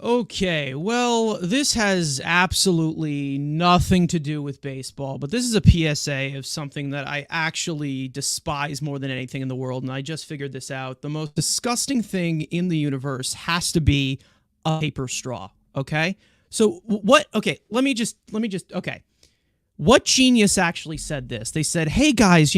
Okay, well, this has absolutely nothing to do with baseball, but this is a PSA of something that I actually despise more than anything in the world, and I just figured this out. The most disgusting thing in the universe has to be a paper straw, okay? So what, okay, okay. What genius actually said this? They said, hey guys,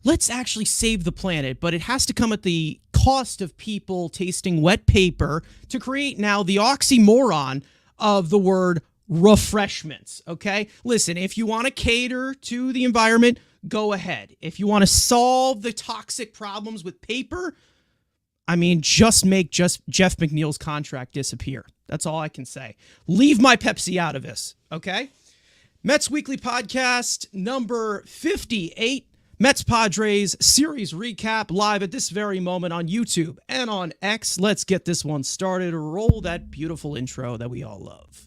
let's actually save the planet, but it has to come at the cost of people tasting wet paper to create now the oxymoron of the word refreshments, okay? Listen, if you want to cater to the environment, go ahead. If you want to solve the toxic problems with paper, just make Jeff McNeil's contract disappear. That's all I can say. Leave my Pepsi out of this, okay? Mets Weekly Podcast number 58, Mets Padres series recap live at this very moment on YouTube and on X. Let's get this one started. Roll that beautiful intro that we all love.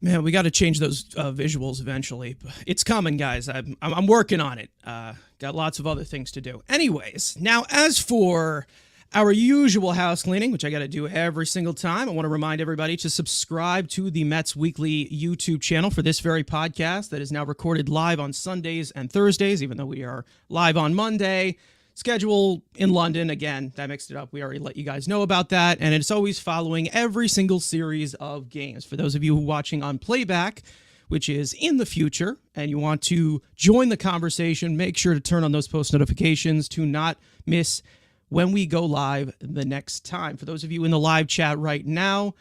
Man, we got to change those visuals eventually. It's coming, guys. I'm working on it. Got lots of other things to do. Anyways, now as for our usual house cleaning, which I got to do every single time, I want to remind everybody to subscribe to the Mets Weekly YouTube channel for this very podcast that is now recorded live on Sundays and Thursdays, even though we are live on Monday. Schedule in London, again, that mixed it up. We already let you guys know about that. And it's always following every single series of games. For those of you who are watching on playback, which is in the future, and you want to join the conversation, make sure to turn on those post notifications to not miss when we go live the next time. For those of you in the live chat right now,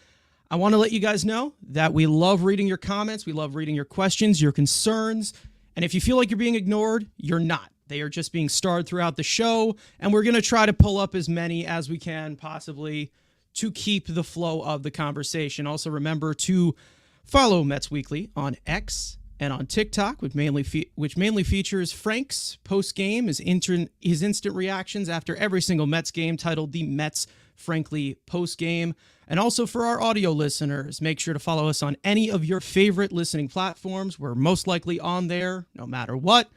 I want to let you guys know that we love reading your comments. We love reading your questions, your concerns. And if you feel like you're being ignored, you're not. They are just being starred throughout the show, and we're going to try to pull up as many as we can possibly to keep the flow of the conversation. Also, remember to follow Mets Weekly on X and on TikTok, which mainly features Frank's post-game, his instant reactions after every single Mets game, titled The Mets Frankly Post-Game. And also for our audio listeners, make sure to follow us on any of your favorite listening platforms. We're most likely on there, no matter what,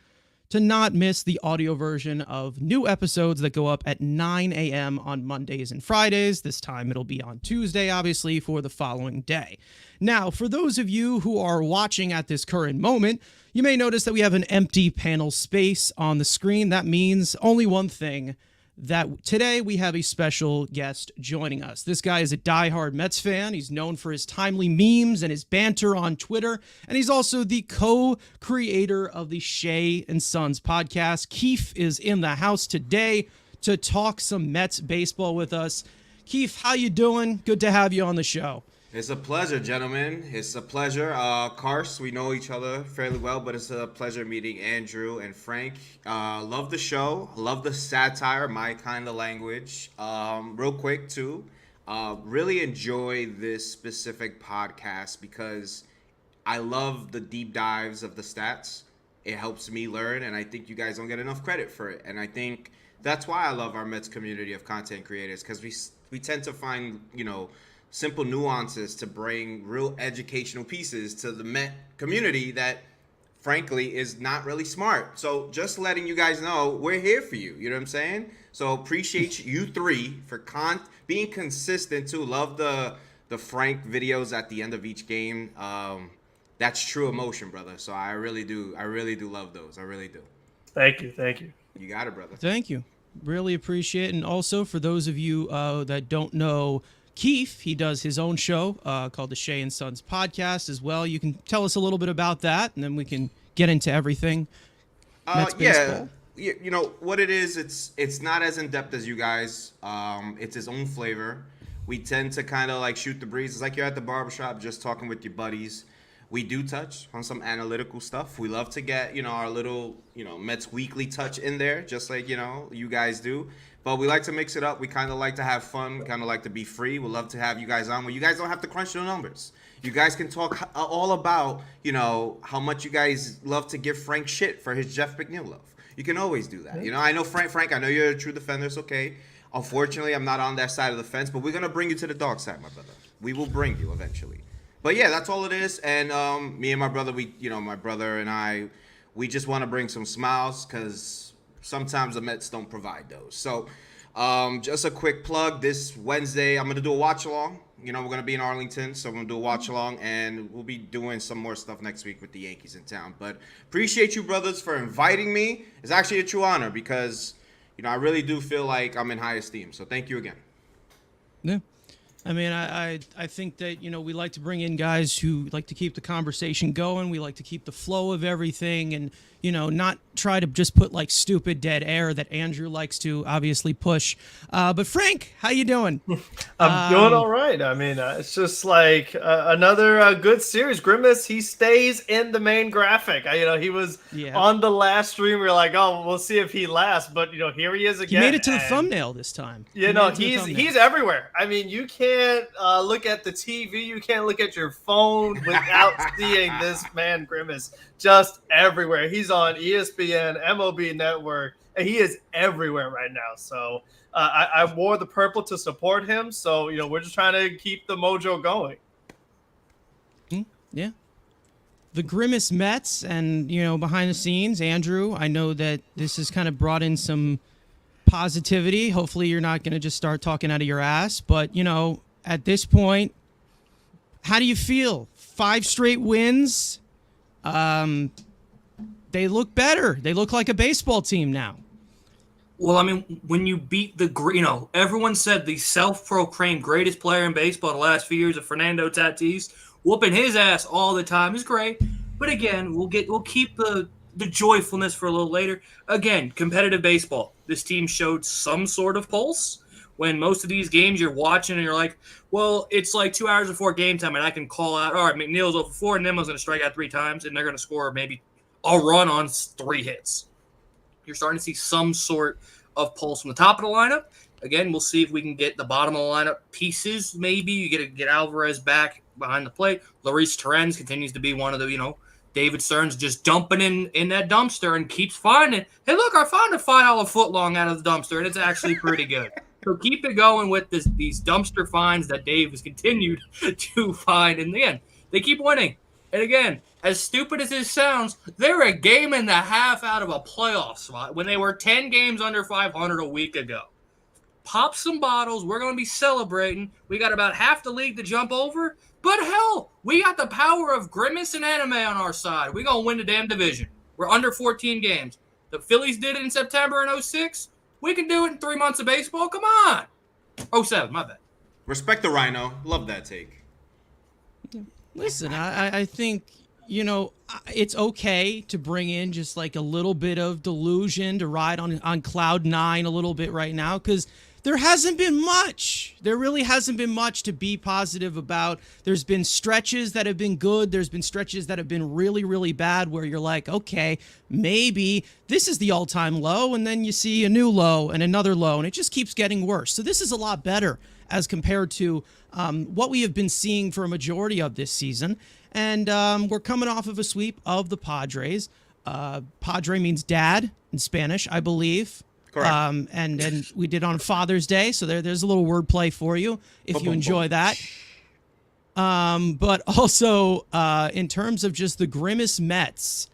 to not miss the audio version of new episodes that go up at 9 a.m. on Mondays and Fridays. This time it'll be on Tuesday, obviously, for the following day. Now, for those of you who are watching at this current moment, you may notice that we have an empty panel space on the screen. That means only one thing, that today we have a special guest joining us. This guy is a diehard Mets fan. He's known for his timely memes and his banter on Twitter, and he's also the co-creator of the Shea Sons Podcast. Keef is in the house today to talk some Mets baseball with us. Keef, how you doing? Good to have you on the show. It's a pleasure, gentlemen. It's a pleasure. Kars, we know each other fairly well, but it's a pleasure meeting Andrew and Frank. Love the show. Love the satire, my kind of language. Real quick, too. Really enjoy this specific podcast because I love the deep dives of the stats. It helps me learn, and I think you guys don't get enough credit for it. And I think that's why I love our Mets community of content creators, because we tend to find, simple nuances to bring real educational pieces to the Met community that, frankly, is not really smart. So just letting you guys know, we're here for you. You know what I'm saying? So appreciate you three for being consistent, too. Love the Frank videos at the end of each game. That's true emotion, brother. So I really do love those. I really do. Thank you. You got it, brother. Thank you. Really appreciate it. And also, for those of you that don't know Keef, he does his own show called the Shea Sons Podcast as well. You can tell us a little bit about that, and then we can get into everything. Mets baseball. You know what it is. It's not as in depth as you guys. It's his own flavor. We tend to kind of like shoot the breeze. It's like you're at the barbershop just talking with your buddies. We do touch on some analytical stuff. We love to get our little Mets Weekly touch in there, just like you guys do. But we like to mix it up. We kind of like to have fun. We kind of like to be free. We'd love to have you guys on where you guys don't have to crunch the numbers. You guys can talk all about, how much you guys love to give Frank shit for his Jeff McNeil love. You can always do that. I know, Frank, I know you're a true defender. It's okay. Unfortunately, I'm not on that side of the fence, but we're gonna bring you to the dark side, my brother. We will bring you eventually. But yeah, that's all it is. And me and my brother, my brother and I, we just want to bring some smiles because sometimes the Mets don't provide those. So just a quick plug. This Wednesday, I'm gonna do a watch along. We're gonna be in Arlington, so we're gonna do a watch along, and we'll be doing some more stuff next week with the Yankees in town. But appreciate you, brothers, for inviting me. It's actually a true honor because I really do feel like I'm in high esteem. So thank you again. Yeah. I mean, I think that, we like to bring in guys who like to keep the conversation going. We like to keep the flow of everything and, not try to just put like stupid dead air that Andrew likes to obviously push. But Frank, how you doing? I'm doing all right. I mean, it's just like another good series. Grimace, he stays in the main graphic. He was on the last stream. We were like, oh, we'll see if he lasts. But, here he is again. He made it to the thumbnail this time. He's everywhere. I mean, you can't look at the TV. You can't look at your phone without seeing this man, Grimace, just everywhere. He's on ESPN, MLB Network, and he is everywhere right now. So I wore the purple to support him. So, we're just trying to keep the mojo going. Yeah. The Grimace Mets and, behind the scenes, Andrew, I know that this has kind of brought in some positivity. Hopefully you're not going to just start talking out of your ass. But, at this point, how do you feel? 5 straight wins. They look better. They look like a baseball team now. Well, I mean, when you beat everyone said the self-proclaimed greatest player in baseball the last few years of Fernando Tatis, whooping his ass all the time is great. But again, we'll keep the joyfulness for a little later. Again, competitive baseball. This team showed some sort of pulse. When most of these games you're watching and you're like, well, it's like 2 hours before game time and I can call out, all right, McNeil's over 4 and Nemo's going to strike out 3 times and they're going to score maybe a run on 3 hits. You're starting to see some sort of pulse from the top of the lineup. Again, we'll see if we can get the bottom of the lineup pieces. Maybe you get Alvarez back behind the plate. Luis Torrens continues to be one of the, David Stearns just dumping in that dumpster and keeps finding, hey, look, I found a $5 footlong out of the dumpster, and it's actually pretty good. So keep it going with these dumpster finds that Dave has continued to find. And again, they keep winning. And again, as stupid as this sounds, they're a game and a half out of a playoff spot when they were 10 games under 500 a week ago. Pop some bottles. We're going to be celebrating. We got about half the league to jump over. But hell, we got the power of Grimace and Anime on our side. We're going to win the damn division. We're under 14 games. The Phillies did it in September in 06. We can do it in 3 months of baseball. Come on. 07, my bad. Respect the Rhino. Love that take. Listen, I think, it's okay to bring in just like a little bit of delusion to ride on cloud 9 a little bit right now because there hasn't been much. There really hasn't been much to be positive about. There's been stretches that have been good. There's been stretches that have been really, really bad where you're like, okay, maybe this is the all-time low, and then you see a new low and another low, and it just keeps getting worse. So this is a lot better as compared to what we have been seeing for a majority of this season. And we're coming off of a sweep of the Padres. Padre means dad in Spanish, I believe. Correct. And we did on Father's Day, so there's a little wordplay for you if you enjoy that. But also in terms of just the Grimace Mets,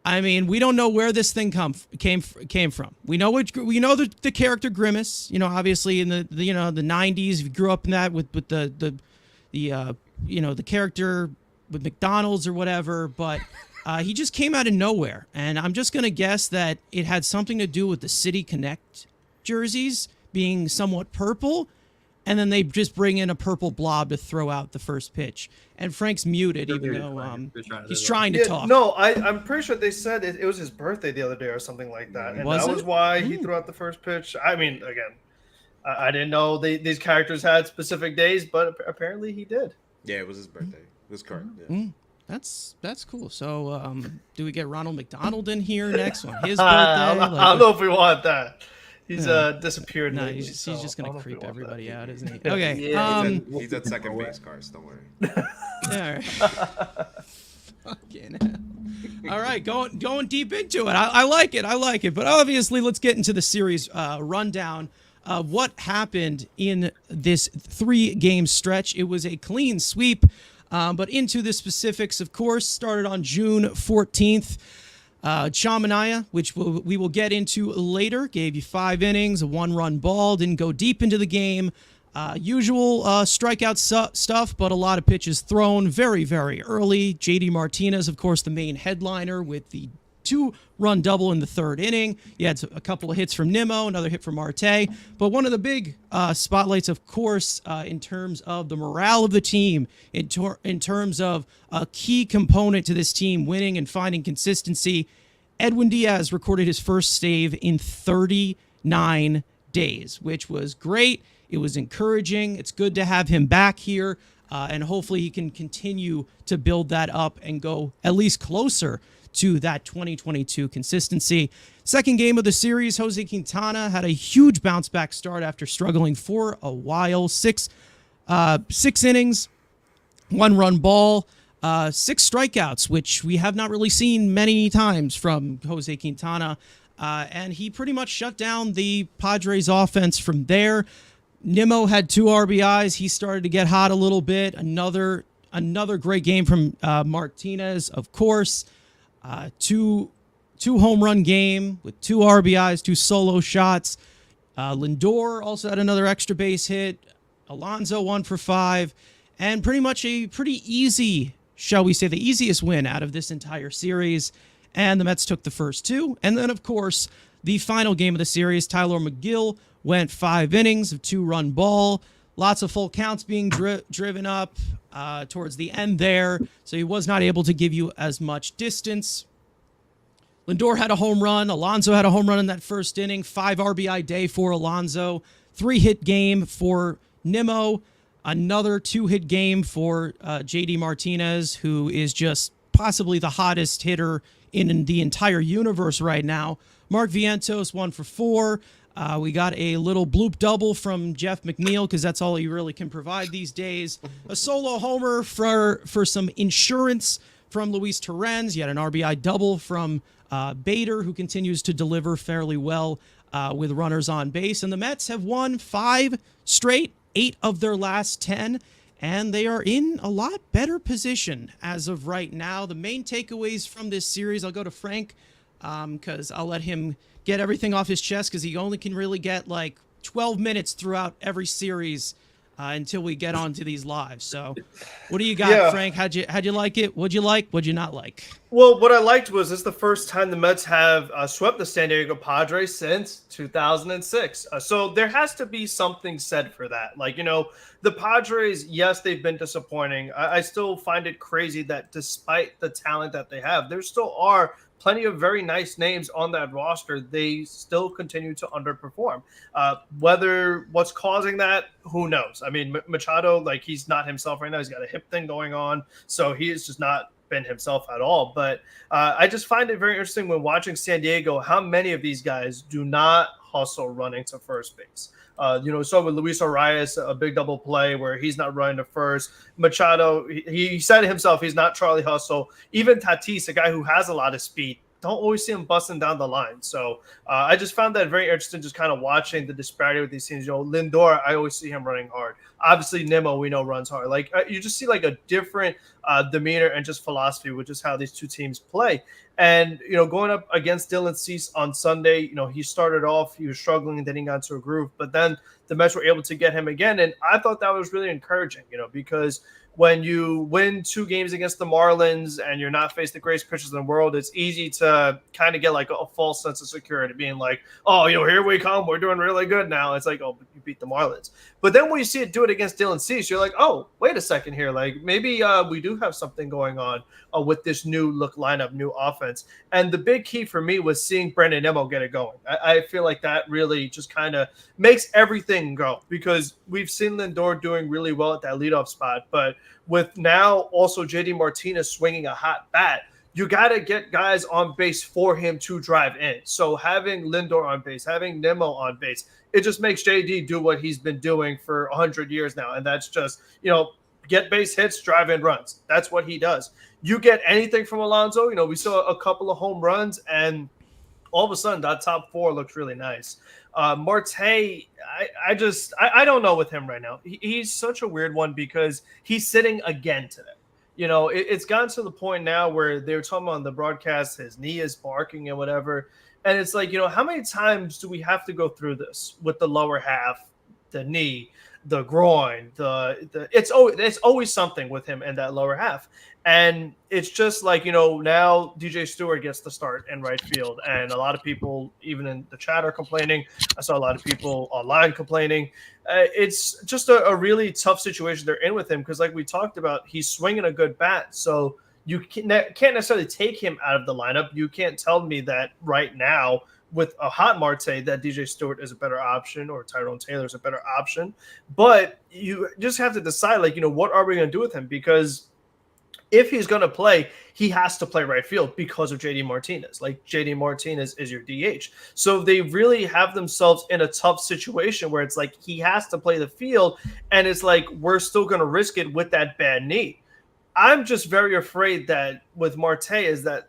I mean, we don't know where this thing came from. We know the character Grimace. Obviously in the 90s, if you grew up in that with the character with McDonald's or whatever, but. He just came out of nowhere, and I'm just going to guess that it had something to do with the City Connect jerseys being somewhat purple, and then they just bring in a purple blob to throw out the first pitch. And Frank's muted, even though he's trying to talk. No, I'm pretty sure they said it was his birthday the other day or something like that, and that was why he threw out the first pitch. I mean, again, I didn't know these characters had specific days, but apparently he did. Yeah, it was his birthday. It was correct. Yeah. That's cool. So, do we get Ronald McDonald in here next on his birthday? I don't know if we want that. He's disappeared. No, he's just gonna creep everybody out, isn't he? Okay. Yeah, he's at second base, Cars. Don't worry. Yeah. Fucking hell. All right, going deep into it. I like it. But obviously, let's get into the series rundown. of what happened in this 3-game stretch. It was a clean sweep, but into the specifics, of course, started on June 14th. Manaea, which we will get into later, gave you 5 innings, a 1-run ball, didn't go deep into the game. Usual strikeout stuff, but a lot of pitches thrown very, very early. JD Martinez, of course, the main headliner with the 2-run double in the 3rd inning. He had a couple of hits from Nimmo, another hit from Marte. But one of the big spotlights, of course, in terms of the morale of the team, in terms of a key component to this team winning and finding consistency, Edwin Diaz recorded his first save in 39 days, which was great. It was encouraging. It's good to have him back here, and hopefully he can continue to build that up and go at least closer to that 2022 consistency. Second game of the series, Jose Quintana had a huge bounce-back start after struggling for a while. 6 innings, 1-run ball, 6 strikeouts, which we have not really seen many times from Jose Quintana, and he pretty much shut down the Padres offense from there. Nimmo had 2 RBIs. He started to get hot a little bit. Another great game from Martinez, of course. 2 home run game with 2 RBIs, 2 solo shots. Lindor also had another extra base hit. Alonso 1 for 5, and pretty much a pretty easy, shall we say, the easiest win out of this entire series. And the Mets took the first 2. And then, of course, the final game of the series, Tyler McGill went 5 innings of 2-run ball. Lots of full counts being driven up towards the end there, so he was not able to give you as much distance. Lindor had a home run. Alonso had a home run in that first inning. 5 RBI day for Alonso. 3-hit game for Nimmo. Another 2-hit game for JD Martinez, who is just possibly the hottest hitter in the entire universe right now. Mark Vientos 1 for 4. We got a little bloop double from Jeff McNeil because that's all he really can provide these days. A solo homer for some insurance from Luis Torrens. You had an RBI double from Bader, who continues to deliver fairly well with runners on base. And the Mets have won 5 straight, 8 of their last 10, and they are in a lot better position as of right now. The main takeaways from this series, I'll go to Frank because I'll let him get everything off his chest because he only can really get like 12 minutes throughout every series until we get on to these lives. So what do you got, Frank? How'd you like it? What'd you like? What'd you not like? Well, what I liked was this is the first time the Mets have swept the San Diego Padres since 2006. So there has to be something said for that. Like, the Padres, yes, they've been disappointing. I still find it crazy that despite the talent that they have, there still are plenty of very nice names on that roster. They still continue to underperform. Whether what's causing that, who knows? I mean, Machado, like, he's not himself right now. He's got a hip thing going on, so he is just not been himself at all. But I just find it very interesting when watching San Diego, how many of these guys do not hustle running to first base. So with Luis Arias, a big double play where he's not running to first. Machado, he said himself, he's not Charlie Hustle. Even Tatis, a guy who has a lot of speed, don't always see him busting down the line. So I just found that very interesting, just kind of watching the disparity with these teams. Lindor, I always see him running hard. Obviously, Nimmo, we know, runs hard. Like, you just see like a different demeanor and just philosophy, which is how these two teams play. And, going up against Dylan Cease on Sunday, he started off, he was struggling and then he got into a groove. But then the Mets were able to get him again. And I thought that was really encouraging, because when you win 2 games against the Marlins and you're not facing the greatest pitchers in the world, it's easy to kind of get like a false sense of security, being like, oh, here we come. We're doing really good now. It's like, oh, but you beat the Marlins. But then when you see it do it against Dylan Cease, you're like, oh, wait a second here. Like, maybe we do have something going on with this new look lineup, new offense. And the big key for me was seeing Brandon Nimmo get it going. I feel like that really just kind of makes everything go, because we've seen Lindor doing really well at that leadoff spot. But with now also JD Martinez swinging a hot bat, you got to get guys on base for him to drive in. So having Lindor on base, having Nimmo on base, it just makes JD do what he's been doing for 100 years now. And that's just, get base hits, drive in runs. That's what he does. You get anything from Alonso. We saw a couple of home runs, and all of a sudden that top 4 looks really nice. Marte, I don't know with him right now. He's such a weird one because he's sitting again today. It's gotten to the point now where they were talking about on the broadcast, his knee is barking and whatever. And it's like, how many times do we have to go through this with the lower half, the knee, the groin, it's always something with him in that lower half. And it's just like, now DJ Stewart gets the start in right field. And a lot of people, even in the chat, are complaining. I saw a lot of people online complaining. It's just a really tough situation they're in with him because, like we talked about, he's swinging a good bat. So you can't necessarily take him out of the lineup. You can't tell me that right now with a hot Marte that DJ Stewart is a better option or Tyrone Taylor is a better option. But you just have to decide, like, what are we going to do with him? Because if he's going to play, he has to play right field because of JD Martinez. Like, JD Martinez is your DH. So they really have themselves in a tough situation where it's like he has to play the field, and it's like we're still going to risk it with that bad knee. I'm just very afraid that with Marte is that,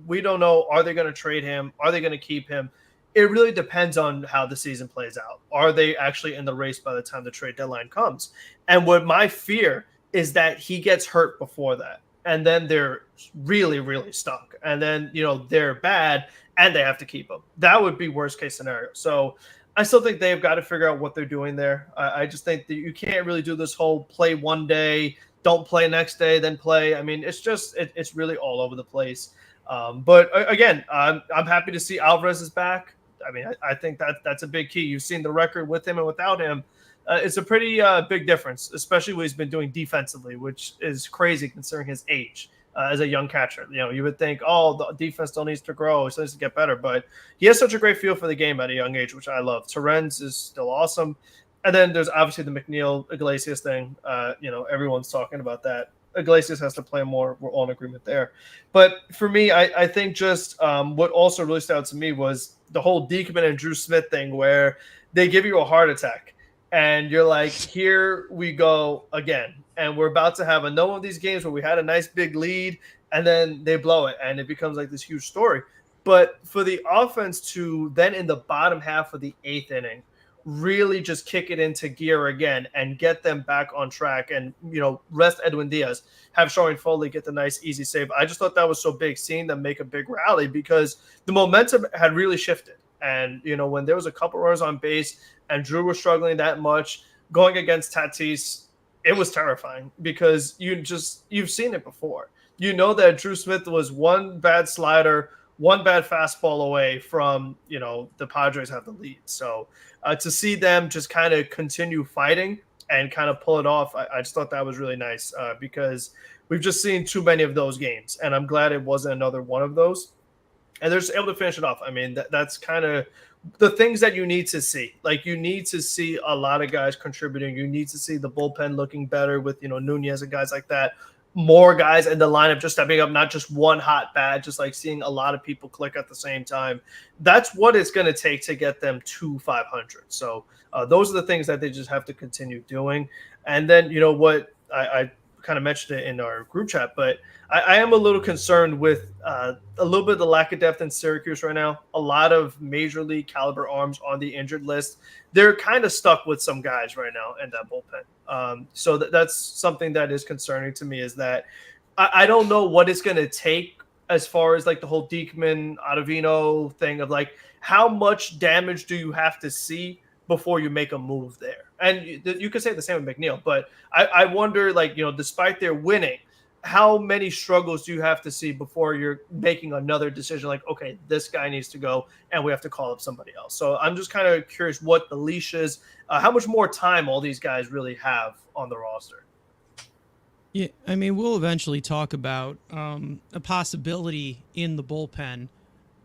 we don't know, are they going to trade him? Are they going to keep him? It really depends on how the season plays out. Are they actually in the race by the time the trade deadline comes? And what my fear is that he gets hurt before that. And then they're really, really stuck. And then, they're bad and they have to keep him. That would be worst case scenario. So I still think they've got to figure out what they're doing there. I just think that you can't really do this whole play one day, don't play next day, then play. I mean, it's really all over the place. But again, I'm happy to see Alvarez is back. I mean, I think that's a big key. You've seen the record with him and without him. It's a pretty big difference, especially what he's been doing defensively, which is crazy considering his age as a young catcher. You would think, the defense still needs to grow, it still needs to get better. But he has such a great feel for the game at a young age, which I love. Terrence is still awesome. And then there's obviously the McNeil Iglesias thing. Everyone's talking about that. Iglesias has to play more. We're all in agreement there. But for me, I think just what also really stood out to me was the whole Diekman and Drew Smith thing where they give you a heart attack. And you're like, here we go again. And we're about to have another one of these games where we had a nice big lead and then they blow it. And it becomes like this huge story. But for the offense to then in the bottom half of the 8th inning, really just kick it into gear again and get them back on track and, rest Edwin Diaz, have Showing Foley get the nice, easy save. I just thought that was so big, seeing them make a big rally because the momentum had really shifted. And, when there was a couple runners on base and Drew was struggling that much, going against Tatis, it was terrifying because you've seen it before. You know that Drew Smith was one bad slider, one bad fastball away from, the Padres have the lead. So to see them just kind of continue fighting and kind of pull it off, I just thought that was really nice because we've just seen too many of those games. And I'm glad it wasn't another one of those. And they're just able to finish it off. I mean, that's kind of the things that you need to see. Like, you need to see a lot of guys contributing. You need to see the bullpen looking better with, Nunez and guys like that. More guys in the lineup just stepping up, not just one hot bat, just like seeing a lot of people click at the same time. That's what it's going to take to get them to 500. So those are the things that they just have to continue doing. And then, what I kind of mentioned it in our group chat, but I am a little concerned with a little bit of the lack of depth in Syracuse right now. A lot of major league caliber arms on the injured list. They're kind of stuck with some guys right now in that bullpen. So that's something that is concerning to me, is that I don't know what it's going to take as far as like the whole Diekman Ottavino thing of like, how much damage do you have to see before you make a move there? And you could say the same with McNeil, but I wonder, like, despite their winning, how many struggles do you have to see before you're making another decision? Like, okay, this guy needs to go and we have to call up somebody else. So I'm just kind of curious what the leash is, how much more time all these guys really have on the roster. Yeah, I mean, we'll eventually talk about a possibility in the bullpen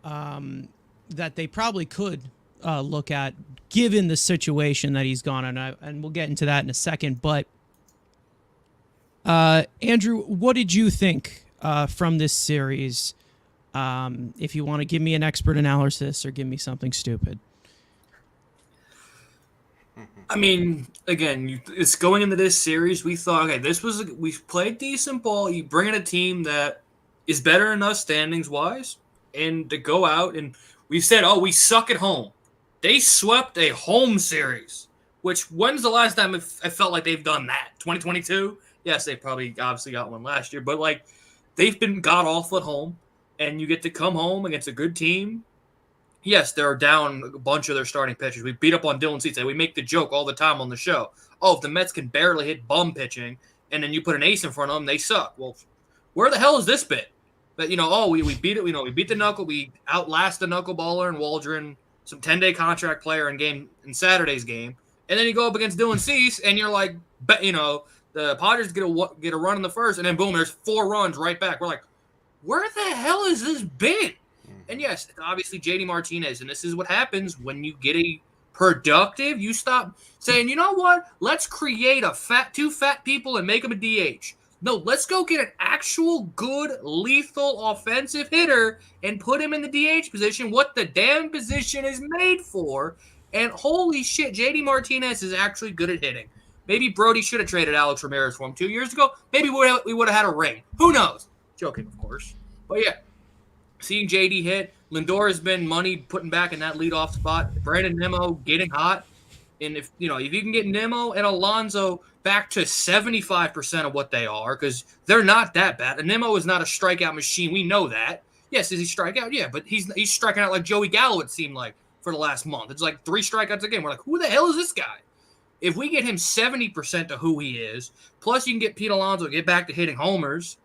that they probably could look at, given the situation that he's gone on, and we'll get into that in a second. But Andrew, what did you think from this series? If you want to give me an expert analysis or give me something stupid. I mean, again, it's going into this series. We thought, okay, we played decent ball. You bring in a team that is better than us standings wise, and to go out and We said, oh, we suck at home. They swept a home series, which when's the last time I felt like they've done that? 2022? Yes, they probably obviously got one last year, but like they've been god-awful at home, and you get to come home against a good team. Yes, they're down a bunch of their starting pitchers. We beat up on Dylan Cease. We make the joke all the time on the show. Oh, if the Mets can barely hit bum pitching, and then you put an ace in front of them, they suck. Well, where the hell has this been? But, we beat it. We beat the knuckle. We outlast the knuckleballer and Waldron, some 10-day contract player in Saturday's game. And then you go up against Dylan Cease, and you're like, the Padres get a run in the first, and then boom, there's 4 runs right back. We're like, where the hell has this been? And yes, obviously JD Martinez, and this is what happens when you get a productive. You stop saying, you know what? Let's create two fat people and make them a DH. No, let's go get an actual good, lethal offensive hitter and put him in the DH position, what the damn position is made for. And holy shit, JD Martinez is actually good at hitting. Maybe Brody should have traded Alex Ramirez for him 2 years ago. Maybe we would have had a ring. Who knows? Joking, of course. But yeah, seeing JD hit, Lindor has been money putting back in that leadoff spot. Brandon Nimmo getting hot. And if you can get Nimmo and Alonso back to 75% of what they are, because they're not that bad. And Nimmo is not a strikeout machine. We know that. Yes, does he strike out? Yeah, but he's striking out like Joey Gallo, it seemed like, for the last month. It's like 3 strikeouts a game. We're like, who the hell is this guy? If we get him 70% of who he is, plus you can get Pete Alonso to get back to hitting homers,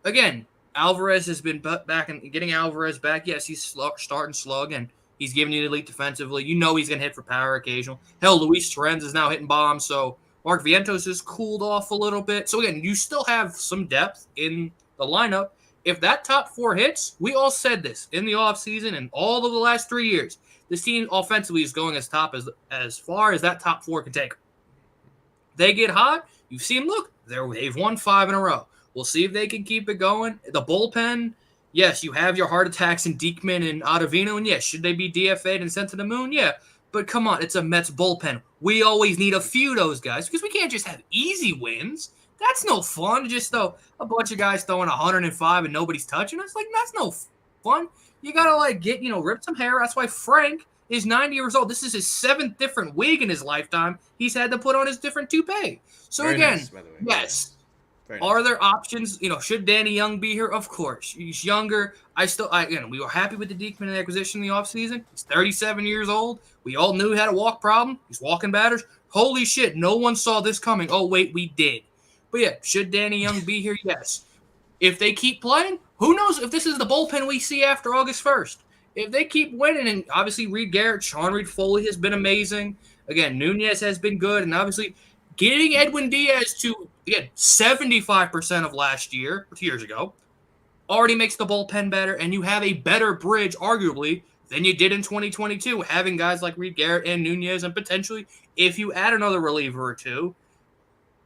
again, Alvarez has been back and getting Alvarez back. Yes, he's starting slug, and he's giving you the elite defensively. You know he's going to hit for power occasional. Hell, Luis Torrens is now hitting bombs, so Mark Vientos has cooled off a little bit. So, again, you still have some depth in the lineup. If that top 4 hits, we all said this in the offseason and all of the last 3 years, this team offensively is going as far as that top 4 can take. They get hot. You've seen, look, they've won 5 in a row. We'll see if they can keep it going. The bullpen, yes, you have your heart attacks in Diekman and Ottavino, and yes, should they be DFA'd and sent to the moon? Yeah, but come on, it's a Mets bullpen. We always need a few of those guys because we can't just have easy wins. That's no fun to just throw a bunch of guys throwing 105 and nobody's touching us. Like, that's no fun. You got to, rip some hair. That's why Frank is 90 years old. This is his 7th different wig in his lifetime. He's had to put on his different toupee. So, very again, nice, by the way. Yes. Are there options? Should Danny Young be here? Of course. He's younger. We were happy with the Diekman acquisition in the offseason. He's 37 years old. We all knew he had a walk problem. He's walking batters. Holy shit, no one saw this coming. Oh, wait, we did. But yeah, should Danny Young be here? Yes. If they keep playing, who knows if this is the bullpen we see after August 1st. If they keep winning, and obviously Reed Garrett, Sean Reed Foley has been amazing. Again, Nunez has been good, and obviously getting Edwin Diaz to, again, 75% of last year, 2 years ago, already makes the bullpen better, and you have a better bridge, arguably, than you did in 2022, having guys like Reed Garrett and Nunez, and potentially, if you add another reliever or two,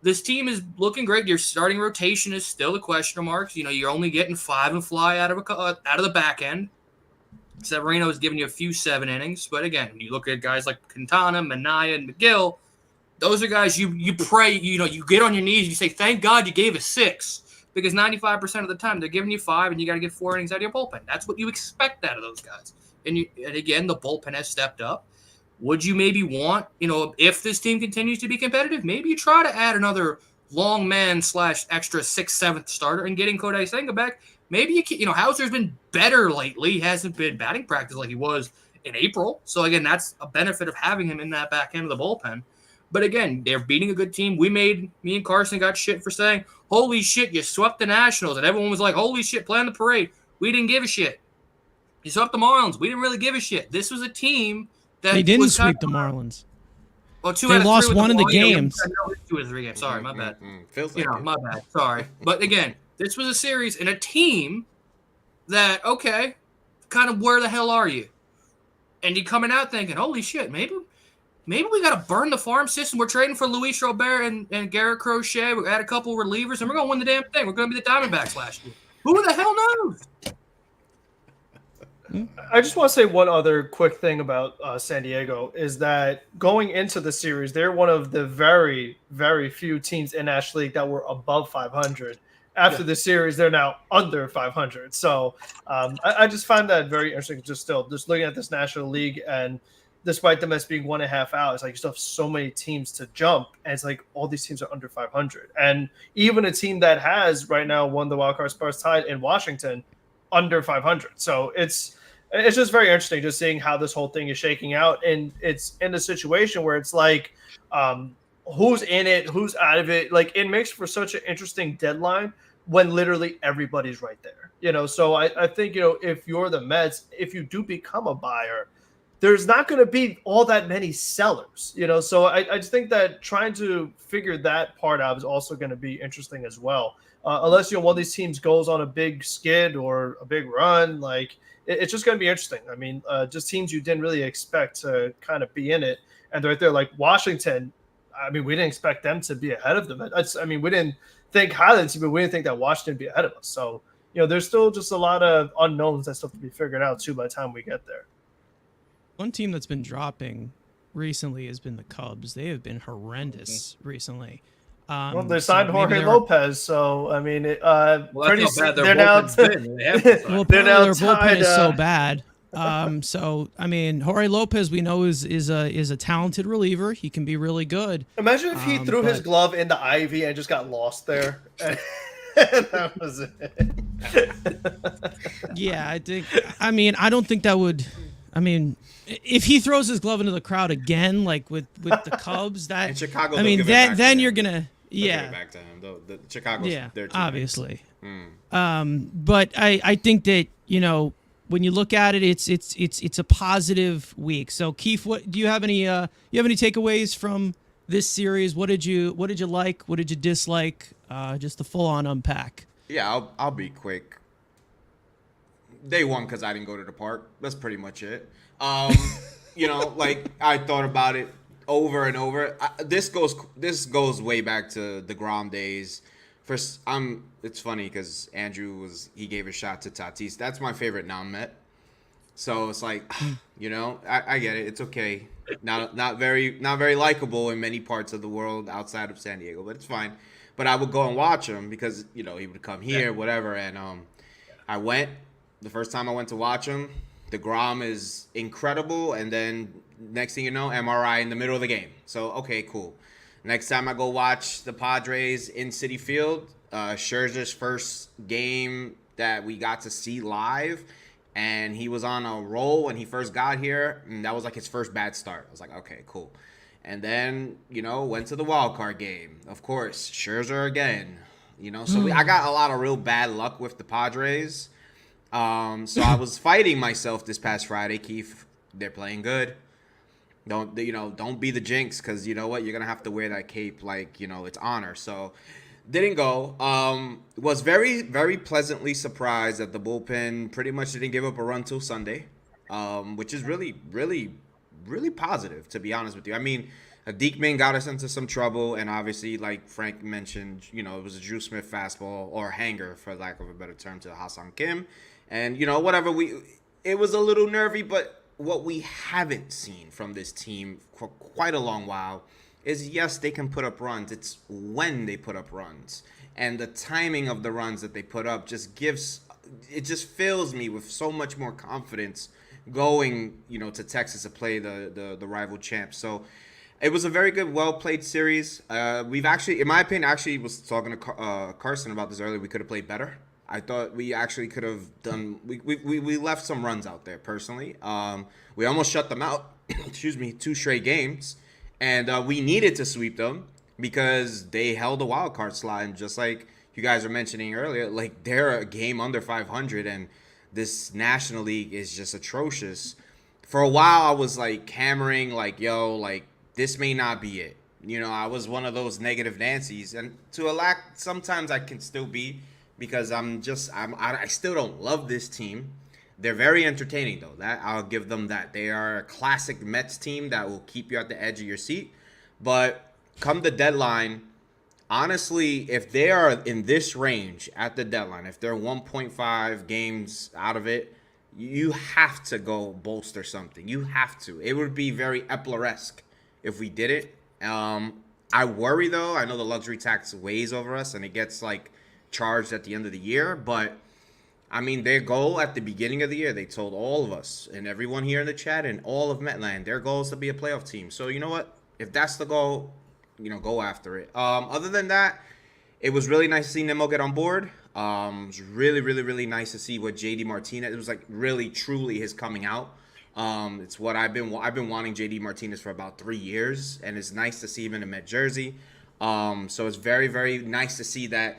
this team is looking great. Your starting rotation is still the question marks. You're only getting 5 and fly out of the back end. Severino is giving you a few 7 innings, but again, you look at guys like Quintana, Manaea, and McGill. Those are guys you pray, you get on your knees, you say, thank God you gave us 6, because 95% of the time they're giving you 5 and you got to get 4 innings out of your bullpen. That's what you expect out of those guys. And again, the bullpen has stepped up. Would you maybe want, if this team continues to be competitive, maybe you try to add another long man / extra 6th, 7th starter and getting Kodai Senga back. Maybe Hauser's been better lately. He hasn't been batting practice like he was in April. So again, that's a benefit of having him in that back end of the bullpen. But again, they're beating a good team. Me and Carson got shit for saying, holy shit, you swept the Nationals. And everyone was like, holy shit, plan the parade. We didn't give a shit. You swept the Marlins. We didn't really give a shit. This was a team that they didn't sweep the Marlins. Well, 2 they out of lost 3 one of the games. 2 out of 3 games. Sorry, my bad. Feels like my bad. Sorry. But again, this was a series and a team that, okay, kind of where the hell are you? And you coming out thinking, holy shit, maybe we got to burn the farm system. We're trading for Luis Robert and Garrett Crochet. We're add a couple relievers, and we're going to win the damn thing. We're going to be the Diamondbacks last year. Who the hell knows? I just want to say one other quick thing about San Diego is that going into the series, they're one of the very, very few teams in National League that were above 500. after the series, they're now under 500. So I just find that very interesting. Just looking at this National League, and despite them as being 1.5 out, it's like you still have so many teams to jump, and it's like all these teams are under 500. And even a team that has right now won the wild card spot tied in Washington, under 500. So it's just very interesting just seeing how this whole thing is shaking out, and it's in a situation where it's like who's in it, who's out of it. Like, it makes for such an interesting deadline when literally everybody's right there, So I think, if you're the Mets, if you do become a buyer, there's not going to be all that many sellers, So I just think that trying to figure that part out is also going to be interesting as well. Unless, one of these teams goes on a big skid or a big run, like it's just going to be interesting. I mean, just teams you didn't really expect to kind of be in it. And right there, like Washington, I mean, we didn't expect them to be ahead of them. We didn't think highly, but we didn't think that Washington would be ahead of us. So, there's still just a lot of unknowns that still have to be figured out too by the time we get there. One team that's been dropping recently has been the Cubs. They have been horrendous recently. Well, they signed Jorge Lopez, so I mean, pretty bad they're now. Well, their bullpen is so bad. So I mean, Jorge Lopez, we know is a talented reliever. He can be really good. Imagine if he threw his glove in the ivy and just got lost there. That was it. Yeah, I don't think that would. I mean, if he throws his glove into the crowd again, like with the Cubs, that in Chicago, then you're gonna give it back to him. The Chicago's their team. Obviously. But I think that when you look at it, it's a positive week. So Keef, what do you have any takeaways from this series? What did you like? What did you dislike? Just the full on unpack. Yeah, I'll be quick. They won because I didn't go to the park. That's pretty much it. Like I thought about it over and over. This goes way back to the Grom days. First, it's funny because Andrew he gave a shot to Tatis. That's my favorite non-Met. So it's like, I get it. It's okay. Not very likable in many parts of the world outside of San Diego, but it's fine. But I would go and watch him because he would come here, whatever. And I went. The first time I went to watch him, the Grom is incredible, and then next thing you know, MRI in the middle of the game. So, okay, cool. Next time I go watch the Padres in Citi Field, Scherzer's first game that we got to see live, and he was on a roll when he first got here, and that was like his first bad start. I was like, okay, cool. And then, went to the wild card game. Of course, Scherzer again. So I got a lot of real bad luck with the Padres. So I was fighting myself this past Friday. Keef, they're playing good. Don't be the jinx, because you know what, you're gonna have to wear that cape like it's honor. So didn't go. Was very, very pleasantly surprised that the bullpen pretty much didn't give up a run till Sunday, which is really, really, really positive, to be honest with you. I mean, Diekman got us into some trouble, and obviously, like Frank mentioned, it was a Drew Smith fastball, or hanger, for lack of a better term, to Ha-Seong Kim. And, whatever, it was a little nervy, but what we haven't seen from this team for quite a long while is, yes, they can put up runs. It's when they put up runs. And the timing of the runs that they put up just fills me with so much more confidence going, to Texas to play the rival champs. So it was a very good, well-played series. We've actually, in my opinion, was talking to Carson about this earlier, we could have played better. I thought we actually could have done. We left some runs out there personally. We almost shut them out. 2 straight games, and we needed to sweep them because they held a wild card slot. And just like you guys were mentioning earlier, like they're a game under 500, and this National League is just atrocious. For a while, I was like hammering, like, yo, like this may not be it. I was one of those negative Nancy's, and sometimes I can still be. Because I still don't love this team. They're very entertaining, though. That I'll give them that. They are a classic Mets team that will keep you at the edge of your seat. But come the deadline, honestly, if they are in this range at the deadline, if they're 1.5 games out of it, you have to go bolster something. You have to. It would be very Epler-esque if we did it. I worry, though. I know the luxury tax weighs over us, and it gets like charged at the end of the year. But I mean, their goal at the beginning of the year, they told all of us and everyone here in the chat and all of Metland, their goal is to be a playoff team. So you know what? If that's the goal, go after it. Other than that, it was really nice to see Nimmo get on board. It was really, really, really nice to see what JD Martinez. It was like really, truly his coming out. It's what I've been wanting JD Martinez for about 3 years, and it's nice to see him in a Met jersey. So it's very, very nice to see that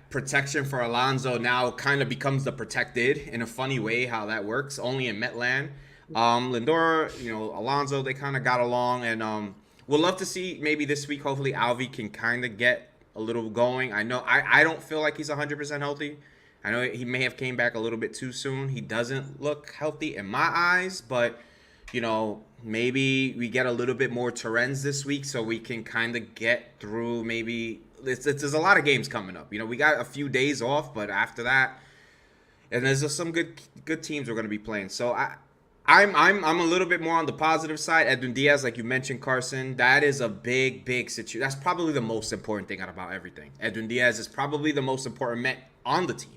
protection for Alonso now kind of becomes the protected in a funny way, how that works only in Metland. Lindor, Alonso, they kind of got along, and we'll love to see maybe this week. Hopefully Alvi can kind of get a little going. I know I don't feel like he's 100% healthy. I know he may have came back a little bit too soon. He doesn't look healthy in my eyes, but maybe we get a little bit more Torrens this week so we can kind of get through. Maybe there's a lot of games coming up. We got a few days off, but after that, and there's just some good teams we're going to be playing. So I'm a little bit more on the positive side. Edwin Diaz, like you mentioned, Carson, that is a big situation. That's probably the most important thing about everything. Edwin Diaz is probably the most important Met on the team.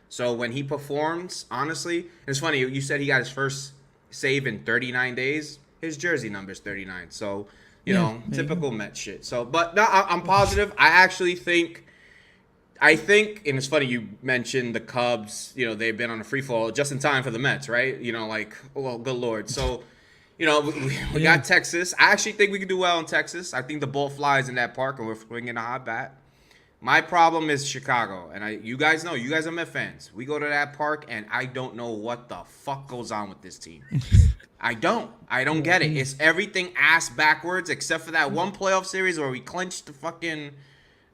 So when he performs, honestly, it's funny, you said he got his first save in 39 days. His jersey number is 39. So, typical Met shit. So, but no, I'm positive. I think, and it's funny you mentioned the Cubs, they've been on a free fall just in time for the Mets, right? Good Lord. So, we got Texas. I actually think we can do well in Texas. I think the ball flies in that park and we're swinging a hot bat. My problem is Chicago, and you guys know, you guys are Met fans. We go to that park, and I don't know what the fuck goes on with this team. I don't get it. It's everything ass backwards, except for that one playoff series where we clinched the fucking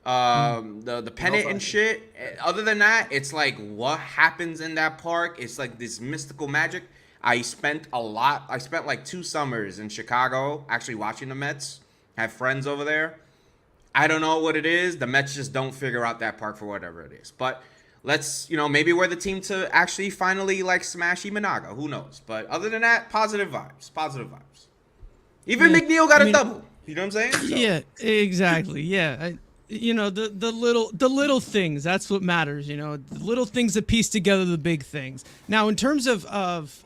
the pennant and shit. Other than that, it's like what happens in that park? It's like this mystical magic. I spent like 2 summers in Chicago actually watching the Mets. Have friends over there. I don't know what it is. The Mets just don't figure out that park for whatever it is. But let's, maybe we're the team to actually finally smash Imanaga. Who knows? But other than that, positive vibes. Even McNeil got a double. You know what I'm saying? So. Yeah, exactly. Yeah. The little things, that's what matters. The little things that piece together the big things. Now, in terms of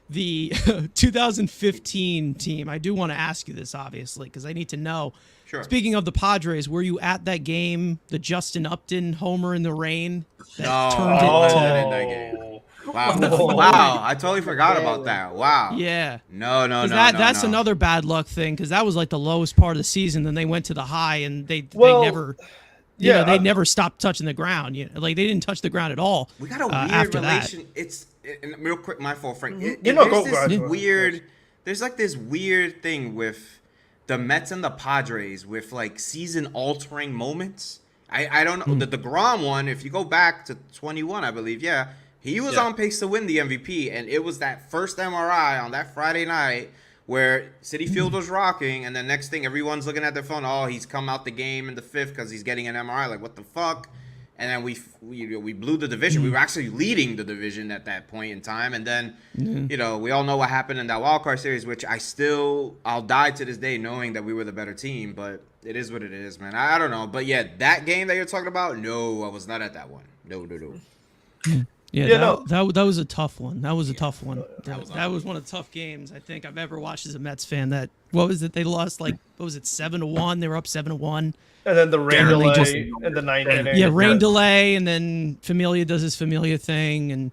the 2015 team, I do want to ask you this, obviously, because I need to know. Sure. Speaking of the Padres, were you at that game, the Justin Upton homer in the rain? That turned in that game. Wow, I totally forgot about that. Wow. Yeah. No. That's another bad luck thing, because that was like the lowest part of the season. Then they went to the high, and they never stopped touching the ground. They didn't touch the ground at all. We got a weird after relation. And real quick, my fault, Frank. There's like this weird thing with the Mets and the Padres with season altering moments. I don't know. The DeGrom one, if you go back to 21, I believe, he was on pace to win the MVP, and it was that first MRI on that Friday night where Citi Field was rocking, and the next thing everyone's looking at their phone, he's come out the game in the 5th because he's getting an MRI. Like, what the fuck? And then we blew the division. We were actually leading the division at that point in time. And then, we all know what happened in that wild card series, which I'll die to this day knowing that we were the better team. But it is what it is, man. I don't know. But, that game that you're talking about, no, I was not at that one. No. Yeah, that was a tough one. That was a tough one. That was one of the tough games I think I've ever watched as a Mets fan. What was it? They lost 7-1. They were up 7-1. And then the rain delay in the 9th inning. Yeah, rain delay, and then Familia does his Familia thing, and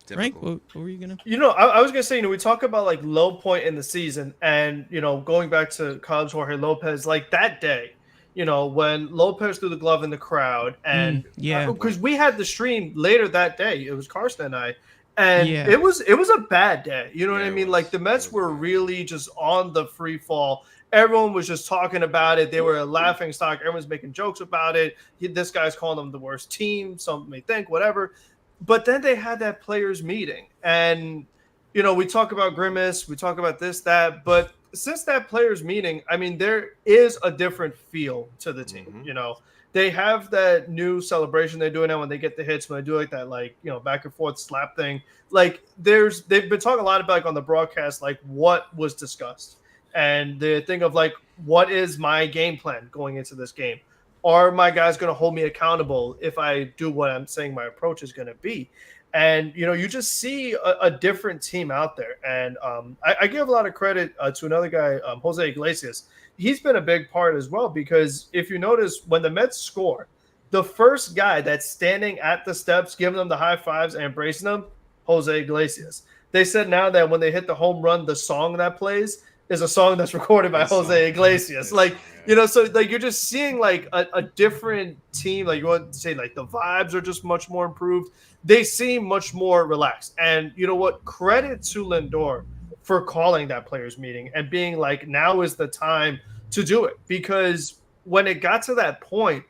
Frank, what were you gonna? I was gonna say, we talk about low point in the season, and going back to Cubs, Jorge Lopez, that day, when Lopez threw the glove in the crowd, and because we had the stream later that day, it was Karsten and I. And it was a bad day. You know what I mean? The Mets were really just on the free fall. Everyone was just talking about it. They were a laughing stock. Everyone's making jokes about it. This guy's calling them the worst team. Some may think, whatever. But then they had that players meeting. And, we talk about Grimace. We talk about this, that. But since that players meeting, I mean, there is a different feel to the team. They have that new celebration they're doing now when they get the hits, when they do that, back and forth slap thing. They've been talking a lot about on the broadcast, what was discussed. And the thing of what is my game plan going into this game? are my guys going to hold me accountable if I do what I'm saying my approach is going to be? And, you just see a different team out there. And I give a lot of credit to another guy, Jose Iglesias. He's been a big part as well, because if you notice, when the Mets score, the first guy that's standing at the steps, giving them the high fives and embracing them, Jose Iglesias. They said now that when they hit the home run, the song that plays is a song that's recorded by Jose Iglesias. So you're just seeing like a different team. Like, you want to say, like, the vibes are just much more improved. They seem much more relaxed. And you know what? Credit to Lindor for calling that players meeting and being like, now is the time to do it. Because when it got to that point,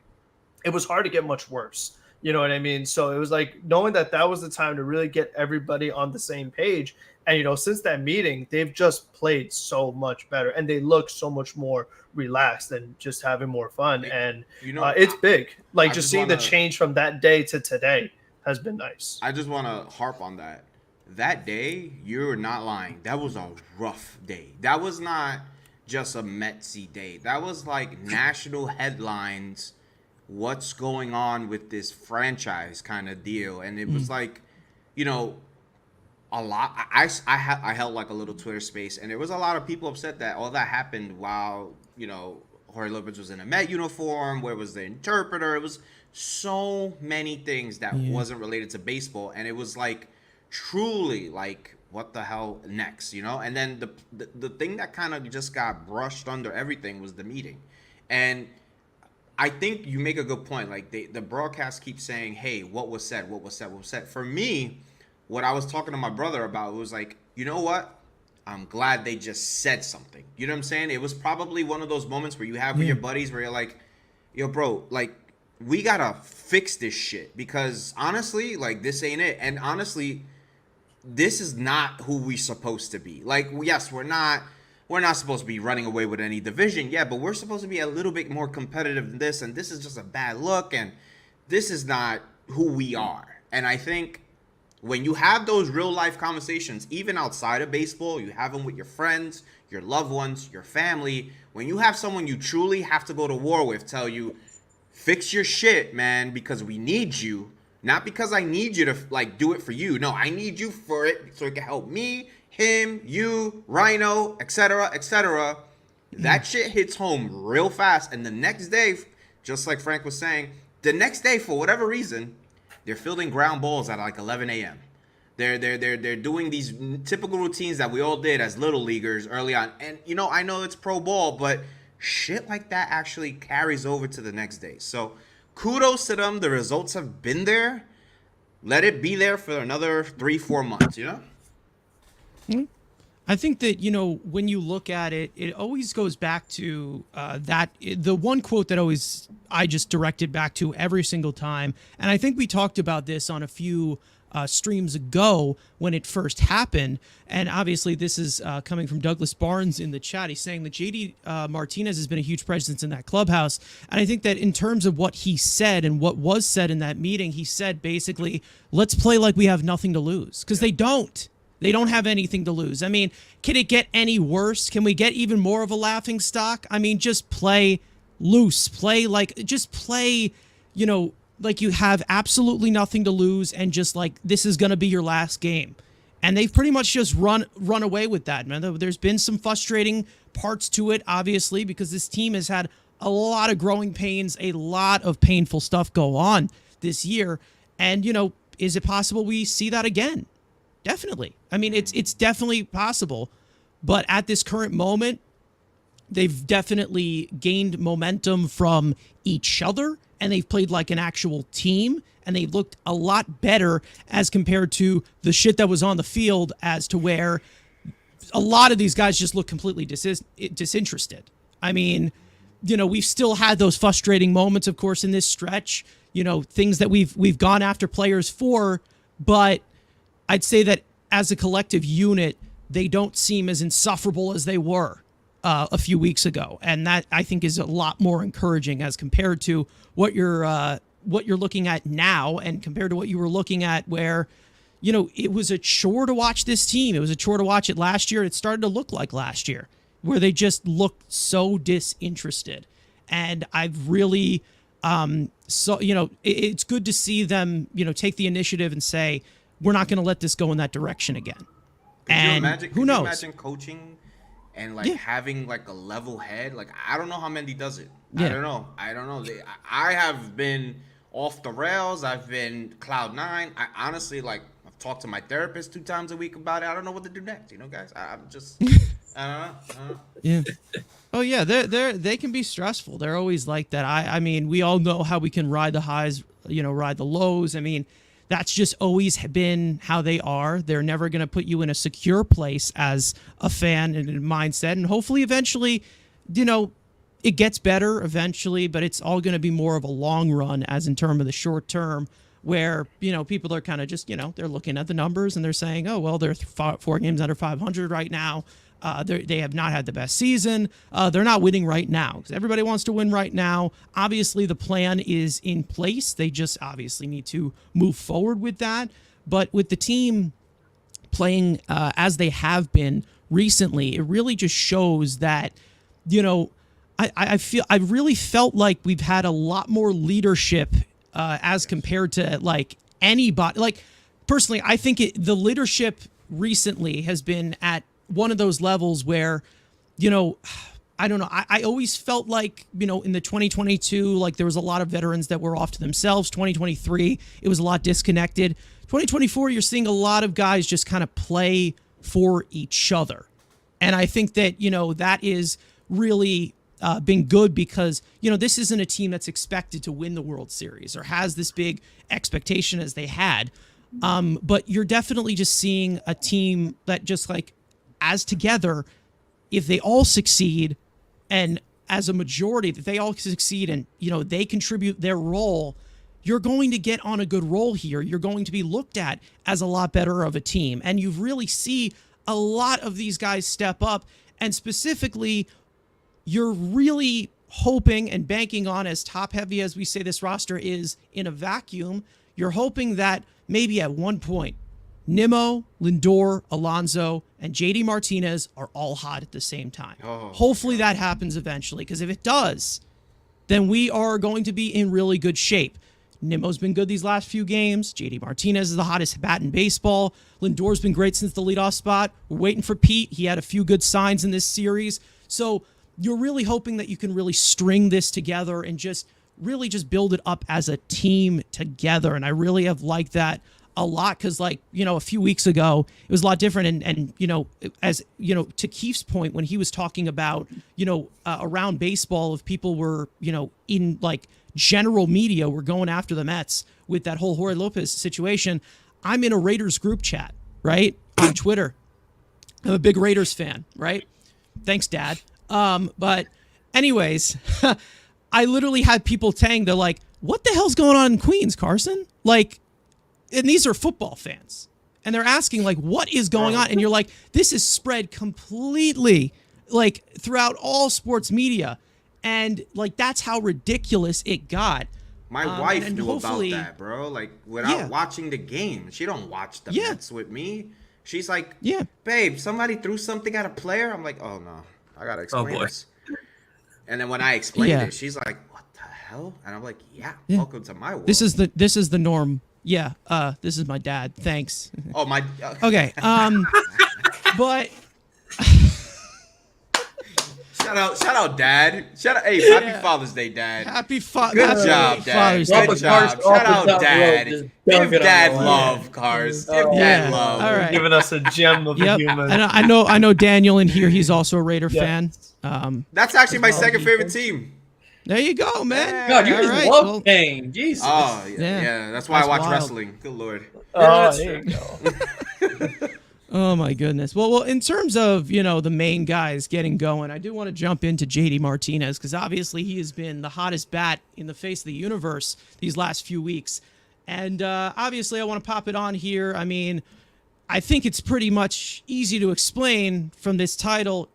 it was hard to get much worse. You know what I mean? So it was like knowing that was the time to really get everybody on the same page. And, since that meeting, they've just played so much better, and they look so much more relaxed and just having more fun. And it's big. Like, just seeing the change from that day to today has been nice. I just want to harp on that. That day, you're not lying. That was a rough day. That was not just a Metsy day. That was like national headlines. What's going on with this franchise kind of deal? And it was like, a lot. I held like a little Twitter space, and there was a lot of people upset that all that happened while, Jorge Lopez was in a Met uniform. Where was the interpreter? It was so many things that wasn't related to baseball. And it was like, truly like, what the hell next, And then the thing that kind of just got brushed under everything was the meeting. And I think you make a good point. Like, the broadcast keeps saying, hey, what was said? For me, what I was talking to my brother about was like, you know what? I'm glad they just said something. You know what I'm saying? It was probably one of those moments where you have with your buddies where you're like, yo, bro, like, we gotta fix this shit, because honestly, like, this ain't it. And honestly, this is not who we supposed to be. Like, yes, we're not supposed to be running away with any division, but we're supposed to be a little bit more competitive than this, and this is just a bad look, and this is not who we are. And I think when you have those real life conversations, even outside of baseball, you have them with your friends, your loved ones, your family. When you have someone you truly have to go to war with tell you, fix your shit, man, because we need you. Not because I need you to like do it for you. No, I need you for it so it can help me, him, you, Rhino, etc., etc. That shit hits home real fast. And the next day, just like Frank was saying, the next day, for whatever reason, they're fielding ground balls at like 11 a.m. They're doing these typical routines that we all did as little leaguers early on. And, I know it's pro ball, but shit like that actually carries over to the next day. So kudos to them. The results have been there. Let it be there for another 3-4 months, I think that, when you look at it, it always goes back to the one quote that I just directed back to every single time. And I think we talked about this on a few streams ago when it first happened. And obviously this is coming from Douglas Barnes in the chat. He's saying that JD Martinez has been a huge presence in that clubhouse. And I think that in terms of what he said and what was said in that meeting, he said basically, let's play like we have nothing to lose, because they don't. They don't have anything to lose. I mean, can it get any worse? Can we get even more of a laughing stock? I mean, just play loose. Like you have absolutely nothing to lose, and just like, this is going to be your last game. And they've pretty much just run away with that, man. There's been some frustrating parts to it, obviously, because this team has had a lot of growing pains, a lot of painful stuff go on this year. And, is it possible we see that again? Definitely. I mean, it's definitely possible, but at this current moment, they've definitely gained momentum from each other, and they've played like an actual team, and they looked a lot better as compared to the shit that was on the field, as to where a lot of these guys just look completely disinterested. I mean, we've still had those frustrating moments, of course, in this stretch, things that we've gone after players for, but I'd say that as a collective unit, they don't seem as insufferable as they were a few weeks ago. And that, I think, is a lot more encouraging as compared to what you're looking at now, and compared to what you were looking at where, it was a chore to watch this team. It was a chore to watch it last year. It started to look like last year, where they just looked so disinterested. And I've really So, it's good to see them, take the initiative and say, we're not going to let this go in that direction again. Could who you knows? imagine coaching and having like a level head? Like, I don't know how Mendy does it. Yeah. I don't know. I have been off the rails. I've been cloud nine. I honestly, I've talked to my therapist 2 times a week about it. I don't know what to do next. Guys, I'm just, I don't know. Yeah. Oh yeah, they can be stressful. They're always like that. I mean, we all know how we can ride the highs, ride the lows. I mean, that's just always been how they are. They're never going to put you in a secure place as a fan and a mindset. And hopefully eventually, it gets better eventually, but it's all going to be more of a long run as in terms of the short term where, people are kind of just, they're looking at the numbers and they're saying, oh, well, they're 4 games under 500 right now. They have not had the best season. They're not winning right now because everybody wants to win right now. Obviously, the plan is in place. They just obviously need to move forward with that. But with the team playing as they have been recently, it really just shows that, I really felt like we've had a lot more leadership as compared to anybody. Personally, I think the leadership recently has been at one of those levels where, I don't know. I always felt like, in the 2022, there was a lot of veterans that were off to themselves. 2023, it was a lot disconnected. 2024, you're seeing a lot of guys just kind of play for each other. And I think that, that is really been good because, this isn't a team that's expected to win the World Series or has this big expectation as they had. But you're definitely just seeing a team that just as together, if they all succeed and as a majority that they all succeed and, they contribute their role, you're going to get on a good roll here. You're going to be looked at as a lot better of a team. And you really see a lot of these guys step up. And specifically, you're really hoping and banking on, as top heavy as we say this roster is in a vacuum, you're hoping that maybe at one point, Nimmo, Lindor, Alonso, and JD Martinez are all hot at the same time. Hopefully that happens eventually, because if it does, then we are going to be in really good shape. Nimmo's been good these last few games. JD Martinez is the hottest bat in baseball. Lindor's been great since the leadoff spot. We're waiting for Pete. He had a few good signs in this series. So you're really hoping that you can really string this together and just really just build it up as a team together. And I really have liked that a lot because, a few weeks ago, it was a lot different. And as, to Keef's point, when he was talking about, around baseball, if people were, in general media were going after the Mets with that whole Jorge Lopez situation, I'm in a Raiders group chat, right? On Twitter. I'm a big Raiders fan, right? Thanks, Dad. But anyways, I literally had people saying, they're like, what the hell's going on in Queens, Carson? And these are football fans. And they're asking, what is going on? And you're like, this is spread completely, throughout all sports media. And, that's how ridiculous it got. My wife knew about that, bro. Without watching the game. She don't watch the Mets with me. She's like, babe, somebody threw something at a player? I'm like, oh, no. I got to explain this. And then when I explained it, she's like, what the hell? And I'm like, welcome to my world. This is the norm. Yeah, this is my dad. Thanks. Oh, my. Okay. But shout out, Dad. Hey, happy Father's Day, Dad. Happy Good job, Dad. Good job. Shout out, Dad. Give Dad love, Cars. Give Dad love. All right. Giving us a gem of a human. And I know Daniel in here. He's also a Raider fan. That's actually my second favorite team. There you go, man. God, you just love pain. Jesus. Oh, yeah. That's why I watch wrestling. Good Lord. Oh, there you go. Oh, my goodness. Well, in terms of, the main guys getting going, I do want to jump into JD Martinez because obviously he has been the hottest bat in the face of the universe these last few weeks. And obviously I want to pop it on here. I mean, I think it's pretty much easy to explain from this title.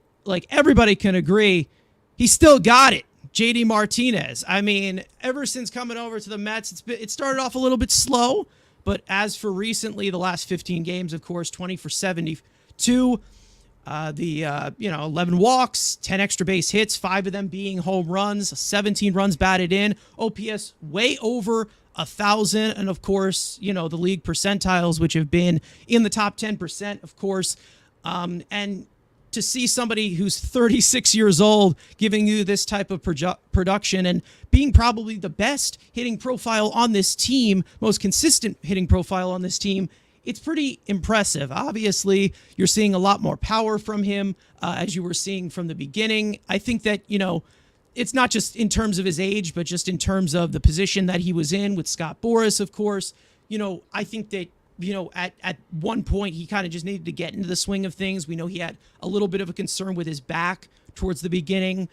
Everybody can agree, he still got it. JD Martinez. I mean, ever since coming over to the Mets, it started off a little bit slow, but as for recently, the last 15 games, of course, 20 for 72. The 11 walks, 10 extra base hits, 5 of them being home runs, 17 runs batted in, OPS way over 1,000, and of course, the league percentiles, which have been in the top 10%, of course. And to see somebody who's 36 years old giving you this type of production and being probably the best hitting profile on this team, most consistent hitting profile on this team, it's pretty impressive. Obviously, you're seeing a lot more power from him, as you were seeing from the beginning. I think that, it's not just in terms of his age, but just in terms of the position that he was in with Scott Boras, of course. I think that, at one point he kind of just needed to get into the swing of things. We know he had a little bit of a concern with his back towards the beginning.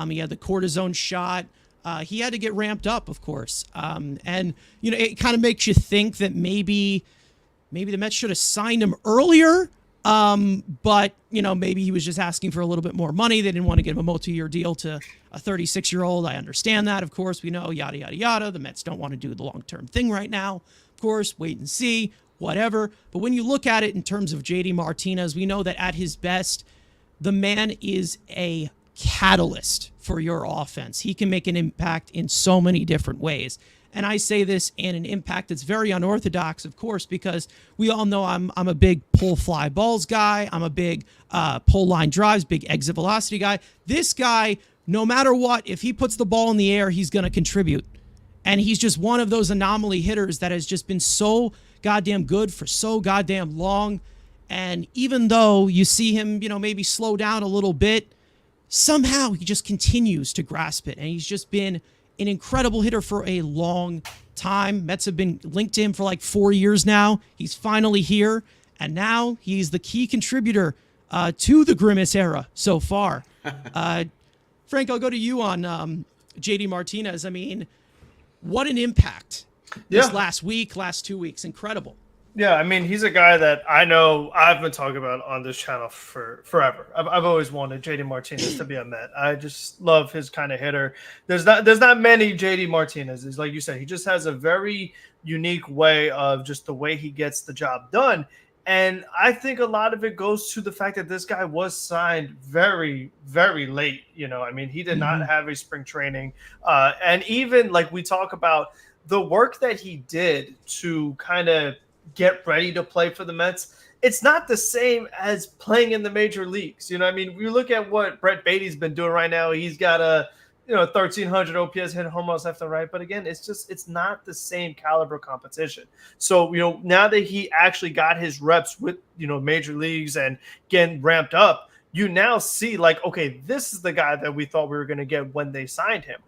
He had the cortisone shot. He had to get ramped up, of course. And it kind of makes you think that maybe the Mets should have signed him earlier. But maybe he was just asking for a little bit more money. They didn't want to give him a multi-year deal to a 36-year-old. I understand that. Of course, we know yada, yada, yada. The Mets don't want to do the long-term thing right now. Of course, wait and see, whatever. But when you look at it in terms of JD Martinez, we know that at his best, the man is a catalyst for your offense. He can make an impact in so many different ways. And I say this in an impact that's very unorthodox, of course, because we all know I'm a big pull fly balls guy. I'm a big pull line drives, big exit velocity guy. This guy, no matter what, if he puts the ball in the air, he's going to contribute. And he's just one of those anomaly hitters that has just been so goddamn good for so goddamn long. And even though you see him, maybe slow down a little bit, somehow he just continues to grasp it. And he's just been an incredible hitter for a long time. Mets have been linked to him for like 4 years now. He's finally here, and now he's the key contributor to the Grimace era so far. Frank, I'll go to you on JD Martinez. I mean, what an impact this last 2 weeks. Incredible. Yeah, I mean, he's a guy that I know I've been talking about on this channel for forever. I've always wanted JD Martinez to be a Met. I just love his kind of hitter. There's not many JD Martinez's. Like you said, he just has a very unique way of just the way he gets the job done. And I think a lot of it goes to the fact that this guy was signed very, very late. I mean, he did not have a spring training. And even like we talk about the work that he did to kind of get ready to play for the Mets, it's not the same as playing in the major leagues. I mean, we look at what Brett Beatty's been doing right now. He's got a 1,300 OPS, hitting home runs left and right. But again, it's not the same caliber competition. So, now that he actually got his reps with, major leagues and getting ramped up, you now see like, okay, this is the guy that we thought we were going to get when they signed him.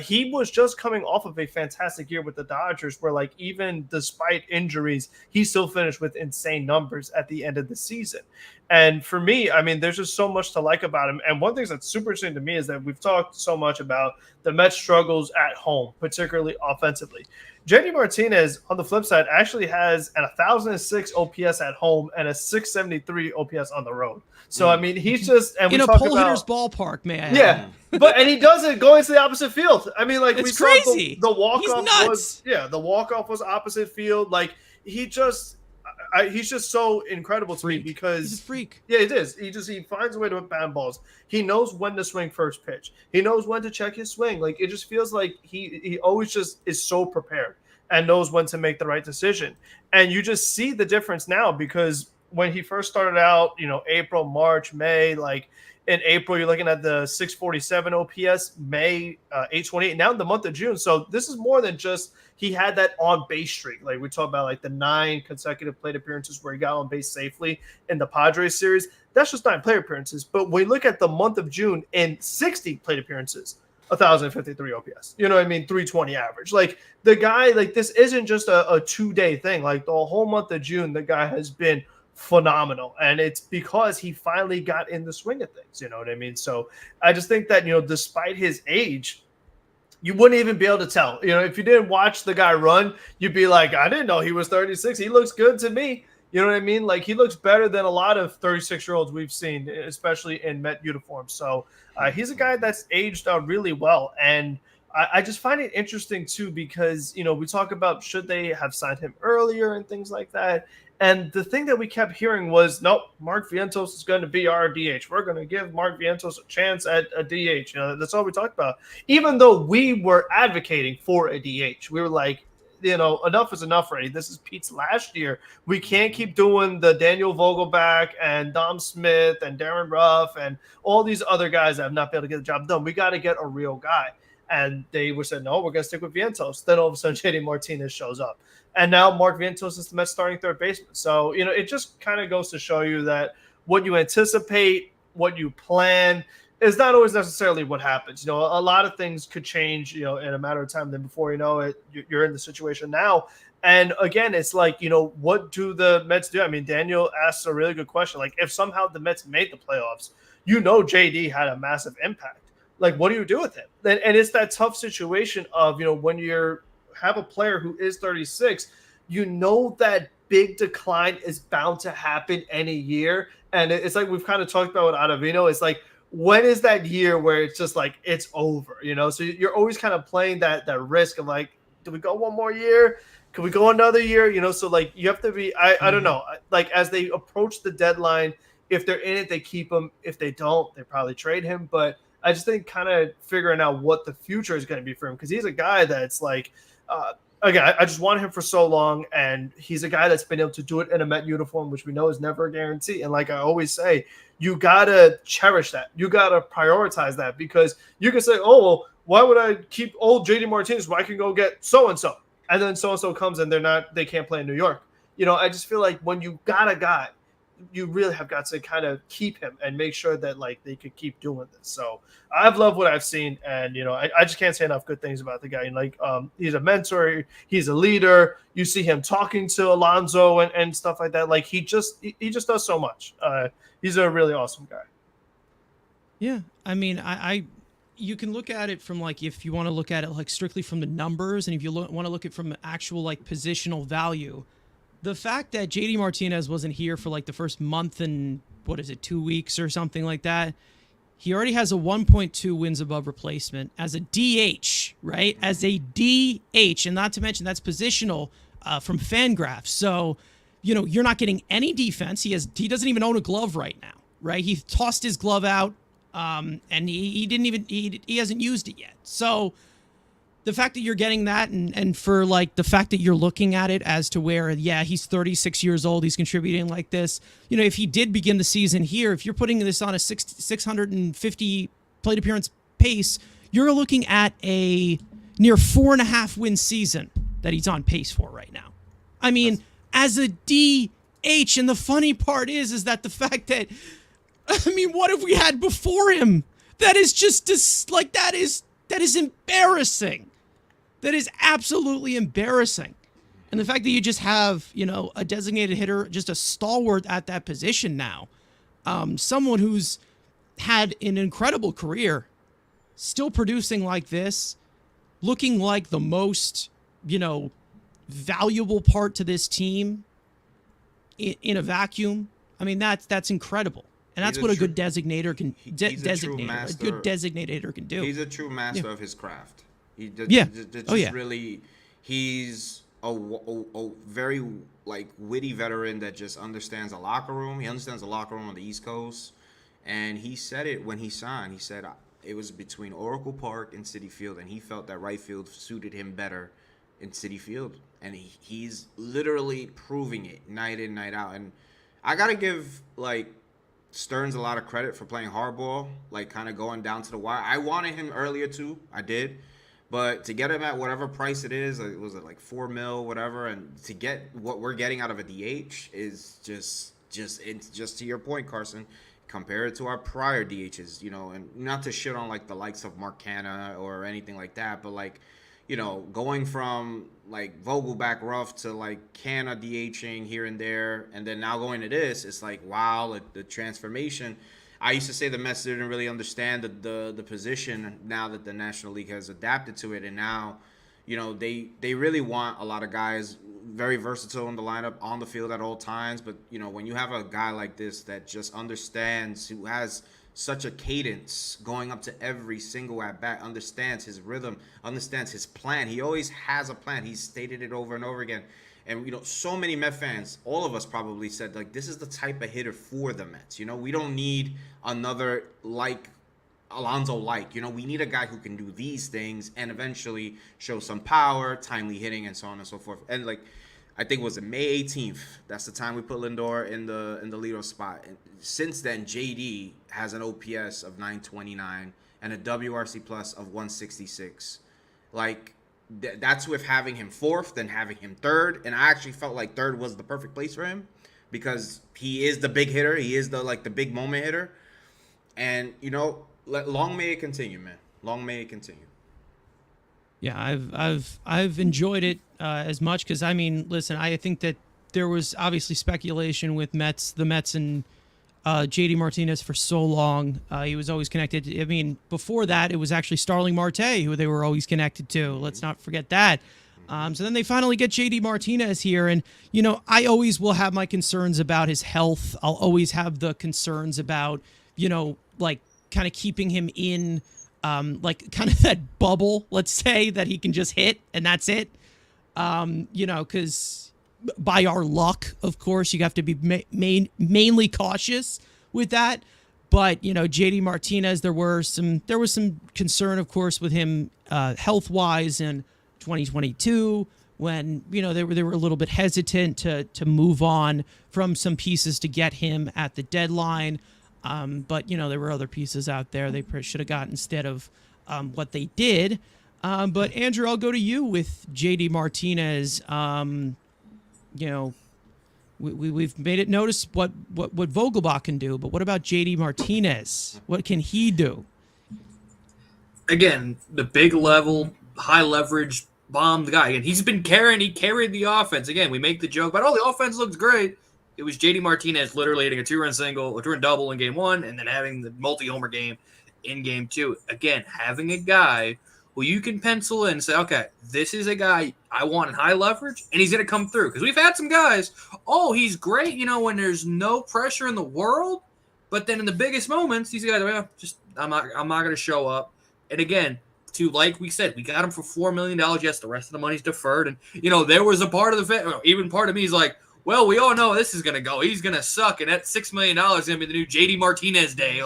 He was just coming off of a fantastic year with the Dodgers where like even despite injuries, he still finished with insane numbers at the end of the season. And for me, I mean, there's just so much to like about him. And one thing that's super interesting to me is that we've talked so much about the Mets struggles at home, particularly offensively. JD Martinez, on the flip side, actually has an 1,006 OPS at home and a 673 OPS on the road. So, I mean, he's just – and in we a talk pull about, hitter's ballpark, may I add. Yeah, and he does it going to the opposite field. I mean, like it's we crazy. saw the walk-off He's was – the walk-off was opposite field. Like, he just – he's just so incredible to me because he's a freak. Yeah, it is. He finds a way to hit bad balls. He knows when to swing first pitch. He knows when to check his swing. Like it just feels like he always just is so prepared and knows when to make the right decision. And you just see the difference now because when he first started out, April, March, May, like in April, you're looking at the 647 OPS, May, 828, now in the month of June. So this is more than just he had that on base streak. Like we talk about like the 9 consecutive plate appearances where he got on base safely in the Padres series. That's just 9 plate appearances. But when you look at the month of June in 60 plate appearances, 1,053 OPS, 320 average. Like the guy, like this isn't just a 2-day thing. Like the whole month of June, the guy has been phenomenal. And it's because he finally got in the swing of things. You know what I mean? So I just think that, despite his age, you wouldn't even be able to tell. If you didn't watch the guy run, you'd be like, I didn't know he was 36. He looks good to me. You know what I mean? Like he looks better than a lot of 36-year-olds we've seen, especially in Met uniforms. So he's a guy that's aged really well. And I just find it interesting too, because, we talk about should they have signed him earlier and things like that. And the thing that we kept hearing was, nope, Mark Vientos is going to be our DH. We're going to give Mark Vientos a chance at a DH. That's all we talked about. Even though we were advocating for a DH, we were like, enough is enough already. This is Pete's last year. We can't keep doing the Daniel Vogelback and Dom Smith and Darren Ruff and all these other guys that have not been able to get the job done. We got to get a real guy. And they were said, no, we're going to stick with Vientos. Then all of a sudden, JD Martinez shows up. And now Mark Vientos is the Mets starting third baseman. So, it just kind of goes to show you that what you anticipate, what you plan is not always necessarily what happens. A lot of things could change, in a matter of time. Then before you know it, you're in the situation now. And again, it's like, what do the Mets do? I mean, Daniel asks a really good question. Like, if somehow the Mets made the playoffs, JD had a massive impact. Like, what do you do with him? And it's that tough situation of, when you're have a player who is 36, that big decline is bound to happen any year. And it's like we've kind of talked about with Ottavino. It's like, when is that year where it's just like it's over? So you're always kind of playing that risk of like, do we go one more year? Can we go another year? So like you have to be, I don't know, like as they approach the deadline, if they're in it, they keep him. If they don't, they probably trade him. But I just think kind of figuring out what the future is going to be for him, because he's a guy that's like, again, I just wanted him for so long, and he's a guy that's been able to do it in a Met uniform, which we know is never a guarantee. And like I always say, you got to cherish that. You got to prioritize that, because you can say, oh, well, why would I keep old JD Martinez when I can go get so-and-so? And then so-and-so comes and they can't play in New York. I just feel like when you got a guy, you really have got to kind of keep him and make sure that like they could keep doing this. So I've loved what I've seen, and I just can't say enough good things about the guy. Like he's a mentor, he's a leader. You see him talking to Alonso and stuff like that. Like he just does so much. He's a really awesome guy. Yeah, I mean, you can look at it from like, if you want to look at it like strictly from the numbers, and if you want to look at it from actual like positional value. The fact that JD Martinez wasn't here for like the first month and 2 weeks or something like that, he already has a 1.2 wins above replacement as a DH, right? As a DH, and not to mention that's positional from Fangraphs. So, you're not getting any defense. He doesn't even own a glove right now, right? He tossed his glove out, and he hasn't used it yet. So the fact that you're getting that, and for like the fact that you're looking at it as to where, yeah, he's 36 years old, he's contributing like this. If he did begin the season here, if you're putting this on a 650 plate appearance pace, you're looking at a near 4.5 win season that he's on pace for right now. I mean, as a DH, and the funny part is that the fact that, I mean, what have we had before him? That is just like, that is embarrassing. That is absolutely embarrassing. And the fact that you just have, a designated hitter, just a stalwart at that position now, someone who's had an incredible career, still producing like this, looking like the most, valuable part to this team in a vacuum. I mean, that's incredible. And that's what a good designator can a good designator can do. He's a true master of his craft. Really, he's a very like witty veteran that just understands the locker room. He understands the locker room on the East Coast, and he said it when he signed. He said it was between Oracle Park and Citi Field, and he felt that right field suited him better in Citi Field, and he's literally proving it night in, night out. And I gotta give like Stearns a lot of credit for playing hardball, like kind of going down to the wire. I wanted him earlier too, I did, but to get him at whatever price it is, was it like $4 million, whatever, and to get what we're getting out of a DH is just to your point, Carson. Compare it to our prior DHs, and not to shit on like the likes of Mark Canha or anything like that, but like, going from like Vogelback rough to like Canha DHing here and there, and then now going to this, it's like, wow, like the transformation. I used to say the Mets didn't really understand the position now that the National League has adapted to it, and now, they really want a lot of guys very versatile in the lineup, on the field at all times. But, when you have a guy like this that just understands, who has such a cadence going up to every single at-bat, understands his rhythm, understands his plan. He always has a plan. He's stated it over and over again. And so many Met fans, all of us probably said like this is the type of hitter for the Mets. We don't need another like Alonso we need a guy who can do these things and eventually show some power, timely hitting, and so on and so forth. And like I think it was May 18th. That's the time we put Lindor in the leadoff spot. And since then, JD has an OPS of 929 and a WRC plus of 166. Like that's with having him fourth, then having him third, and I actually felt like third was the perfect place for him because he is the big hitter. He is the big moment hitter, and long may it continue, man. Long may it continue. Yeah, I've enjoyed it as much because I mean, listen, I think that there was obviously speculation with the Mets and JD Martinez for so long. He was always connected. I mean, before that, it was actually Starling Marte who they were always connected to. Let's not forget that. So then they finally get JD Martinez here, and I always will have my concerns about his health. I'll always have the concerns about like kind of keeping him in like kind of that bubble, let's say, that he can just hit and that's it. Because by our luck, of course, you have to be mainly cautious with that. But JD Martinez, there was some concern, of course, with him health wise in 2022 when they were a little bit hesitant to move on from some pieces to get him at the deadline. But there were other pieces out there they should have got instead of what they did. But Andrew, I'll go to you with JD Martinez. We've made it notice what Vogelbach can do, but what about JD Martinez? What can he do? Again, the big level, high leverage, bombed guy. And he carried the offense. Again, we make the joke about, the offense looks great. It was JD Martinez literally hitting a 2-run single, a 2-run double in game 1, and then having the multi-homer game in game 2. Again, having a guy who you can pencil in and say, okay, this is a guy I want in high leverage, and he's going to come through. Because we've had some guys, he's great, when there's no pressure in the world, but then in the biggest moments, these guys, I'm not going to show up. And again, like we said, we got him for $4 million. Yes, the rest of the money's deferred. And, there was a part of even part of me is like, well, we all know this is going to go. He's going to suck, and that $6 million is going to be the new JD Martinez day.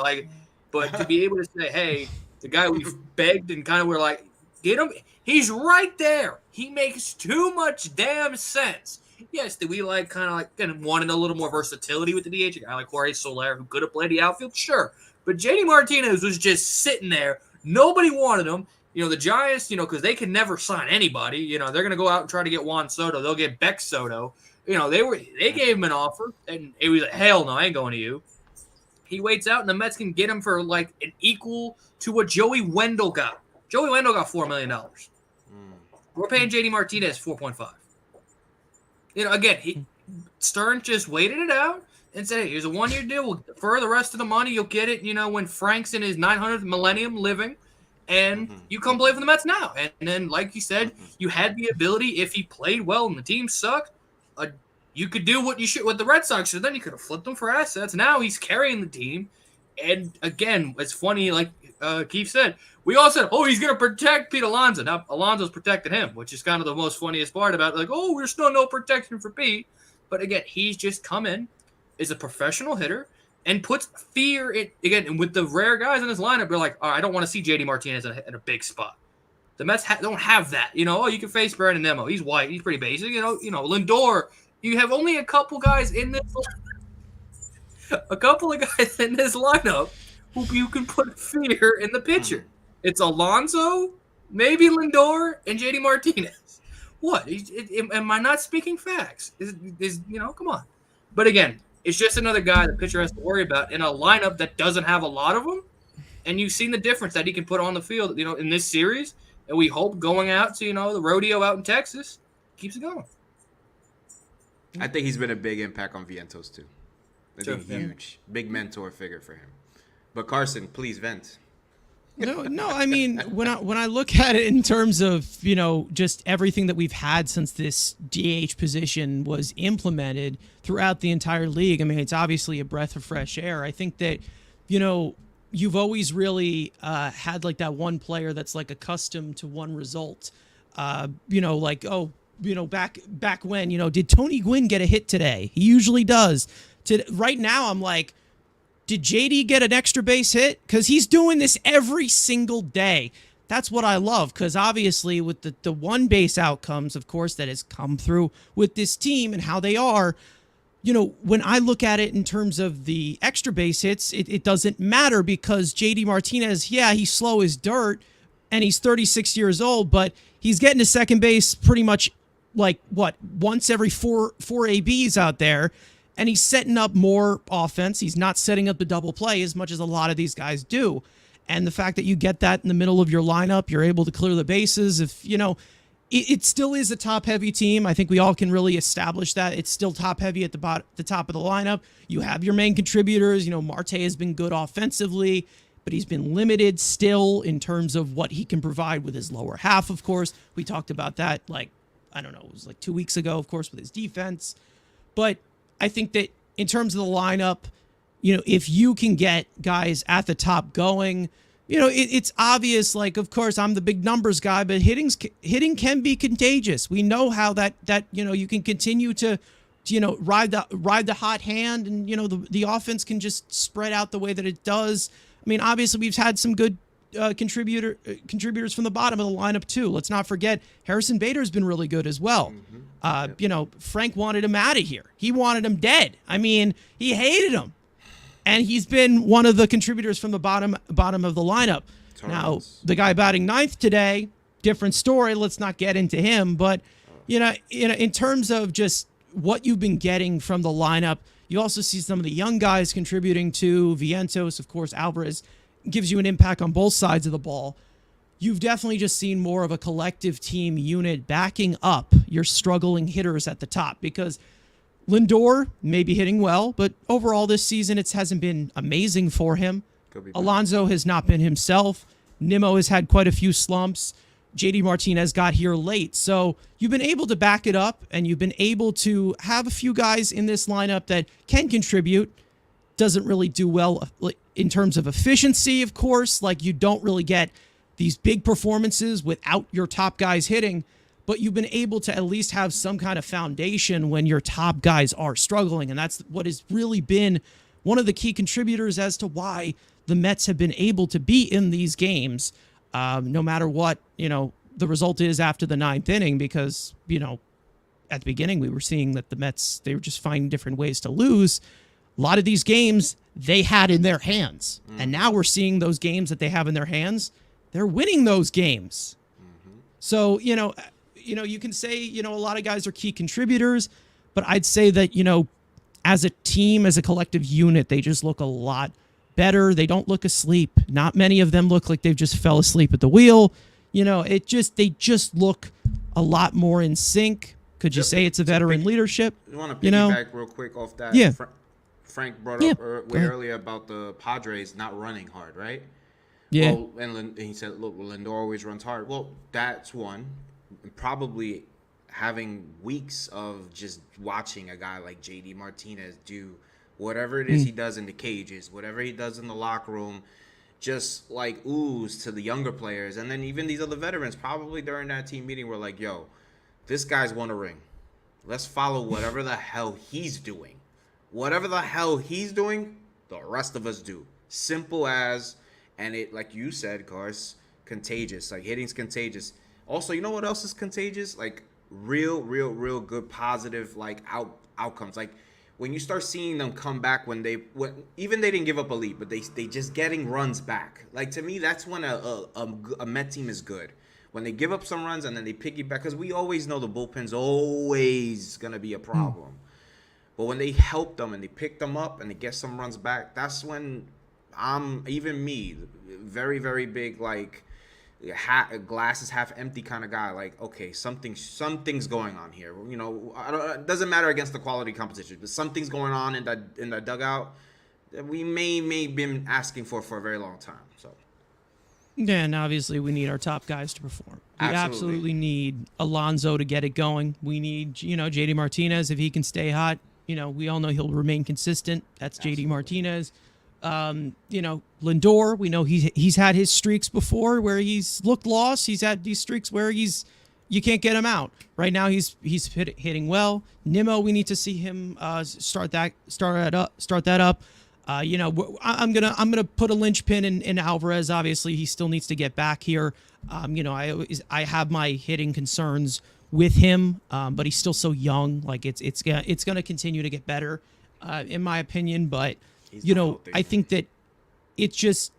But to be able to say, hey, the guy we've begged and kind of were like, get him. He's right there. He makes too much damn sense. Yes, do we wanted a little more versatility with the DH? A guy like Jorge Soler who could have played the outfield? Sure. But JD Martinez was just sitting there. Nobody wanted him. The Giants, because they can never sign anybody. They're going to go out and try to get Juan Soto. They'll get Beck Soto. They gave him an offer, and it was like, hell no, I ain't going to you. He waits out, and the Mets can get him for an equal to what Joey Wendell got. Joey Wendell got $4 million. We're paying JD Martinez $4.5. Again, Stern just waited it out and said, hey, here's a 1-year deal. We'll defer the rest of the money. You'll get it, when Frank's in his 900th millennium living, and you come play for the Mets now. And then, like you said, you had the ability, if he played well and the team sucked, you could do what the Red Sox should. Then you could have flipped him for assets. Now he's carrying the team. And again, it's funny, like Keef said, we all said, he's going to protect Pete Alonso. Now, Alonso's protected him, which is kind of the most funniest part about it. There's still no protection for Pete. But again, he's just come in, is a professional hitter, and puts fear in, again, and with the rare guys in his lineup, they're like, I don't want to see JD Martinez in a big spot. The Mets don't have that. You can face Brandon Nimmo. He's white. He's pretty basic. Lindor, you have only a couple guys in this lineup who you can put fear in the pitcher. It's Alonso, maybe Lindor, and JD Martinez. What? Am I not speaking facts? Come on. But again, it's just another guy the pitcher has to worry about in a lineup that doesn't have a lot of them. And you've seen the difference that he can put on the field, in this series. And we hope going out to, the rodeo out in Texas keeps it going. I think he's been a big impact on Vientos, too. I think huge. Big mentor figure for him. But Carson, please vent. No. I mean, when I look at it in terms of, just everything that we've had since this DH position was implemented throughout the entire league, I mean, it's obviously a breath of fresh air. I think that, you've always really had that one player that's accustomed to one result. back when, did Tony Gwynn get a hit today? He usually does. Right now, I'm like, did JD get an extra base hit? Because he's doing this every single day. That's what I love, because obviously with the one base outcomes, of course, that has come through with this team and how they are, when I look at it in terms of the extra base hits, it doesn't matter because JD Martinez, he's slow as dirt and he's 36 years old, but he's getting to second base pretty much like once every four ABs out there. And he's setting up more offense. He's not setting up the double play as much as a lot of these guys do. And the fact that you get that in the middle of your lineup, you're able to clear the bases. If, it still is a top-heavy team. I think we all can really establish that. It's still top-heavy at the top of the lineup. You have your main contributors. Marte has been good offensively, but he's been limited still in terms of what he can provide with his lower half, of course. We talked about that, it was 2 weeks ago, of course, with his defense. But I think that in terms of the lineup, if you can get guys at the top going, it's obvious, of course, I'm the big numbers guy, but hitting can be contagious. We know how that you can continue to, ride the hot hand and, the offense can just spread out the way that it does. I mean, obviously, we've had some good contributors from the bottom of the lineup, too. Let's not forget, Harrison Bader's been really good as well. Frank wanted him out of here. He wanted him dead. I mean, he hated him. And he's been one of the contributors from the bottom of the lineup. Now, the guy batting ninth today, different story. Let's not get into him. But, in terms of just what you've been getting from the lineup, you also see some of the young guys contributing to Vientos, of course, Alvarez gives you an impact on both sides of the ball. You've definitely just seen more of a collective team unit backing up your struggling hitters at the top, because Lindor may be hitting well, but overall this season it hasn't been amazing for him. Alonso has not been himself. Nimmo has had quite a few slumps. JD Martinez got here late. So you've been able to back it up, and you've been able to have a few guys in this lineup that can contribute. Doesn't really do well in terms of efficiency, of course. You don't really get these big performances without your top guys hitting, but you've been able to at least have some kind of foundation when your top guys are struggling. And that's what has really been one of the key contributors as to why the Mets have been able to be in these games, no matter what, the result is after the ninth inning, because, at the beginning we were seeing that the Mets, they were just finding different ways to lose. A lot of these games they had in their hands. And now we're seeing those games that they have in their hands. They're winning those games. So, you can say, a lot of guys are key contributors, but I'd say that, as a team, as a collective unit, they just look a lot better. They don't look asleep. Not many of them look like they've just fell asleep at the wheel. They just look a lot more in sync. Could you say it's a veteran leadership? You want to piggyback real quick off that? Yeah. Frank brought up way earlier about the Padres not running hard, right? Yeah. Well, and he said, look, Lindor always runs hard. Well, that's one. Probably having weeks of just watching a guy like JD Martinez do whatever it is he does in the cages, whatever he does in the locker room, just ooze to the younger players. And then even these other veterans probably during that team meeting were like, yo, this guy's won a ring. Let's follow whatever the hell he's doing. Whatever the hell he's doing, the rest of us do. Simple as, and it, like you said, Cars, contagious. Hitting's contagious. Also, you know what else is contagious? Real good positive outcomes. When you start seeing them come back when even they didn't give up a lead, but they just getting runs back. To me, that's when a Met team is good. When they give up some runs and then they piggyback, because we always know the bullpen's always gonna be a problem. But when they help them and they pick them up and they get some runs back, that's when even me, very, very big, glass is half empty kind of guy. Okay, something's going on here. It doesn't matter against the quality competition, but something's going on in that dugout that we may been asking for a very long time. So. Yeah, and obviously we need our top guys to perform. We absolutely need Alonso to get it going. We need, JD Martinez, if he can stay hot. We all know he'll remain consistent. That's JD Martinez. Lindor, we know he's had his streaks before where he's looked lost. He's had these streaks where he's, you can't get him out. Right now he's hitting well. Nimmo, we need to see him start that up. I'm gonna put a linchpin in Alvarez. Obviously, he still needs to get back here. I have my hitting concerns with him, but he's still so young. Like it's gonna continue to get better, in my opinion. But I think that it's just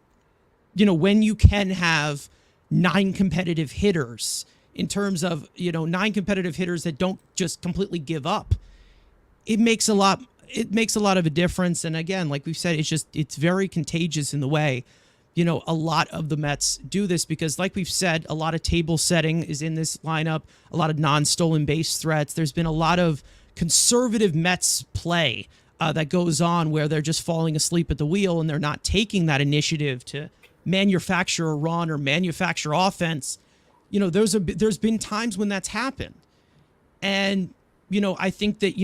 when you can have 9 competitive hitters, in terms of 9 competitive hitters that don't just completely give up, it makes a lot of a difference. And again, like we've said, it's very contagious in the way a lot of the Mets do this, because like we've said, a lot of table setting is in this lineup, a lot of non-stolen base threats. There's been a lot of conservative Mets play that goes on where they're just falling asleep at the wheel and they're not taking that initiative to manufacture a run or manufacture offense. There's been times when that's happened. And, I think that,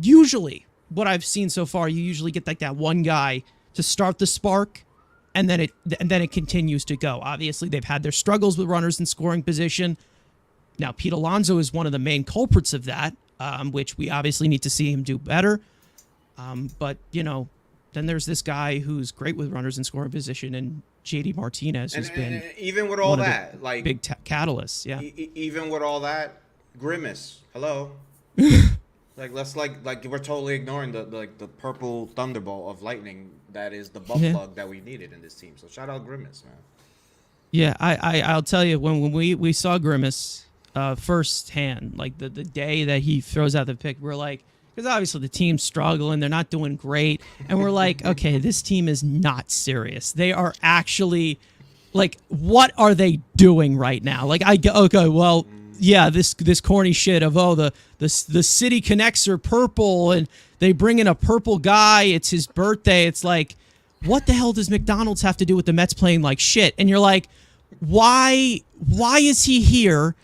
usually what I've seen so far, you usually get like that one guy to start the spark, and then it continues to go. Obviously, they've had their struggles with runners in scoring position. Now, Pete Alonso is one of the main culprits of that, which we obviously need to see him do better. But, then there's this guy who's great with runners in scoring position, and JD Martinez, who's been even with all that, like big catalyst. Yeah. Even with all that, Grimace, hello. let's we're totally ignoring the purple thunderbolt of lightning that is the butt plug that we needed in this team. So shout out Grimace, man. Yeah, I'll tell you, when we saw Grimace firsthand, like the day that he throws out the pick, we're like, because obviously the team's struggling, they're not doing great, and we're like, okay, this team is not serious. They are actually, like, what are they doing right now? Like, this corny shit of the city connects are purple and they bring in a purple guy. It's his birthday. It's like, what the hell does McDonald's have to do with the Mets playing like shit? And you're like, why is he here?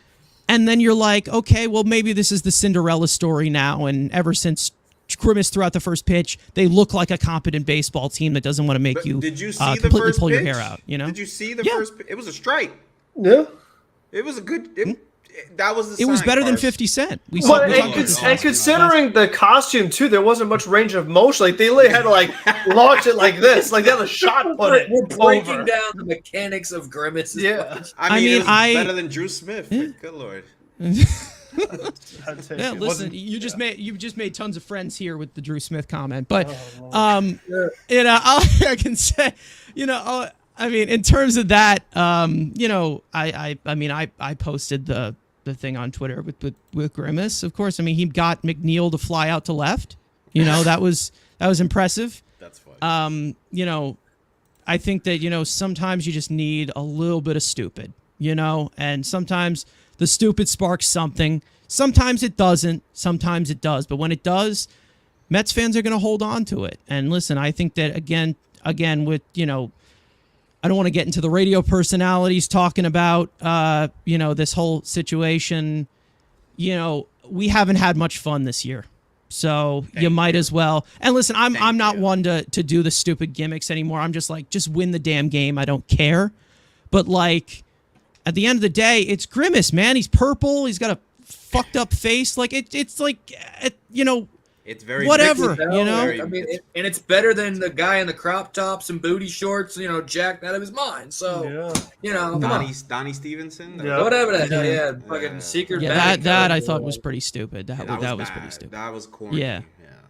And then you're like, okay, well, maybe this is the Cinderella story now. And ever since Grimace threw out the first pitch, they look like a competent baseball team that doesn't want to make you did you see the completely first pull your pitch? hair out. Did you see the first? It was a strike. Yeah. It was a good. That was the. It was sign, better than Cars. 50 Cent. And considering the costume too, there wasn't much range of motion. Like they literally had to launch it like this. Like they had a shot put it. We're breaking over. down the mechanics of Grimace. Yeah. I mean, it was better than Drew Smith. Good lord. Yeah, listen, you just made tons of friends here with the Drew Smith comment, but I can say, I mean, in terms of that, I posted the thing on Twitter with Grimace. Of course, I mean, he got McNeil to fly out to left. That was impressive. That's funny. I think that sometimes you just need a little bit of stupid, and sometimes the stupid sparks something. Sometimes it doesn't. Sometimes it does. But when it does, Mets fans are going to hold on to it. And listen, I think that again with I don't want to get into the radio personalities talking about this whole situation. We haven't had much fun this year. So you might as well. And listen, I'm not one to do the stupid gimmicks anymore. I'm just like, just win the damn game. I don't care. But like, at the end of the day, it's Grimace, man. He's purple. He's got a fucked up face. Like it's like, it's very whatever, I mean, and it's better than the guy in the crop tops and booty shorts, jacked out of his mind. So, Donnie Stevenson. Whatever the hell, fucking secret. Yeah, that I thought was pretty stupid. That was pretty stupid. That was corny. Yeah.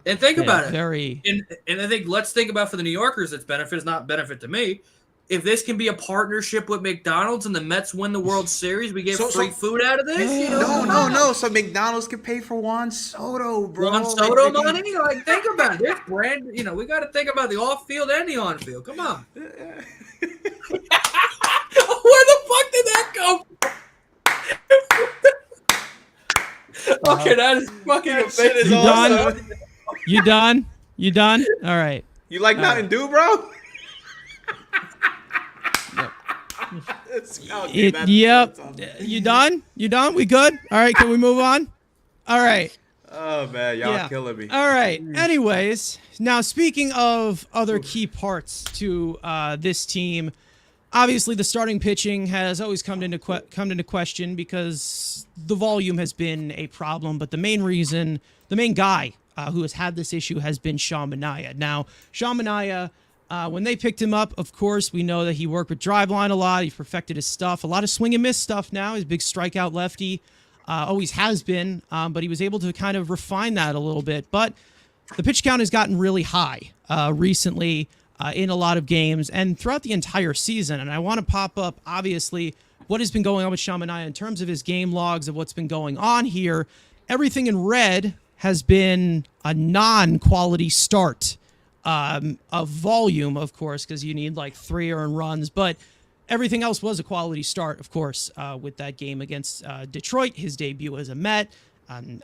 And think about it. Very. And I think let's think about for the New Yorkers, it's benefit is not benefit to me. If this can be a partnership with McDonald's and the Mets win the World Series, we get free food out of this. No. So McDonald's can pay for Juan Soto, bro. Juan Soto money? Like, think about it. This brand, we got to think about the off-field and the on-field. Come on. Where the fuck did that come from? Okay, that is fucking offensive. You done? You done? All right. You like Mountain Dew, bro? Yep. You done? You done? We good? All right. Can we move on? All right. Oh man, y'all killing me. All right. Anyways, now speaking of other key parts to this team, obviously the starting pitching has always come into question because the volume has been a problem. But the main guy who has had this issue has been Sean Manaea. Now, Sean Manaea, when they picked him up, of course, we know that he worked with Driveline a lot. He perfected his stuff. A lot of swing and miss stuff now. He's a big strikeout lefty. Always has been, but he was able to kind of refine that a little bit. But the pitch count has gotten really high recently in a lot of games and throughout the entire season. And I want to pop up, obviously, what has been going on with Sean Manaea in terms of his game logs of what's been going on here. Everything in red has been a non-quality start of volume, of course, because you need like 3 earned runs. But everything else was a quality start, of course, with that game against Detroit, his debut as a Met,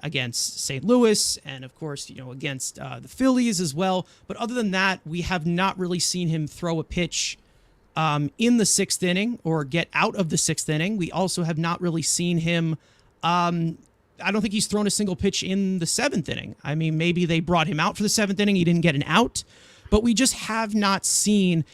against St. Louis, and of course, against the Phillies as well. But other than that, we have not really seen him throw a pitch in the 6th inning or get out of the 6th inning. We also have not really seen him. I don't think he's thrown a single pitch in the 7th inning. I mean, maybe they brought him out for the 7th inning. He didn't get an out, but we just have not seen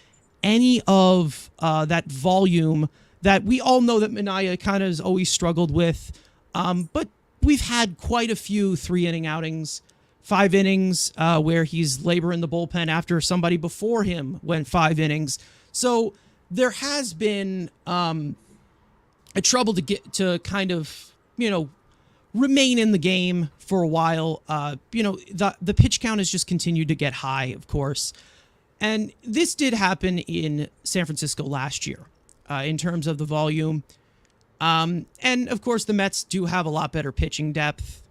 any of that volume that we all know that Manaea kind of has always struggled with. But we've had quite a few 3-inning outings, 5 innings, where he's laboring the bullpen after somebody before him went 5 innings. So there has been a trouble to get to kind of, remain in the game for a while. The pitch count has just continued to get high, of course. And this did happen in San Francisco last year in terms of the volume. And of course, the Mets do have a lot better pitching depth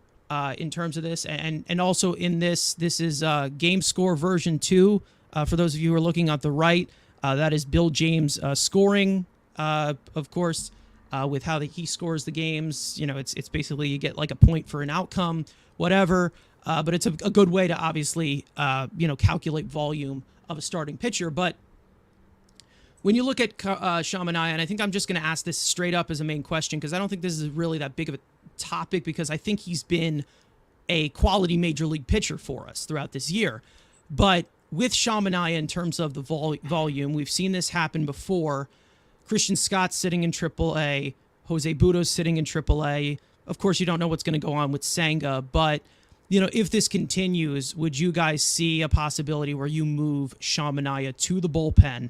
in terms of this. And also in this is game score version 2. For those of you who are looking at the right, that is Bill James scoring, of course, with how he scores the games. It's basically you get like a point for an outcome, whatever. But it's a good way to obviously, calculate volume of a starting pitcher. But when you look at Sean Manaea, and I think I'm just going to ask this straight up as a main question because I don't think this is really that big of a topic because I think he's been a quality major league pitcher for us throughout this year. But with Sean Manaea in terms of the volume, we've seen this happen before. Christian Scott's sitting in AAA. Jose Buto's sitting in AAA. Of course, you don't know what's going to go on with Senga, but if this continues, would you guys see a possibility where you move Sean Manaea to the bullpen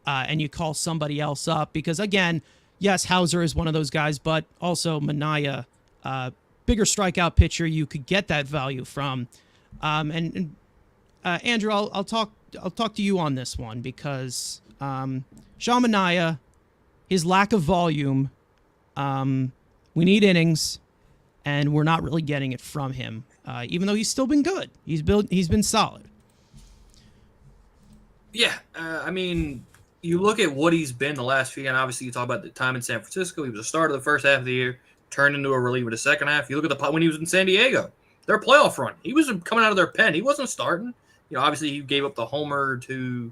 and you call somebody else up? Because again, yes, Hauser is one of those guys, but also Manaea, bigger strikeout pitcher, you could get that value from. And Andrew, I'll talk to you on this one because Sean Manaea, his lack of volume, we need innings, and we're not really getting it from him. Even though he's still been good, he's been solid. Yeah, I mean, you look at what he's been the last few, and obviously you talk about the time in San Francisco. He was a starter the first half of the year, turned into a reliever the second half. You look at when he was in San Diego, their playoff run. He was coming out of their pen. He wasn't starting. Obviously he gave up the homer to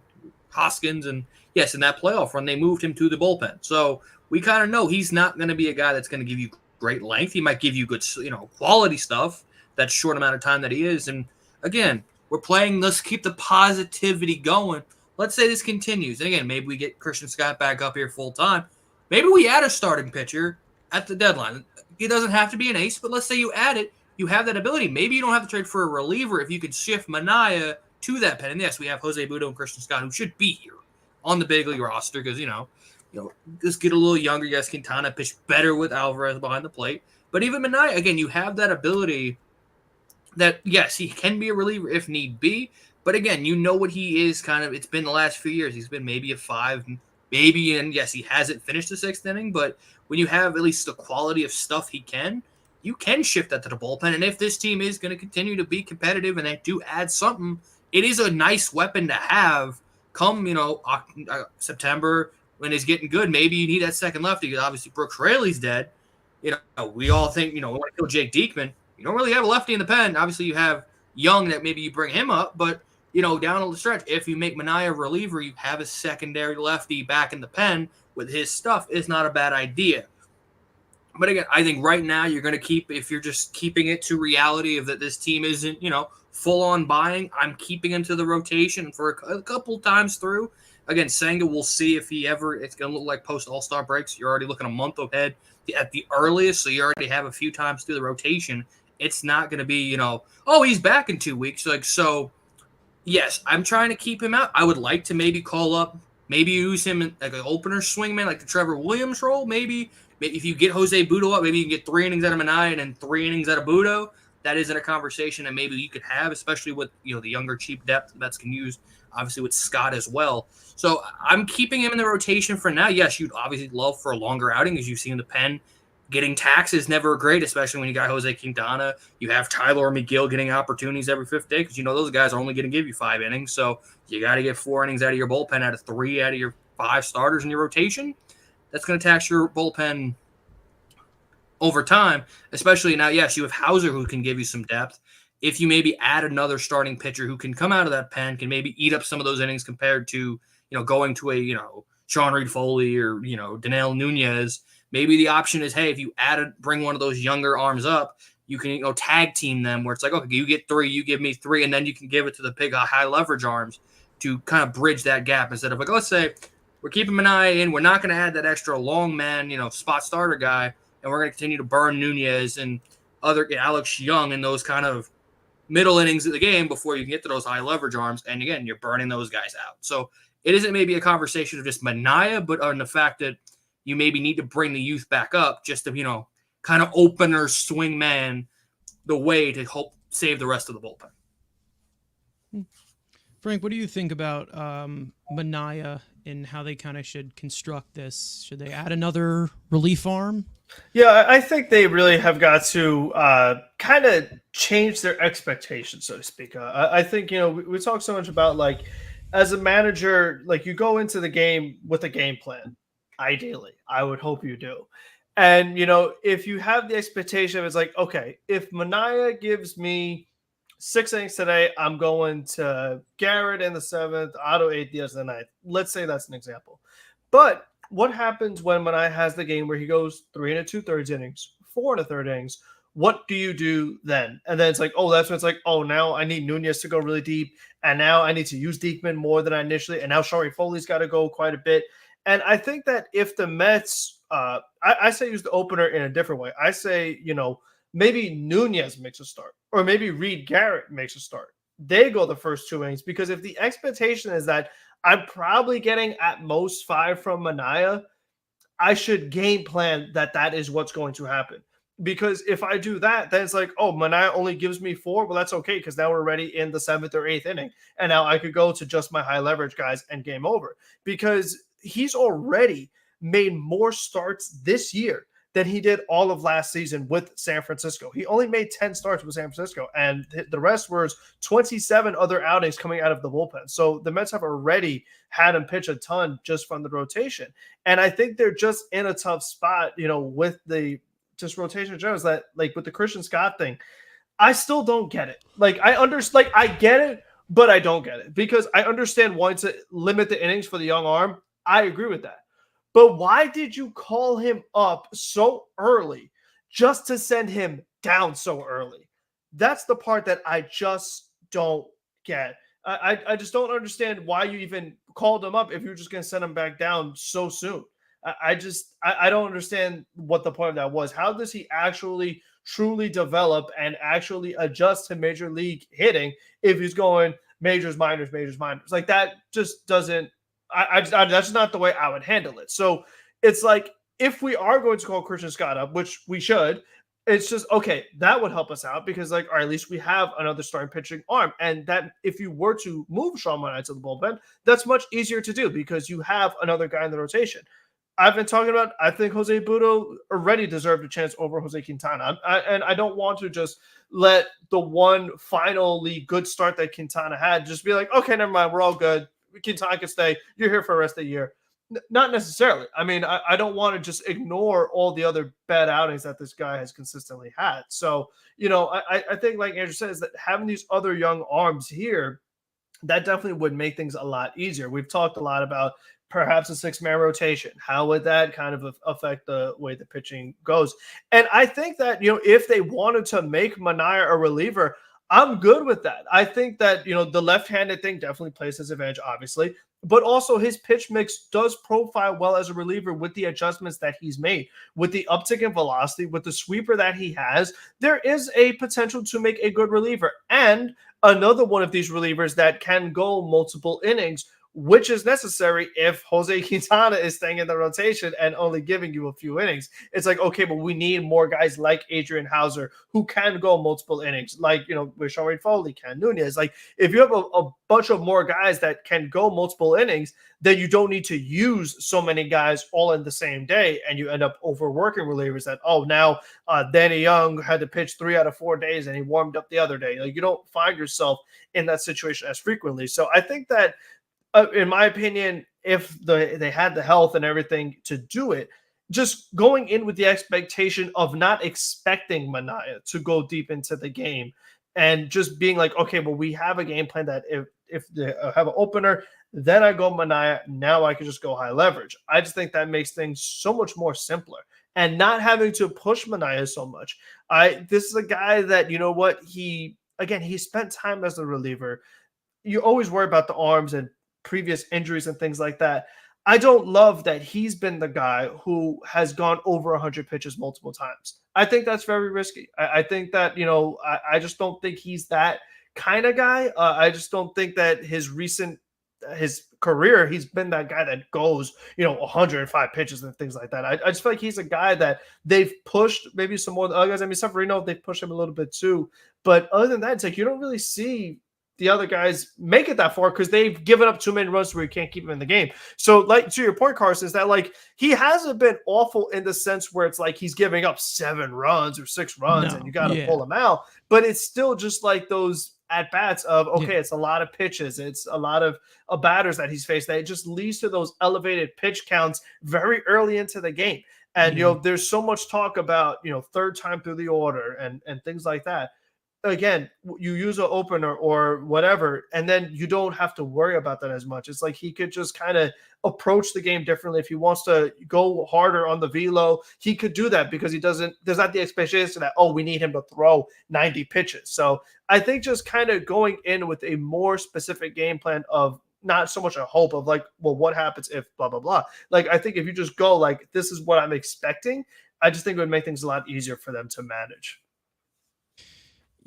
Hoskins, and yes, in that playoff run they moved him to the bullpen. So we kind of know he's not going to be a guy that's going to give you great length. He might give you good, quality stuff. That short amount of time that he is. And again, we're playing, let's keep the positivity going. Let's say this continues. And again, maybe we get Christian Scott back up here full time. Maybe we add a starting pitcher at the deadline. It doesn't have to be an ace, but let's say you add it. You have that ability. Maybe you don't have to trade for a reliever if you could shift Manaea to that pen. And yes, we have Jose Buto and Christian Scott who should be here on the big league roster because, just get a little younger. Yes, Quintana pitch better with Alvarez behind the plate. But even Manaea, again, you have that ability that, yes, he can be a reliever if need be. But again, what he is kind of, it's been the last few years. He's been maybe a 5, maybe, and yes, he hasn't finished the 6th inning. But when you have at least the quality of stuff you can shift that to the bullpen. And if this team is going to continue to be competitive and they do add something, it is a nice weapon to have come, September when it's getting good. Maybe you need that second lefty because obviously Brooks Raley's dead. We all think, we want to kill Jake Diekman. You don't really have a lefty in the pen. Obviously, you have Young that maybe you bring him up, but, down the stretch, if you make Manaea a reliever, you have a secondary lefty back in the pen with his stuff is not a bad idea. But again, I think right now you're going to keep, if you're just keeping it to reality of that this team isn't, full on buying, I'm keeping him to the rotation for a couple times through. Again, Senga, we'll see if it's going to look like post All-Star breaks. You're already looking a month ahead at the earliest, so you already have a few times through the rotation. It's not going to be, oh, he's back in 2 weeks. So, yes, I'm trying to keep him out. I would like to maybe call up, maybe use him like an opener swingman, like the Trevor Williams role. Maybe if you get Jose Butto up, maybe you can get 3 innings out of Manaea and then 3 innings out of Butto. That isn't a conversation that maybe you could have, especially with the younger cheap depth Mets can use, obviously with Scott as well. So I'm keeping him in the rotation for now. Yes, you'd obviously love for a longer outing, as you've seen the pen. Getting taxes is never great, especially when you got Jose Quintana. You have Tyler or McGill getting opportunities every 5th day because those guys are only going to give you 5 innings. So you got to get 4 innings out of your bullpen out of 3 out of your 5 starters in your rotation. That's going to tax your bullpen over time, especially now. Yes, you have Hauser who can give you some depth. If you maybe add another starting pitcher who can come out of that pen, can maybe eat up some of those innings compared to, going to a, Sean Reed Foley or, Danelle Nunez, maybe the option is, hey, if you bring one of those younger arms up, you can, tag team them where it's like, okay, you get 3, you give me 3, and then you can give it to the big high leverage arms to kind of bridge that gap instead of like, let's say we're keeping an eye in. We're not going to add that extra long man, spot starter guy. And we're going to continue to burn Nunez and other Alex Young in those kind of middle innings of the game before you can get to those high leverage arms. And again, you're burning those guys out. So it isn't maybe a conversation of just Manaea, but on the fact that you maybe need to bring the youth back up just to, kind of opener swing man the way to help save the rest of the bullpen. Frank, what do you think about Manaea and how they kind of should construct this? Should they add another relief arm? Yeah, I think they really have got to kind of change their expectations, so to speak. I think, we talk so much about, like, as a manager, like, you go into the game with a game plan, ideally. I would hope you do. And, if you have the expectation, it's like, okay, if Manaea gives me 6 innings today, I'm going to Garrett in the 7th, Otto 8th, Diaz in the 9th. Let's say that's an example. But what happens when Manaea has the game where he goes 3 2/3 innings, 4 1/3 innings? What do you do then? And then it's like, oh, that's when it's like, oh, now I need Nunez to go really deep. And now I need to use Diekman more than I initially. And now Shari Foley's got to go quite a bit. And I think that if the Mets, I say use the opener in a different way. I say, maybe Nunez makes a start, or maybe Reed Garrett makes a start. They go the first 2 innings, because if the expectation is that I'm probably getting at most 5 from Manaea, I should game plan that is what's going to happen. Because if I do that, then it's like, oh, Manaea only gives me 4. Well, that's okay, because now we're already in the 7th or 8th inning. And now I could go to just my high leverage guys and game over. Because he's already made more starts this year than he did all of last season with San Francisco. He only made 10 starts with San Francisco, and the rest was 27 other outings coming out of the bullpen. So the Mets have already had him pitch a ton just from the rotation. And I think they're just in a tough spot, with the just rotation in general, is that, like, with the Christian Scott thing, I still don't get it. Like, I understand, like, I get it, but I don't get it, because I understand wanting to limit the innings for the young arm. I agree with that. But why did you call him up so early just to send him down so early? That's the part that I just don't get. I just don't understand why you even called him up if you're just going to send him back down so soon. I don't understand what the point of that was. How does he actually truly develop and actually adjust to major league hitting if he's going majors, minors, majors, minors? Like, that just doesn't. That's not the way I would handle it. So it's like, if we are going to call Christian Scott up, which we should, it's just, okay, that would help us out, because, like, or at least we have another starting pitching arm. And that, if you were to move Sean Manaea to the bullpen, that's much easier to do, because you have another guy in the rotation. I've been talking about, I think Jose Butto already deserved a chance over Jose Quintana. And I don't want to just let the one finally good start that Quintana had just be like, okay, never mind, we're all good. Quintana can stay. You're here for the rest of the year. Not necessarily. I mean, I don't want to just ignore all the other bad outings that this guy has consistently had. So, I think, like Andrew says, that having these other young arms here, that definitely would make things a lot easier. We've talked a lot about perhaps a 6-man rotation. How would that kind of affect the way the pitching goes? And I think that, if they wanted to make Manaea a reliever, I'm good with that. I think that, the left-handed thing definitely plays his advantage, obviously. but also his pitch mix does profile well as a reliever with the adjustments that he's made, with the uptick in velocity, with the sweeper that he has. There is a potential to make a good reliever. And another one of these relievers that can go multiple innings, which is necessary if Jose Quintana is staying in the rotation and only giving you a few innings. It's like, okay, but we need more guys like Adrian Hauser who can go multiple innings, like, with Sean Foley, Ken Nunez. Like, if you have a bunch of more guys that can go multiple innings, then you don't need to use so many guys all in the same day, and you end up overworking relievers that, now Danny Young had to pitch 3 out of 4 days and he warmed up the other day. Like, you don't find yourself in that situation as frequently. So I think that, in my opinion, if they had the health and everything to do it, just going in with the expectation of not expecting Manaea to go deep into the game and just being like, okay, well, we have a game plan that if they have an opener, then I go Manaea. Now I can just go high leverage. I just think that makes things so much more simpler and not having to push Manaea so much. This is a guy that, he spent time as a reliever. You always worry about the arms and previous injuries and things like that. I don't love that he's been the guy who has gone over 100 pitches multiple times. I think that's very risky. I think that, I just don't think he's that kind of guy. I just don't think that his career, he's been that guy that goes, 105 pitches and things like that. I just feel like he's a guy that they've pushed maybe some more other guys. I mean, Severino, they pushed him a little bit too. But other than that, it's like you don't really see the other guys make it that far because they've given up too many runs where you can't keep him in the game. So, like, to your point, Carson, is that, like, he hasn't been awful in the sense where it's like he's giving up 7 runs or 6 runs and you got to pull him out. But it's still just like those at-bats of, okay, it's a lot of pitches. It's a lot of batters that he's faced that it just leads to those elevated pitch counts very early into the game. And, there's so much talk about, third time through the order and things like that. Again, you use an opener or whatever, and then you don't have to worry about that as much. It's like he could just kind of approach the game differently. If he wants to go harder on the velo, he could do that because there's not the expectation that, we need him to throw 90 pitches. So I think just kind of going in with a more specific game plan of not so much a hope of like, well, what happens if blah, blah, blah. Like, I think if you just go like, this is what I'm expecting, I just think it would make things a lot easier for them to manage.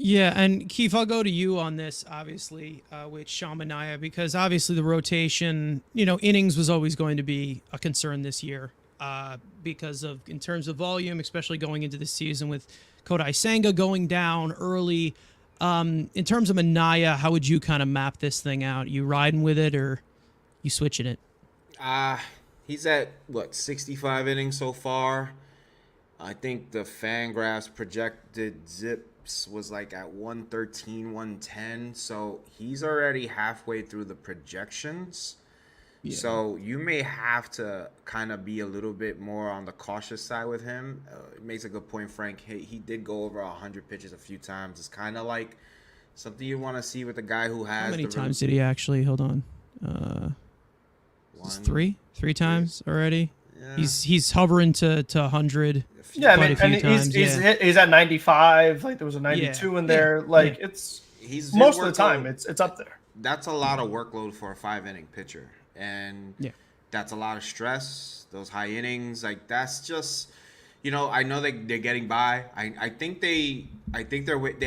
Yeah, and Keef, I'll go to you on this, obviously, with Sean Manaea, because obviously the rotation, innings was always going to be a concern this year because of, in terms of volume, especially going into the season with Kodai Senga going down early. In terms of Manaea, how would you kind of map this thing out? You riding with it or you switching it? He's at, 65 innings so far. I think the Fangraphs projected zip was like at 113, 110. So he's already halfway through the projections. Yeah. So you may have to kind of be a little bit more on the cautious side with him. It makes a good point, Frank. He did go over 100 pitches a few times. It's kind of like something you want to see with a guy who has. How many times did he actually? Hold on. Three times already. Yeah. He's hovering to 100. Yeah, I mean, and he's at 95. Like there was a 92 in there. Like he's most of the time it's up there. That's a lot of workload for a 5-inning pitcher, and that's a lot of stress. Those high innings, like that's just, I know they're getting by. I think they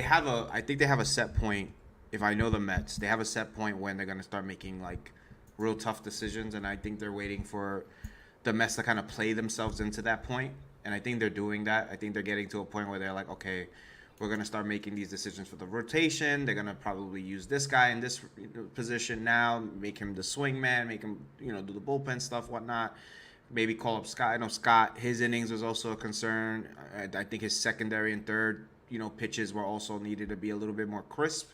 have a set point. If I know the Mets, they have a set point when they're gonna start making like real tough decisions, and I think they're waiting for the Mets to kind of play themselves into that point. And I think they're doing that. I think they're getting to a point where they're like, okay, we're going to start making these decisions for the rotation. They're going to probably use this guy in this position now, make him the swing man, make him, do the bullpen stuff, whatnot. Maybe call up Scott. I know Scott, his innings was also a concern. I think his secondary and third, pitches were also needed to be a little bit more crisp.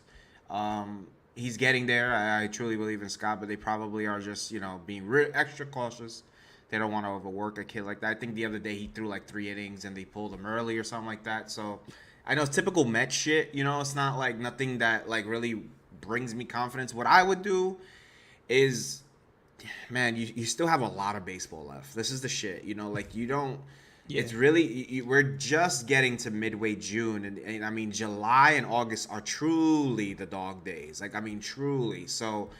He's getting there. I truly believe in Scott, but they probably are just, being extra cautious. They don't want to overwork a kid like that. I think the other day he threw like 3 innings and they pulled him early or something like that. So I know it's typical Mets shit. It's not like nothing that like really brings me confidence. What I would do is, man, you still have a lot of baseball left. This is the shit. Like you don't. Yeah. It's really we're just getting to midway June, and I mean July and August are truly the dog days. Like I mean truly. So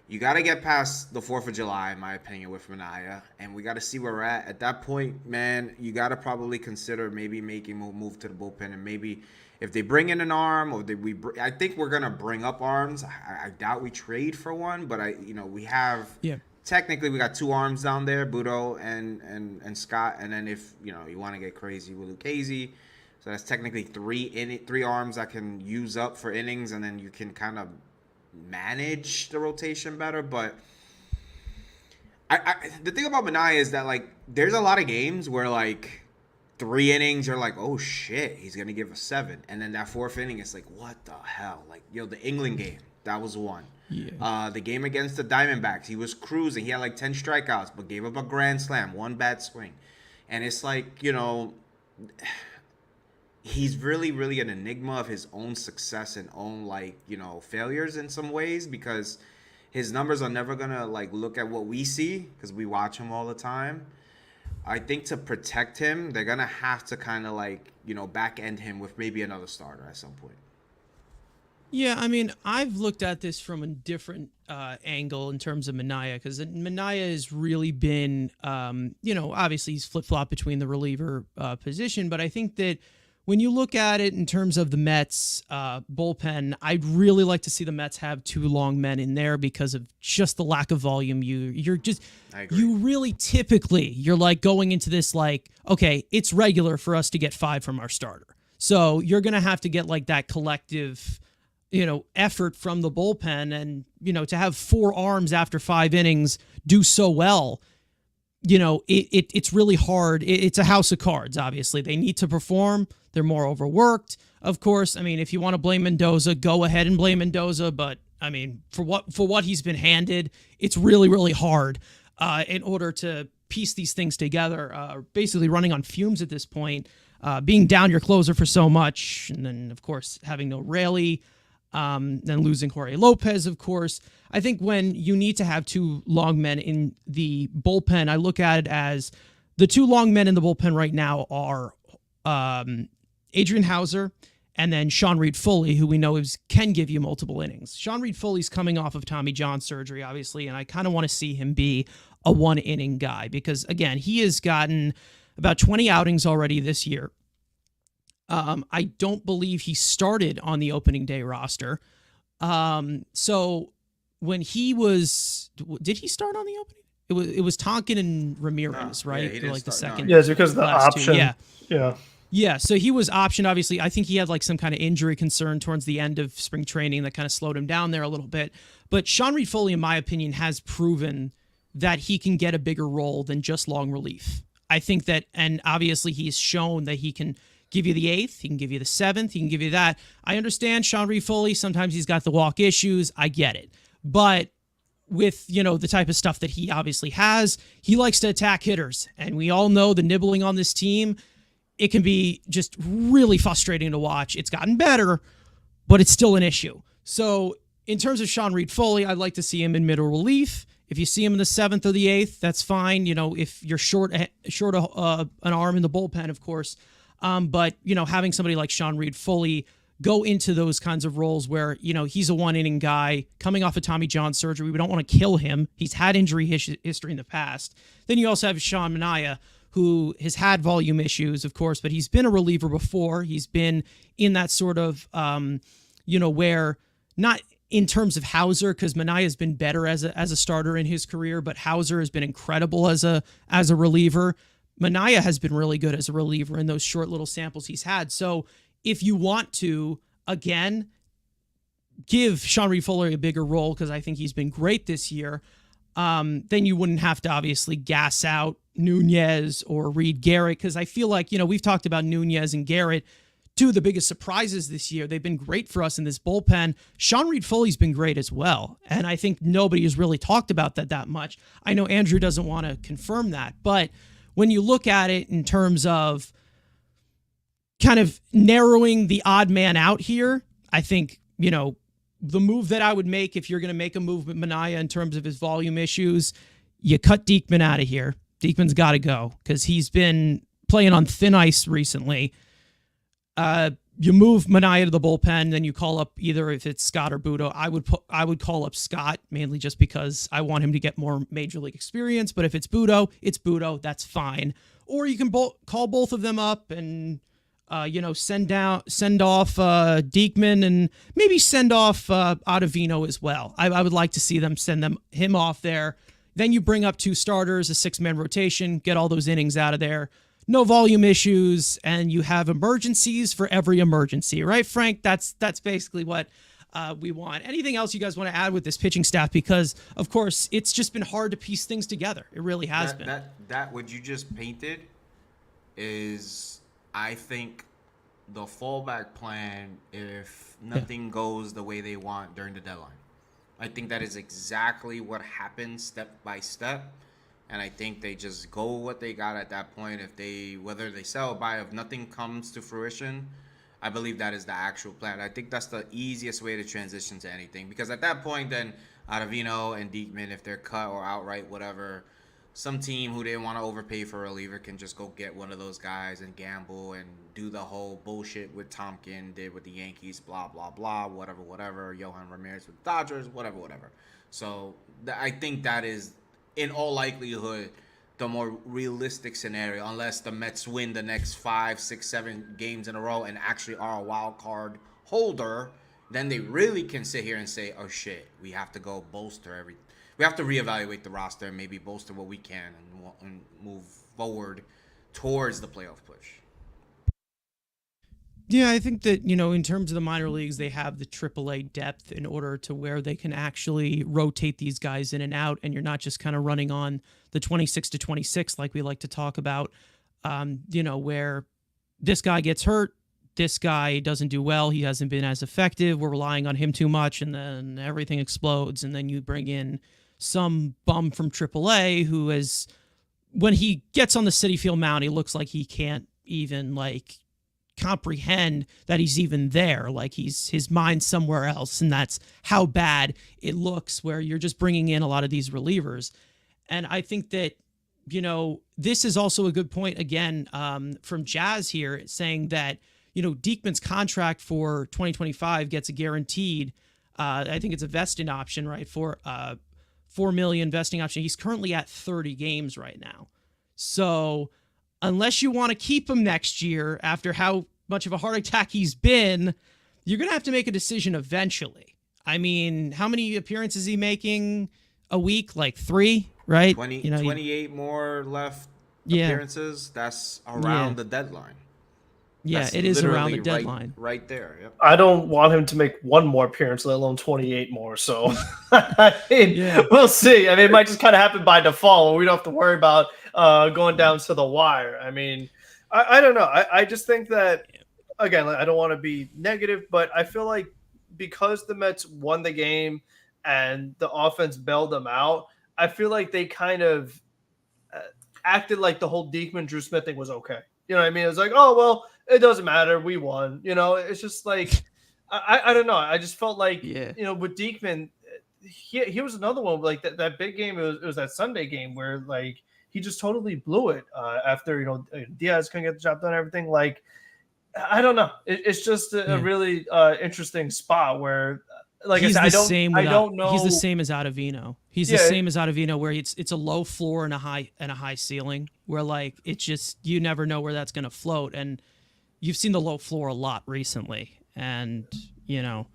You got to get past the 4th of July, in my opinion, with Manaea, and we got to see where we're at. At that point, man, you got to probably consider maybe making a move to the bullpen, and maybe if they bring in an arm, or I think we're gonna bring up arms. I doubt we trade for one, but we have. Yeah. Technically, we got 2 arms down there, Budo and Scott, and then if you want to get crazy with Lucchesi, so that's technically 3 arms I can use up for innings, and then you can kind of manage the rotation better. But the thing about Manaea is that like there's a lot of games where like 3 innings you're like, oh shit, he's gonna give a 7, and then that 4th inning it's like, what the hell? Like the England game, that was one. Yeah. The game against the Diamondbacks, he was cruising. He had like 10 strikeouts, but gave up a grand slam, 1 bad swing, and it's like he's really, really an enigma of his own success and own failures in some ways, because his numbers are never gonna like look at what we see because we watch him all the time. I think to protect him, they're gonna have to kind of back end him with maybe another starter at some point. Yeah, I mean, I've looked at this from a different angle in terms of Manaea, because Manaea has really been, obviously he's flip-flop between the reliever position, but I think that when you look at it in terms of the Mets bullpen, I'd really like to see the Mets have 2 long men in there because of just the lack of volume. You really typically, you're like going into this like, okay, it's regular for us to get 5 from our starter. So you're going to have to get like that collective effort from the bullpen, and, to have 4 arms after 5 innings do so well, it's really hard. It's a house of cards, obviously. They need to perform. They're more overworked, of course. I mean, if you want to blame Mendoza, go ahead and blame Mendoza, but I mean, for what he's been handed, it's really, really hard in order to piece these things together, basically running on fumes at this point, being down your closer for so much, and then, of course, having no Raley, then losing Jorge Lopez, of course. I think when you need to have 2 long men in the bullpen, I look at it as the 2 long men in the bullpen right now are Adrian Hauser and then Sean Reed-Foley, who we know can give you multiple innings. Sean Reed-Foley's coming off of Tommy John surgery, obviously, and I kind of want to see him be a 1-inning guy because, again, he has gotten about 20 outings already this year. I don't believe he started on the opening day roster. So when he was, did he start on the opening? It was Tonkin and Ramirez, right? Yeah, for like the second. Yeah, it's because of the option. 2. Yeah. So he was optioned, obviously. I think he had like some kind of injury concern towards the end of spring training that kind of slowed him down there a little bit. But Sean Reed-Foley, in my opinion, has proven that he can get a bigger role than just long relief. I think that, and obviously he's shown that he can give you the 8th, he can give you the 7th, he can give you that. I understand Sean Reed-Foley, sometimes he's got the walk issues, I get it. But with, the type of stuff that he obviously has, he likes to attack hitters. And we all know the nibbling on this team, it can be just really frustrating to watch. It's gotten better, but it's still an issue. So in terms of Sean Reed-Foley, I'd like to see him in middle relief. If you see him in the 7th or the 8th, that's fine. If you're short an arm in the bullpen, of course. But having somebody like Sean Reed-Foley go into those kinds of roles where, he's a 1-inning guy coming off of Tommy John surgery. We don't want to kill him. He's had injury history in the past. Then you also have Sean Manaea, who has had volume issues, of course, but he's been a reliever before. He's been in that sort of, where not in terms of Hauser, because Manaea has been better as a starter in his career, but Hauser has been incredible as a reliever. Manaea has been really good as a reliever in those short little samples he's had. So if you want to, again, give Sean Reed-Foley a bigger role, because I think he's been great this year, then you wouldn't have to obviously gas out Nunez or Reed Garrett, because I feel like, we've talked about Nunez and Garrett, 2 of the biggest surprises this year. They've been great for us in this bullpen. Sean Reed-Foley's been great as well, and I think nobody has really talked about that much. I know Andrew doesn't want to confirm that, but when you look at it in terms of kind of narrowing the odd man out here, I think, the move that I would make if you're going to make a move with Manaea in terms of his volume issues, you cut Diekman out of here. Diekman's got to go because he's been playing on thin ice recently. you move Manaea to the bullpen, then you call up either if it's Scott or Budo. I would call up Scott mainly just because I want him to get more major league experience. But if it's Budo, that's fine. Or you can call both of them up and send off Diekman and maybe send off Ottavino as well. I would like to see them send him off there. Then you bring up 2 starters, a 6-man rotation, get all those innings out of there. No volume issues, and you have emergencies for every emergency, right, Frank? That's basically what we want. Anything else you guys want to add with this pitching staff? Because, of course, it's just been hard to piece things together. It really has been. That what you just painted is, I think, the fallback plan if nothing goes the way they want during the deadline. I think that is exactly what happens step by step. And I think they just go what they got at that point. Whether they sell or buy, if nothing comes to fruition, I believe that is the actual plan. I think that's the easiest way to transition to anything. Because at that point, then Ottavino and Diekman, if they're cut or outright, whatever, some team who didn't want to overpay for a reliever can just go get one of those guys and gamble and do the whole bullshit with Tompkin did with the Yankees, blah, blah, blah, whatever. Yohan Ramirez with Dodgers, whatever. So I think that is, in all likelihood, the more realistic scenario, unless the Mets win the next 5, 6, 7 games in a row and actually are a wild card holder, then they really can sit here and say, oh shit, we have to go we have to reevaluate the roster and maybe bolster what we can and move forward towards the playoff push. Yeah, I think that, in terms of the minor leagues, they have the AAA depth in order to where they can actually rotate these guys in and out, and you're not just kind of running on the 26 to 26 like we like to talk about, where this guy gets hurt, this guy doesn't do well, he hasn't been as effective, we're relying on him too much, and then everything explodes, and then you bring in some bum from AAA who is, when he gets on the Citi Field mound, he looks like he can't even, comprehend that he's even there, like his mind's somewhere else, and that's how bad it looks, where you're just bringing in a lot of these relievers. And I think that this is also a good point again from Jazz here, saying that Diekman's contract for 2025 gets a guaranteed I think it's a vesting option, right, for $4 million vesting option. He's currently at 30 games right now, so unless you want to keep him next year after how much of a heart attack he's been, you're going to have to make a decision eventually. I mean, how many appearances is he making a week? Like 3, right? 28 more left appearances. That's around the deadline. Yeah, That's it is around the deadline. Right there. Yep. I don't want him to make 1 more appearance, let alone 28 more. So we'll see. I mean, it might just kind of happen by default. We don't have to worry about going down to the wire. I mean, I don't know. I just think that, again, I don't want to be negative, but I feel like because the Mets won the game and the offense bailed them out, I feel like they kind of acted like the whole Diekman, Drew Smith thing was okay. You know what I mean? It was like, oh, well, it doesn't matter. We won. It's just like, I don't know. I just felt like, with Diekman, he was another one, like that big game. It was that Sunday game where, like, he just totally blew it after, Diaz couldn't get the job done and everything. Like, I don't know. It's just a really interesting spot where, like I said, I don't know. He's the same as Ottavino. He's the same as Ottavino, where it's a low floor and a high ceiling, where like it's just, you never know where that's going to float. And you've seen the low floor a lot recently, and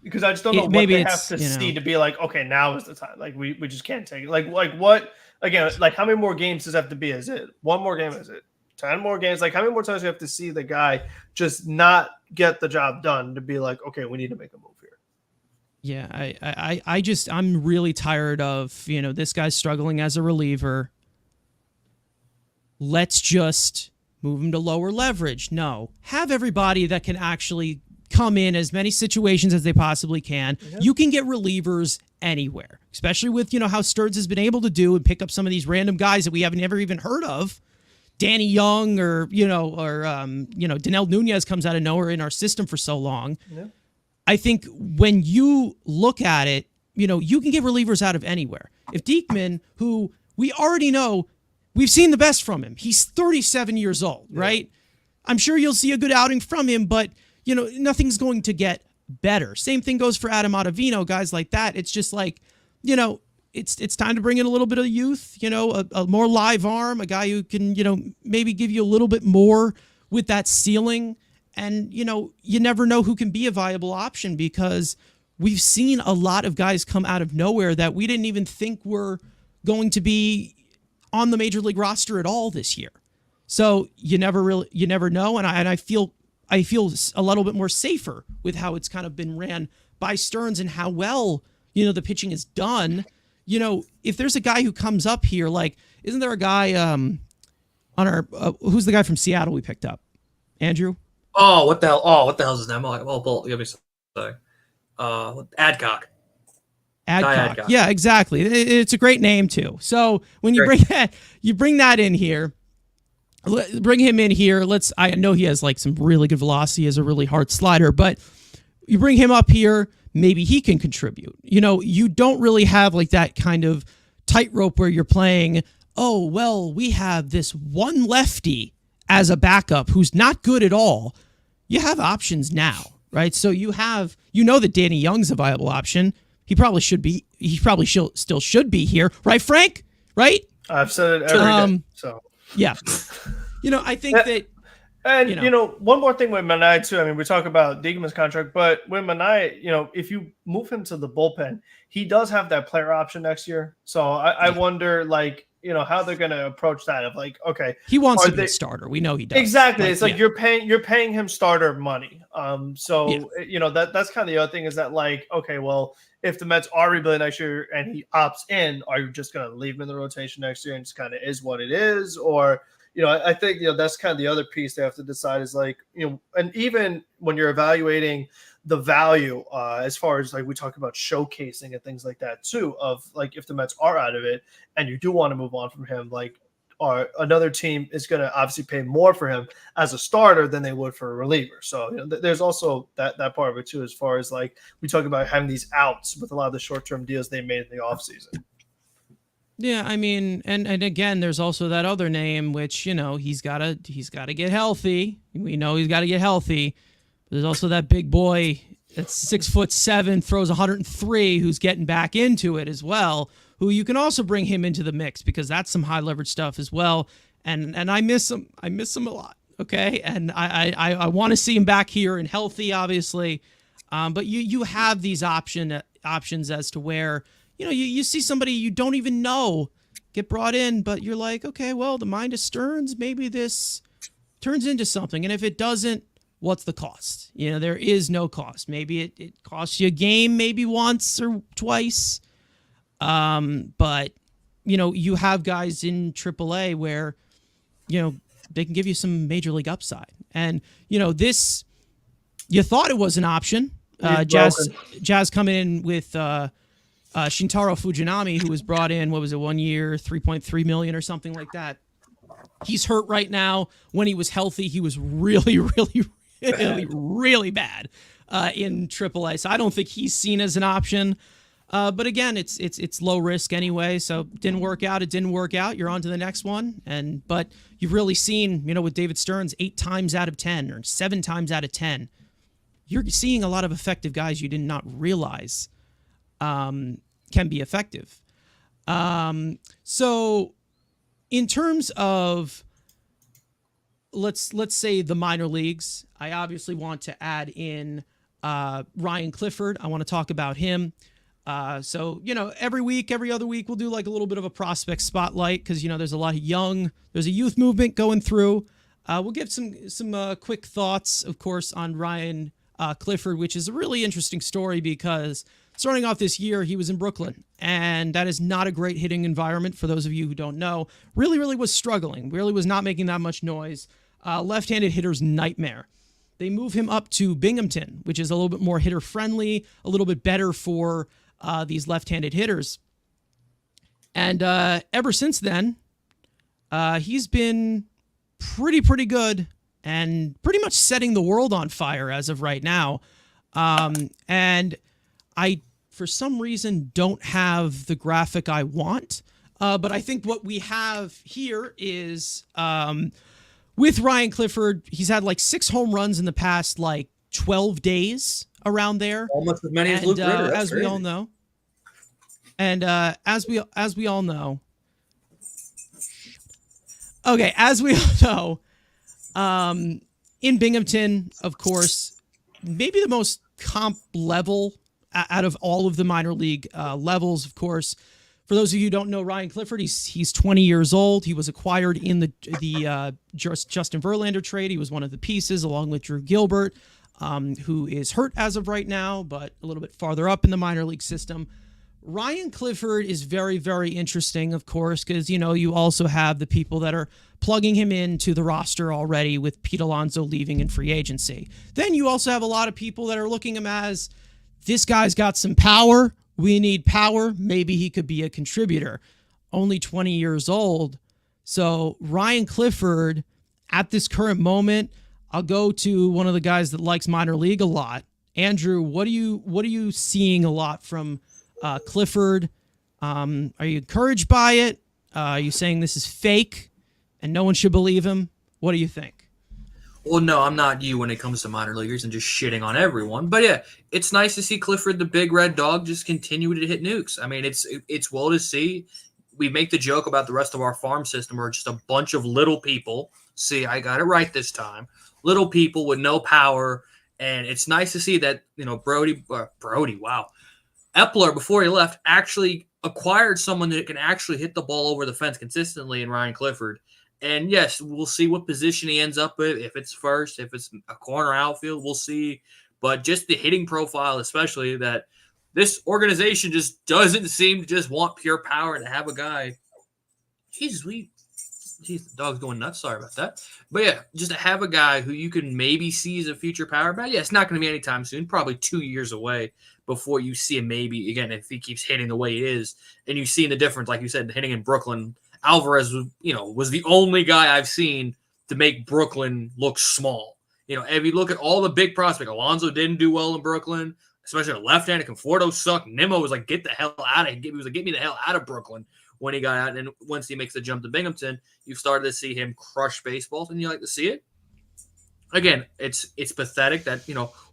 because I just don't know what they have to see to be like, okay, now is the time. Like we just can't take it. Like what again? Like how many more games does it have to be? Is it 1 more game? Is it 10 more games? Like how many more times do you have to see the guy just not get the job done to be like, okay, we need to make a move here? Yeah, I'm really tired of, this guy's struggling as a reliever. Let's just move him to lower leverage. No, have everybody that can actually come in as many situations as they possibly can. Yeah. You can get relievers anywhere, especially with, how Sturz has been able to do and pick up some of these random guys that we haven't ever even heard of. Danny Young or Danel Nunez comes out of nowhere in our system for so long. Yeah. I think when you look at it, you can get relievers out of anywhere. If Diekman, who we already know, we've seen the best from him. He's 37 years old, right? I'm sure you'll see a good outing from him, but nothing's going to get better. Same thing goes for Adam Ottavino, guys like that. It's just like, it's time to bring in a little bit of youth, a more live arm, a guy who can, maybe give you a little bit more with that ceiling. And, you never know who can be a viable option, because we've seen a lot of guys come out of nowhere that we didn't even think were going to be on the major league roster at all this year. So you never know. And I feel a little bit more safer with how it's kind of been ran by Stearns and how well, the pitching is done. If there's a guy who comes up here, like, isn't there a guy on our who's the guy from Seattle we picked up? Andrew? What the hell's his name? Give me something. Adcock. Adcock. Yeah, exactly. It's a great name too. So when you bring that in here, bring him in here. I know he has like some really good velocity, has a really hard slider, but you bring him up here, maybe he can contribute. You don't really have like that kind of tightrope where you're playing, oh, well, we have this one lefty as a backup who's not good at all. You have options now, right? So you that Danny Young's a viable option. He probably still should be here, right, Frank? Right? I've said it every day. So yeah. I think that. And, one more thing with Manaea, too. I mean, we talk about Diekman's contract, but with Manaea, if you move him to the bullpen, he does have that player option next year. So I wonder, like, how they're going to approach that of like, okay. He wants to be a starter. We know he does. Exactly. It's like you're paying him starter money. That's kind of the other thing is that, like, okay, well, if the Mets are rebuilding next year and he opts in, are you just going to leave him in the rotation next year and just kind of is what it is? Or, I think, that's kind of the other piece they have to decide is like, and even when you're evaluating the value as far as like we talk about showcasing and things like that too, of like if the Mets are out of it and you do want to move on from him, like another team is going to obviously pay more for him as a starter than they would for a reliever. So there's also that part of it too, as far as like we talk about having these outs with a lot of the short-term deals they made in the offseason. Yeah, I mean, and again, there's also that other name, which, he's gotta get healthy. We know he's got to get healthy. But there's also that big boy that's 6'7", throws 103, who's getting back into it as well, who you can also bring him into the mix because that's some high leverage stuff as well. And I miss him. I miss him a lot. Okay, and I want to see him back here and healthy, obviously. But you have these options as to where. You see somebody you don't even know get brought in, but you're like, okay, well, the mind of Stearns, maybe this turns into something. And if it doesn't, what's the cost? There is no cost. Maybe it costs you a game, maybe once or twice. But, you have guys in AAA where, they can give you some major league upside. And, this, you thought it was an option. Jazz coming in with Shintaro Fujinami, who was brought in, 1 year, $3.3 million or something like that. He's hurt right now. When he was healthy, he was really, really, really, really bad in AAA. So I don't think he's seen as an option. But again, it's low risk anyway. So didn't work out. It didn't work out. You're on to the next one. But you've really seen, with David Stearns, 8 times out of 10 or 7 times out of 10, you're seeing a lot of effective guys you did not realize can be effective. So in terms of let's say the minor leagues, I obviously want to add in Ryan Clifford. I want to talk about him. So every other week we'll do like a little bit of a prospect spotlight because there's a lot of there's a youth movement going through. We'll give some quick thoughts, of course, on Ryan Clifford, which is a really interesting story because starting off this year, he was in Brooklyn, and that is not a great hitting environment for those of you who don't know. Really, really was struggling. Really was not making that much noise. Left-handed hitter's nightmare. They move him up to Binghamton, which is a little bit more hitter-friendly, a little bit better for these left-handed hitters. And ever since then, he's been pretty good and pretty much setting the world on fire as of right now. And I, for some reason, don't have the graphic I want. But I think what we have here is with Ryan Clifford, he's had like 6 home runs in the past like 12 days around there. Almost as many as And, Luke Ritter. That's as we all crazy. know. And as we all know. Okay, as we all know, in Binghamton, of course, maybe the most comp level out of all of the minor league levels, of course. For those of you who don't know Ryan Clifford, he's 20 years old. He was acquired in the Justin Verlander trade. He was one of the pieces along with Drew Gilbert, who is hurt as of right now, but a little bit farther up in the minor league system. Ryan Clifford is very, very interesting, of course, because, you also have the people that are plugging him into the roster already with Pete Alonso leaving in free agency. Then you also have a lot of people that are looking at him as, this guy's got some power. We need power. Maybe he could be a contributor. Only 20 years old. So Ryan Clifford, at this current moment, I'll go to one of the guys that likes minor league a lot. Andrew, what are you seeing a lot from Clifford? Are you encouraged by it? Are you saying this is fake and no one should believe him? What do you think? Well, no, I'm not you when it comes to minor leaguers and just shitting on everyone. But yeah, it's nice to see Clifford, the big red dog, just continue to hit nukes. I mean, it's well to see. We make the joke about the rest of our farm system are just a bunch of little people. See, I got it right this time. Little people with no power. And it's nice to see that, Brody, wow. Epler, before he left, actually acquired someone that can actually hit the ball over the fence consistently in Ryan Clifford. And yes, we'll see what position he ends up with. If it's first, if it's a corner outfield, we'll see. But just the hitting profile, especially, that this organization just doesn't seem to just want pure power to have a guy. Jeez, the dog's going nuts. Sorry about that. But yeah, just to have a guy who you can maybe see as a future power bat. Yeah, it's not going to be anytime soon. Probably 2 years away before you see him maybe, again, if he keeps hitting the way he is. And you've seen the difference, like you said, hitting in Brooklyn. Alvarez, was the only guy I've seen to make Brooklyn look small. If you look at all the big prospects, Alonso didn't do well in Brooklyn, especially a left-handed. Conforto sucked. Nimmo was like, get the hell out of here. He was like, get me the hell out of Brooklyn when he got out. And once he makes the jump to Binghamton, you started to see him crush baseballs, and you like to see it. Again, it's pathetic that,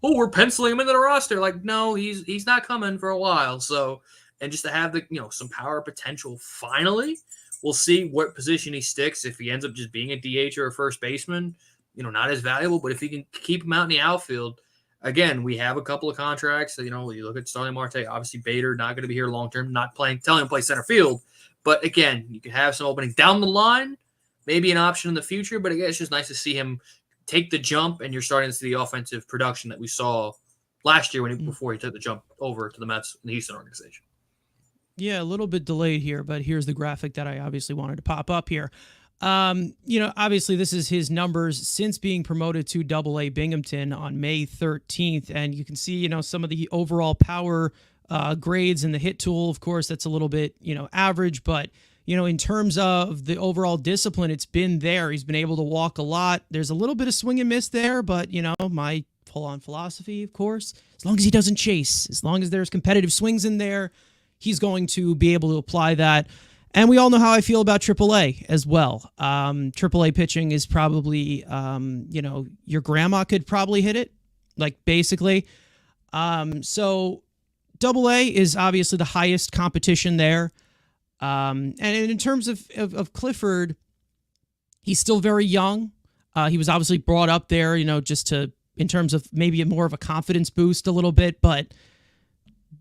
we're penciling him into the roster. Like, no, he's not coming for a while. So, and just to have the, some power potential finally. We'll see what position he sticks. If he ends up just being a DH or a first baseman, not as valuable. But if he can keep him out in the outfield, again, we have a couple of contracts. You look at Starling Marte, obviously Bader, not going to be here long term, not playing, telling him to play center field. But again, you can have some opening down the line, maybe an option in the future. But again, it's just nice to see him take the jump, and you're starting to see the offensive production that we saw last year before he took the jump over to the Mets and the Houston organization. Yeah, a little bit delayed here, but here's the graphic that I obviously wanted to pop up here. Obviously this is his numbers since being promoted to AA Binghamton on May 13th. And you can see, some of the overall power grades in the hit tool. Of course, that's a little bit, average, but, in terms of the overall discipline, it's been there. He's been able to walk a lot. There's a little bit of swing and miss there, but, my full-on philosophy, of course, as long as he doesn't chase, as long as there's competitive swings in there, he's going to be able to apply that. And we all know how I feel about AAA as well. AAA pitching is probably, your grandma could probably hit it, like basically. So AA is obviously the highest competition there. And in terms of Clifford, he's still very young. He was obviously brought up there, just in terms of maybe more of a confidence boost a little bit, but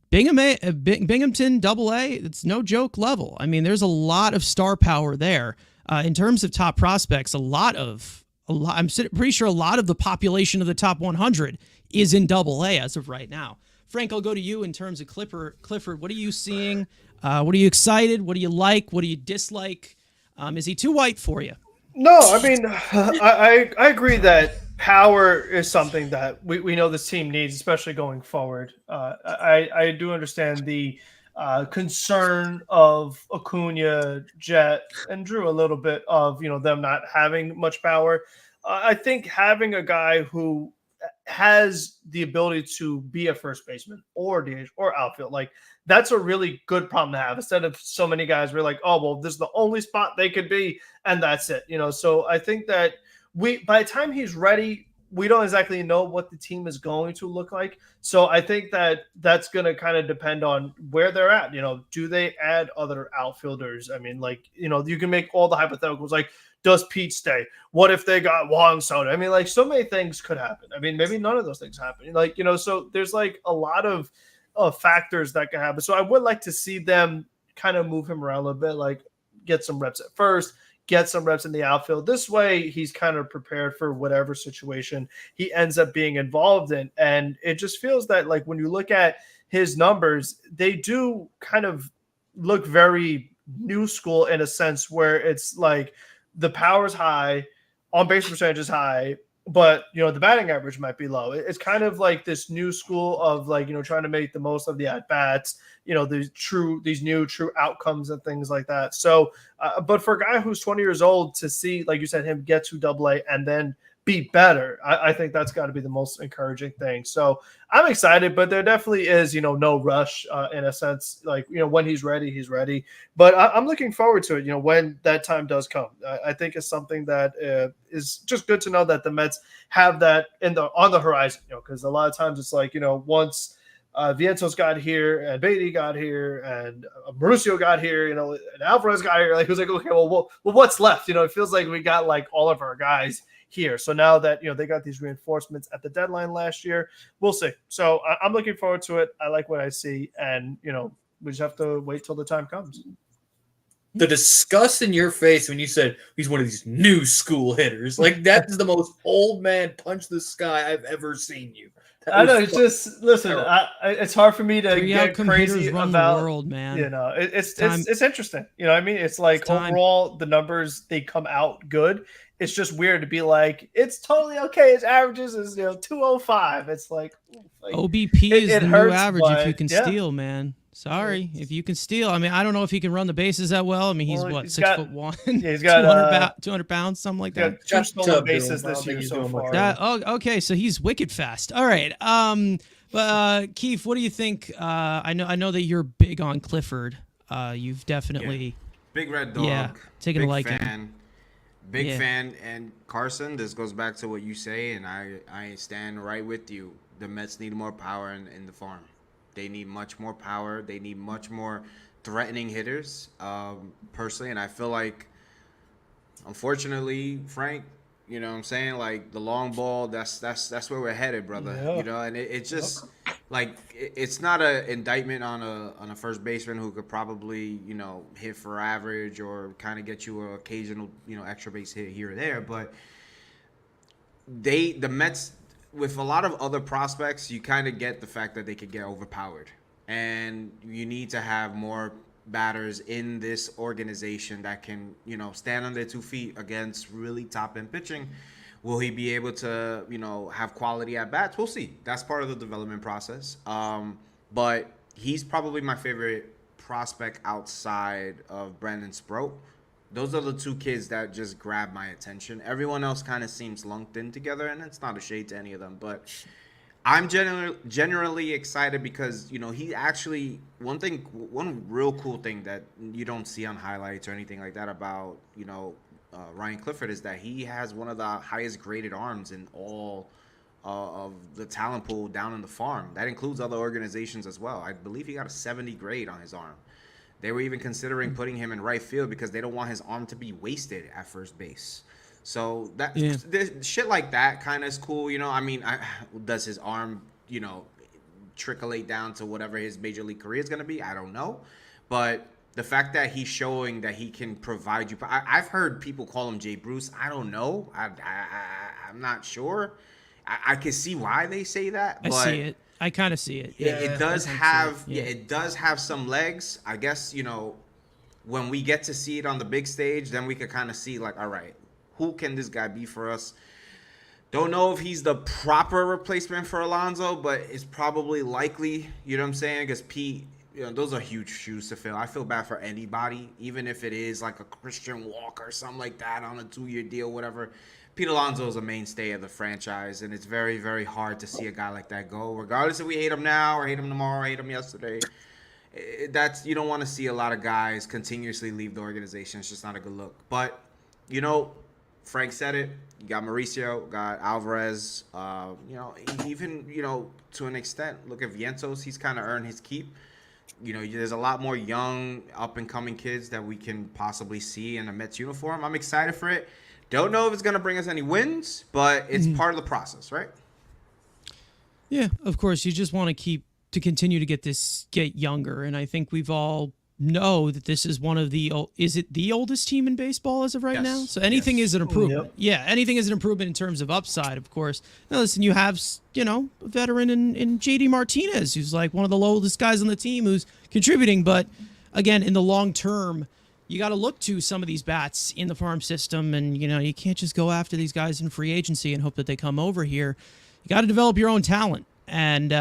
Binghamton AA, it's no joke level. I mean, there's a lot of star power there. In terms of top prospects, I'm pretty sure a lot of the population of the top 100 is in AA as of right now. Frank, I'll go to you in terms of Clifford. What are you seeing? What are you excited? What do you like? What do you dislike? Is he too white for you? No, I mean, I agree that power is something that we know this team needs, especially going forward. I do understand the concern of Acuna, Jet, and Drew a little bit of, them not having much power. I think having a guy who has the ability to be a first baseman or DH or outfield, like that's a really good problem to have, instead of so many guys were like, oh, well, this is the only spot they could be, and that's it. So I think that by the time he's ready, we don't exactly know what the team is going to look like. So I think that that's going to kind of depend on where they're at. Do they add other outfielders? I mean, like, you can make all the hypotheticals, like, does Pete stay? What if they got Wong Soda? I mean, like, so many things could happen. I mean, maybe none of those things happen. Like, so there's like a lot of factors that can happen. So I would like to see them kind of move him around a little bit, like get some reps at first, get some reps in the outfield. This way, he's kind of prepared for whatever situation he ends up being involved in. And it just feels that, like, when you look at his numbers, they do kind of look very new school in a sense where it's like the power's high, on base percentage is high, but the batting average might be low. It's kind of like this new school of, like, trying to make the most of the at bats, these new true outcomes and things like that. So, but for a guy who's 20 years old to see, like you said, him get to AA and then be better, I think that's got to be the most encouraging thing. So I'm excited, but there definitely is, no rush in a sense. Like, when he's ready, he's ready. But I'm looking forward to it, when that time does come. I think it's something that is just good to know that the Mets have that on the horizon, because a lot of times it's like, once Vientos got here and Beatty got here and Mauricio got here, and Alvarez got here, like, it was like, okay, well, what's left? It feels like we got like all of our guys here. So now that, they got these reinforcements at the deadline last year, we'll see. So I'm looking forward to it. I like what I see. And, we just have to wait till the time comes. The disgust in your face when you said he's one of these new school hitters, like, that is the most old man punch the sky I've ever seen you. I know. It's just, listen, it's hard for me to get crazy run about the world, man. It's interesting. What I mean? It's like, overall, the numbers, they come out good. It's just weird to be like, it's totally okay. His averages is 205. It's like OBP is the new average if you can yeah. steal, man. Sorry, if you can steal. I mean, I don't know if he can run the bases that well. I mean, he's 6'1". Yeah, he's got 200 pounds, something like that. Two stolen bases this year so far. Okay, so he's wicked fast. All right. But Keef, what do you think? I know that you're big on Clifford. You've definitely big red dog. Yeah, taking a liking. Big fan. And Carson, this goes back to what you say, and I stand right with you. The Mets need more power in the farm. They need much more power. They need much more threatening hitters, personally. And I feel like, unfortunately, Frank, you know what I'm saying? Like, the long ball, that's where we're headed, brother. Yeah. And it's just like, it's not an indictment on a first baseman who could probably, hit for average or kind of get you an occasional, extra base hit here or there. But the Mets, with a lot of other prospects, you kind of get the fact that they could get overpowered. And you need to have more batters in this organization that can, stand on their 2 feet against really top-end pitching. Will he be able to, have quality at-bats? We'll see. That's part of the development process. But he's probably my favorite prospect outside of Brandon Sproat. Those are the 2 kids that just grab my attention. Everyone else kind of seems lumped in together, and it's not a shade to any of them. But I'm generally excited because, he actually, one real cool thing that you don't see on highlights or anything like that about, Ryan Clifford is that he has one of the highest graded arms in all of the talent pool down in the farm. That includes other organizations as well. I believe he got a 70 grade on his arm. They were even considering putting him in right field because they don't want his arm to be wasted at first base. So shit like that kind of is cool, I mean, does his arm, trickle down to whatever his major league career is going to be? I don't know. But the fact that he's showing that he can provide you, I've heard people call him Jay Bruce. I don't know. I'm not sure. I can see why they say that. I see it. I kind of see it. Yeah, it does have. It does have some legs. I guess when we get to see it on the big stage, then we could kind of see like, all right, who can this guy be for us? Don't know if he's the proper replacement for Alonso, but it's probably likely. You know what I'm saying? Because Pete, those are huge shoes to fill. I feel bad for anybody, even if it is like a Christian Walker or something like that on a 2-year deal, whatever. Pete Alonso is a mainstay of the franchise, and it's very, very hard to see a guy like that go, regardless if we hate him now or hate him tomorrow or hate him yesterday. You don't want to see a lot of guys continuously leave the organization. It's just not a good look. But, Frank said it. You got Mauricio, got Alvarez. Even to an extent, look at Vientos. He's kind of earned his keep. There's a lot more young, up-and-coming kids that we can possibly see in a Mets uniform. I'm excited for it. Don't know if it's going to bring us any wins, but it's part of the process, right? Yeah, of course. You just want to continue to get younger, and I think we've all know that this is one of is it the oldest team in baseball as of right now? So anything is an improvement. Yep. Yeah, anything is an improvement in terms of upside, of course. Now listen, you have, a veteran in JD Martinez, who's like one of the oldest guys on the team who's contributing. But again, in the long term, you got to look to some of these bats in the farm system, and you can't just go after these guys in free agency and hope that they come over here. You got to develop your own talent. And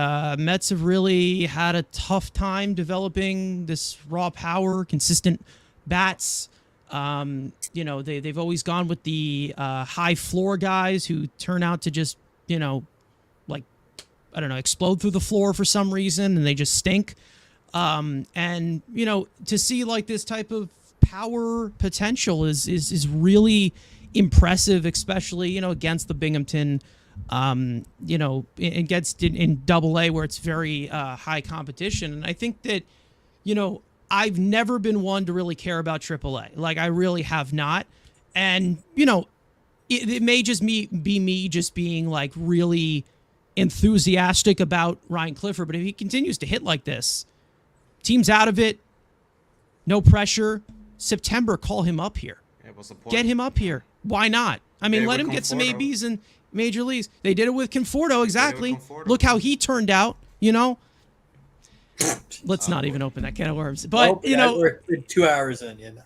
Mets have really had a tough time developing this raw power, consistent bats. They've always gone with the high floor guys who turn out to just, explode through the floor for some reason, and they just stink. To see like this type of power potential is really impressive, especially, against the Binghamton. It gets in Double-A where it's very high competition. And I think that, I've never been one to really care about Triple-A. Like, I really have not. And, it may just be me just being, like, really enthusiastic about Ryan Clifford. But if he continues to hit like this, team's out of it, no pressure. September, call him up here. Yeah, what's the point? Get him up here. Why not? I mean, let him get some ABs in Major Leagues. They did it with Conforto, exactly. Look how he turned out, Let's not even open that can of worms. But, we're 2 hours in,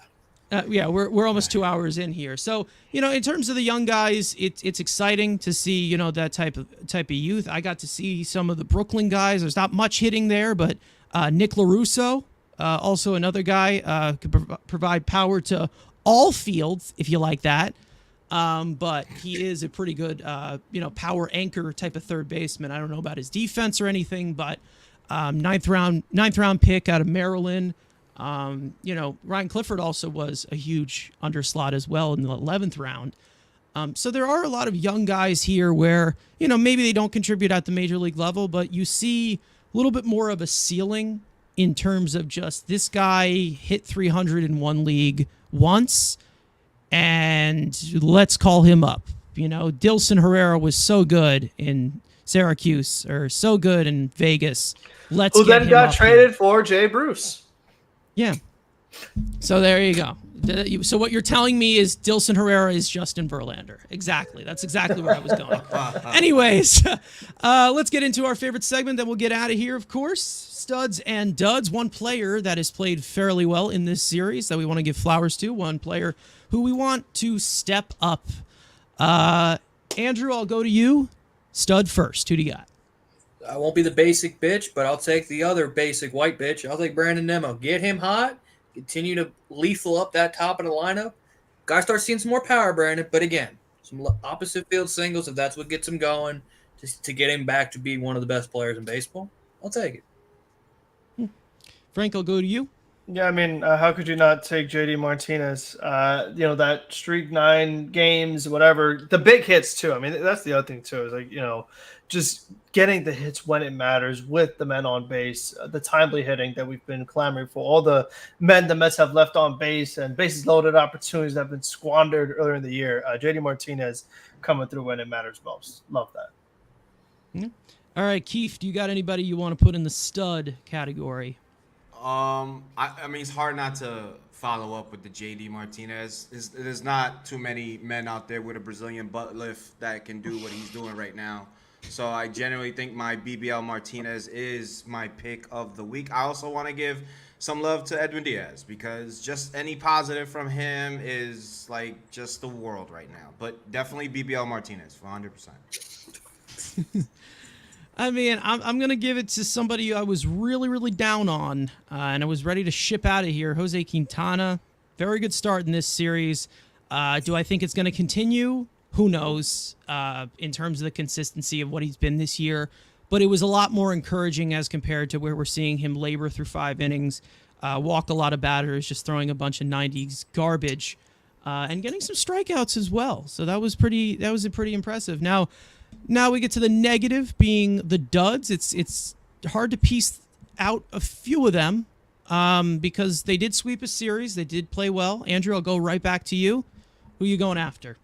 we're almost 2 hours in here. So, in terms of the young guys, it's exciting to see, that type of youth. I got to see some of the Brooklyn guys. There's not much hitting there, but Nick LaRusso, also another guy, could provide power to all fields, if you like that. But he is a pretty good, power anchor type of third baseman. I don't know about his defense or anything, but ninth round pick out of Maryland. Ryan Clifford also was a huge underslot as well in the 11th round. So there are a lot of young guys here where, maybe they don't contribute at the major league level, but you see a little bit more of a ceiling in terms of just this guy hit 300 in one league once. And let's call him up. Dilson Herrera was so good in Syracuse or so good in Vegas. Who then got traded for Jay Bruce. Yeah. So there you go. So what you're telling me is Dilson Herrera is Justin Verlander. Exactly. That's exactly where I was going. Anyways, let's get into our favorite segment. Then we'll get out of here, of course. Studs and duds. One player that has played fairly well in this series that we want to give flowers to. One player who we want to step up. Andrew, I'll go to you. Stud first. Who do you got? I won't be the basic bitch, but I'll take the other basic white bitch. I'll take Brandon Nimmo. Get him hot. Continue to lethal up that top of the lineup. Gotta start seeing some more power, Brandon. But again, some opposite field singles, if that's what gets him going, just to get him back to be one of the best players in baseball, I'll take it. Frank, I'll go to you. Yeah, I mean, how could you not take JD Martinez? That streak 9 games, whatever. The big hits, too. I mean, that's the other thing, too, is like, just getting the hits when it matters with the men on base, the timely hitting that we've been clamoring for, all the men the Mets have left on base and bases loaded opportunities that have been squandered earlier in the year. JD Martinez coming through when it matters most. Love that. Yeah. All right, Keef, do you got anybody you want to put in the stud category? I mean, it's hard not to follow up with the JD Martinez. There's not too many men out there with a Brazilian butt lift that can do what he's doing right now. So I genuinely think my BBL Martinez is my pick of the week. I also want to give some love to Edwin Diaz because just any positive from him is like just the world right now. But definitely BBL Martinez for 100%. I mean, I'm going to give it to somebody I was really, really down on, and I was ready to ship out of here. Jose Quintana, very good start in this series. Do I think it's going to continue? Who knows in terms of the consistency of what he's been this year. But it was a lot more encouraging as compared to where we're seeing him labor through 5 innings, walk a lot of batters, just throwing a bunch of 90s garbage. and getting some strikeouts as well. So that was pretty impressive. Now we get to the negative, being the duds. It's hard to piece out a few of them because they did sweep a series. They did play well. Andrew, I'll go right back to you. Who are you going after?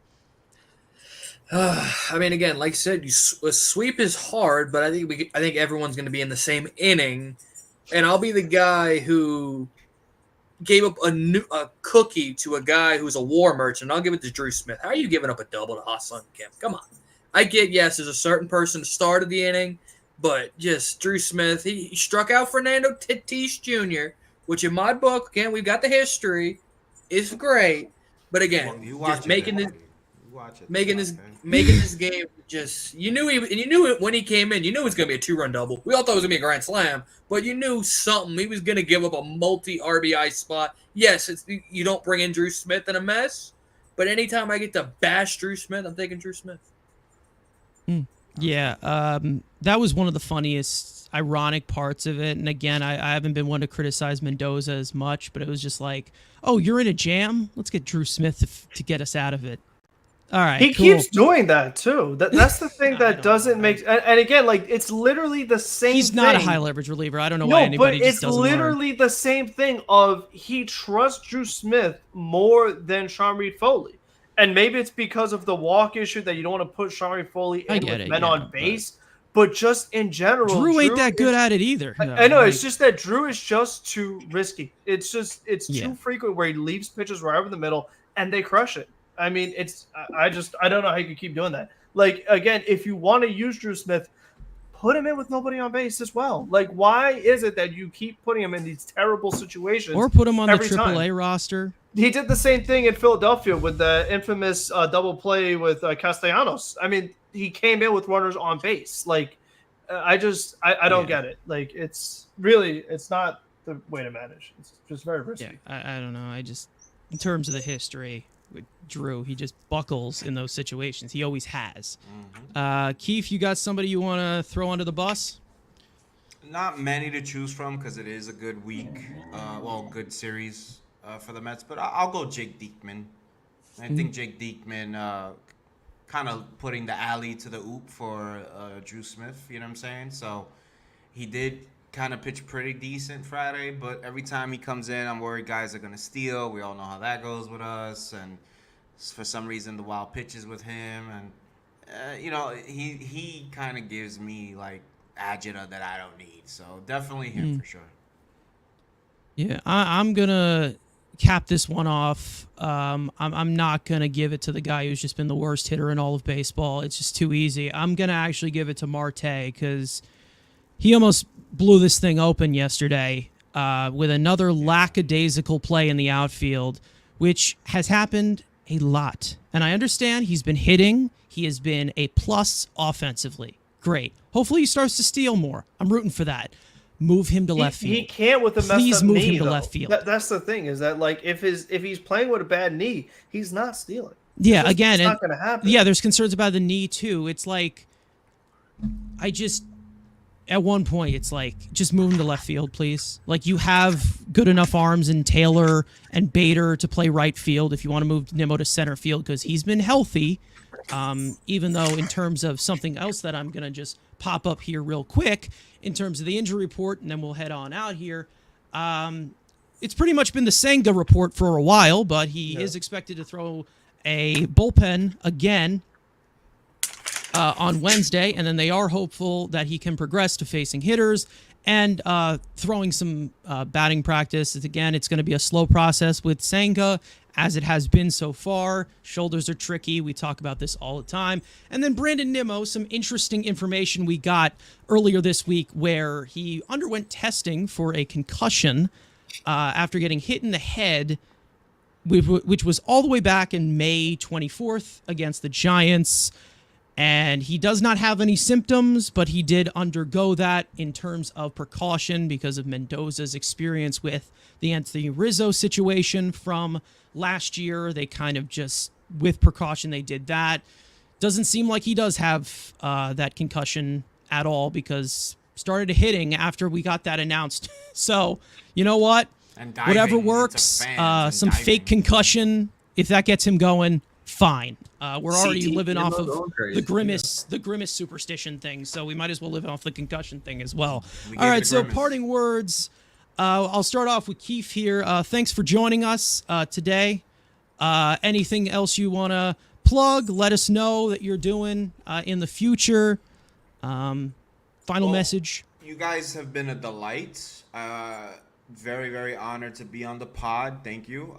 I mean, again, like I said, a sweep is hard, but I think everyone's going to be in the same inning, and I'll be the guy who gave up a cookie to a guy who's a war merchant. I'll give it to Drew Smith. How are you giving up a double to Ha-Seong Kim? Come on. I get, yes, there's a certain person that started the inning, but just Drew Smith, he struck out Fernando Tatis Jr., which in my book, again, we've got the history, is great, but again, just making this game just you knew it when he came in. You knew it was going to be a 2-run double. We all thought it was going to be a grand slam, but you knew something. He was going to give up a multi RBI spot. Yes, you don't bring in Drew Smith in a mess, but anytime I get to bash Drew Smith, I'm taking Drew Smith. Yeah, that was one of the funniest, ironic parts of it. And again, I haven't been one to criticize Mendoza as much, but it was just like, oh, you're in a jam? Let's get Drew Smith to get us out of it. All right, he keeps doing that too. That's the thing that doesn't make. And again, like it's literally the same. He's thing. not a high leverage reliever. I don't know why anybody just doesn't. No, but it's literally the same thing. Of he trusts Drew Smith more than Sean Reed Foley, and maybe it's because of the walk issue that you don't want to put Sean Reed Foley in with men on base. But just in general, Drew ain't that good at it either. I know it's just that Drew is just too risky. It's too frequent where he leaves pitches right over the middle and they crush it. I mean, I don't know how you can keep doing that. Like, again, if you want to use Drew Smith, put him in with nobody on base as well. Like, why is it that you keep putting him in these terrible situations? Or put him on the AAA roster. He did the same thing in Philadelphia with the infamous double play with Castellanos. I mean, he came in with runners on base. Like, I don't get it. Like, it's not the way to manage. It's just very risky. Yeah, I don't know. In terms of the history with Drew, he just buckles in those situations. He always has. Keef, you got somebody you want to throw under the bus? Not many to choose from because it is a good week. Good series for the Mets. But I'll go Jake Diekman. I think Jake Diekman kind of putting the alley to the oop for Drew Smith. You know what I'm saying? So he did kind of pitch pretty decent Friday, but every time he comes in, I'm worried guys are going to steal. We all know how that goes with us. And for some reason, the wild pitches with him. And, he kind of gives me, like, agita that I don't need. So definitely him for sure. Yeah, I'm going to cap this one off. I'm not going to give it to the guy who's just been the worst hitter in all of baseball. It's just too easy. I'm going to actually give it to Marte because he almost blew this thing open yesterday with another lackadaisical play in the outfield, which has happened a lot. And I understand he's been hitting. He has been a plus offensively. Great. Hopefully he starts to steal more. I'm rooting for that. Move him to left field. He can't with a messed up knee. Please move him to left field. That's the thing, is that like if he's playing with a bad knee, he's not stealing. Yeah, it's again, not going to happen. Yeah, there's concerns about the knee too. It's like at one point, it's like, just move him to left field, please. Like, you have good enough arms in Taylor and Bader to play right field if you want to move Nimmo to center field because he's been healthy. Even though in terms of something else that I'm going to just pop up here real quick, in terms of the injury report, and then we'll head on out here. It's pretty much been the Senga report for a while, but he is expected to throw a bullpen again on Wednesday, and then they are hopeful that he can progress to facing hitters and throwing some batting practice. Again, it's going to be a slow process with Senga, as it has been so far. Shoulders are tricky. We talk about this all the time. And then Brandon Nimmo, some interesting information we got earlier this week where he underwent testing for a concussion after getting hit in the head, which was all the way back in May 24th against the Giants. And he does not have any symptoms, but he did undergo that in terms of precaution because of Mendoza's experience with the Anthony Rizzo situation from last year. They kind of just, with precaution, they did that. Doesn't seem like he does have that concussion at all because started hitting after we got that announced. So, you know what? And diving, whatever works. Some fake concussion if that gets him going, fine. We're already CT living off going of crazy. the grimace superstition thing, so we might as well live off the concussion thing as well. We All gave right, it so Grimace. parting words. I'll start off with Keef here. Thanks for joining us today. Anything else you want to plug? Let us know that you're doing in the future. Final message. You guys have been a delight. Very, very honored to be on the pod. Thank you.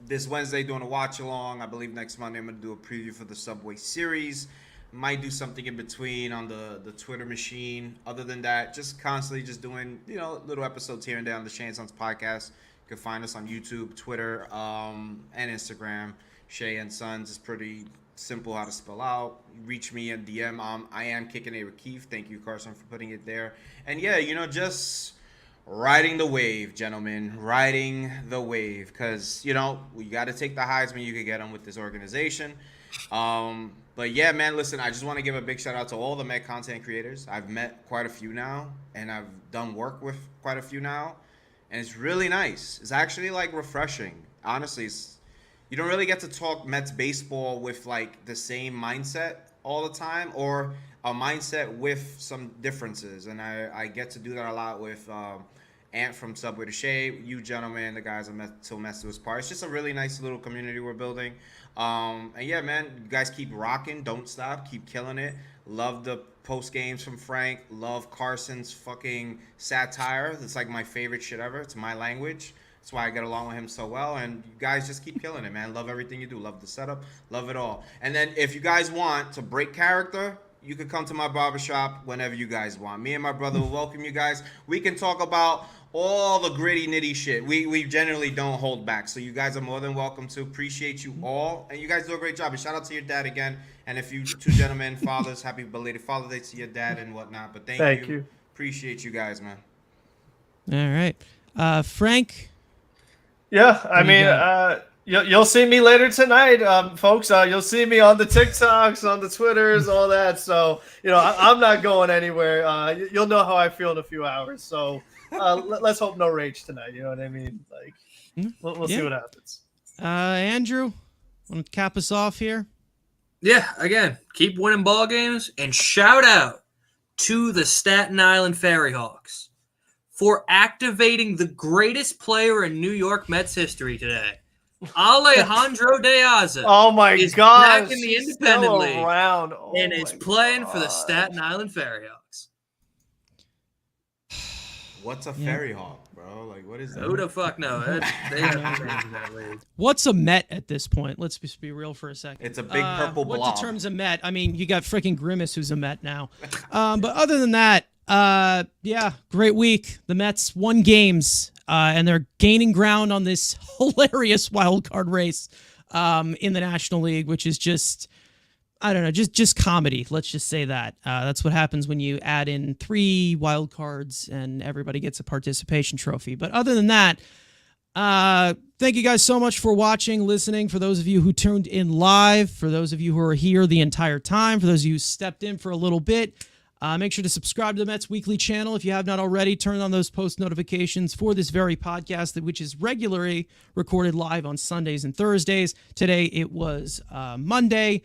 This Wednesday doing a watch along. I believe next Monday I'm going to do a preview for the Subway series. Might do something in between on the Twitter machine. Other than that, just constantly just doing, little episodes here and there on the Shea Sons Podcast. You can find us on YouTube, Twitter, and Instagram. Shea and Sons is pretty simple how to spell out. Reach me in DM. I am kicking it with Keef. Thank you, Carson, for putting it there. And yeah, just riding the wave, gentlemen. Riding the wave. Because, you got to take the highs when you can get them with this organization. But yeah, man, listen, I just want to give a big shout out to all the Met content creators. I've met quite a few now, and I've done work with quite a few now. And it's really nice. It's actually refreshing. Honestly, you don't really get to talk Mets baseball with the same mindset all the time, or a mindset with some differences. And I get to do that a lot with Ant from Subway to Shea, you gentlemen, the guys at Till Mets Do Us Part. It's just a really nice little community we're building. And yeah, man, you guys keep rocking. Don't stop. Keep killing it. Love the post games from Frank. Love Carson's fucking satire. It's my favorite shit ever. It's my language. That's why I get along with him so well. And you guys just keep killing it, man. Love everything you do. Love the setup. Love it all. And then if you guys want to break character, you can come to my barbershop whenever you guys want. Me and my brother will welcome you guys. We can talk about all the gritty, nitty shit. We generally don't hold back. So you guys are more than welcome to. Appreciate you all. And you guys do a great job. And shout out to your dad again. And if you two gentlemen, fathers, happy belated Father's Day to your dad and whatnot. But thank you. Appreciate you guys, man. All right. Frank? Yeah, I mean, you'll see me later tonight, folks. You'll see me on the TikToks, on the Twitters, all that. So, I'm not going anywhere. You'll know how I feel in a few hours. So let's hope no rage tonight. You know what I mean? We'll see what happens. Andrew, want to cap us off here? Yeah, again, keep winning ball games, and shout out to the Staten Island Ferry Hawks for activating the greatest player in New York Mets history today. Alejandro De Aza. Oh my is God! back in the Independent League and is my playing for the God. Staten Island Ferry Hawks. What's a ferry hawk, bro? What is that? Who the fuck knows? They have names in that league. What's a Met at this point? Let's just be real for a second. It's a big purple blob. What determines a Met? I mean, you got freaking Grimace who's a Met now. But other than that, yeah, great week. The Mets won games, and they're gaining ground on this hilarious wild card race in the National League, which is just, I don't know, just comedy. Let's just say that. That's what happens when you add in 3 wild cards and everybody gets a participation trophy. But other than that, thank you guys so much for watching, listening. For those of you who tuned in live, for those of you who are here the entire time, for those of you who stepped in for a little bit, make sure to subscribe to the Mets Weekly channel if you have not already. Turn on those post notifications for this very podcast, which is regularly recorded live on Sundays and Thursdays. Today it was Monday.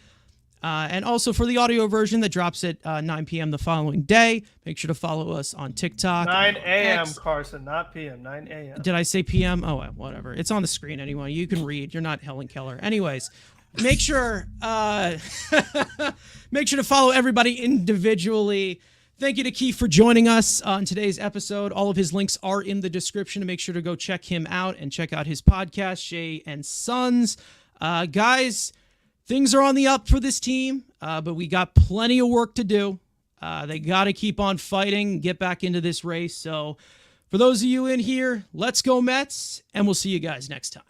And also for the audio version that drops at 9 p.m. the following day, make sure to follow us on TikTok. 9 a.m., Carson, not p.m., 9 a.m. Did I say p.m.? Oh, whatever. It's on the screen anyway. You can read. You're not Helen Keller. Anyways, make sure make sure to follow everybody individually. Thank you to Keef for joining us on today's episode. All of his links are in the description. Make sure to go check him out and check out his podcast, Shea and Sons. Guys, things are on the up for this team, but we got plenty of work to do. They got to keep on fighting, get back into this race. So for those of you in here, let's go Mets, and we'll see you guys next time.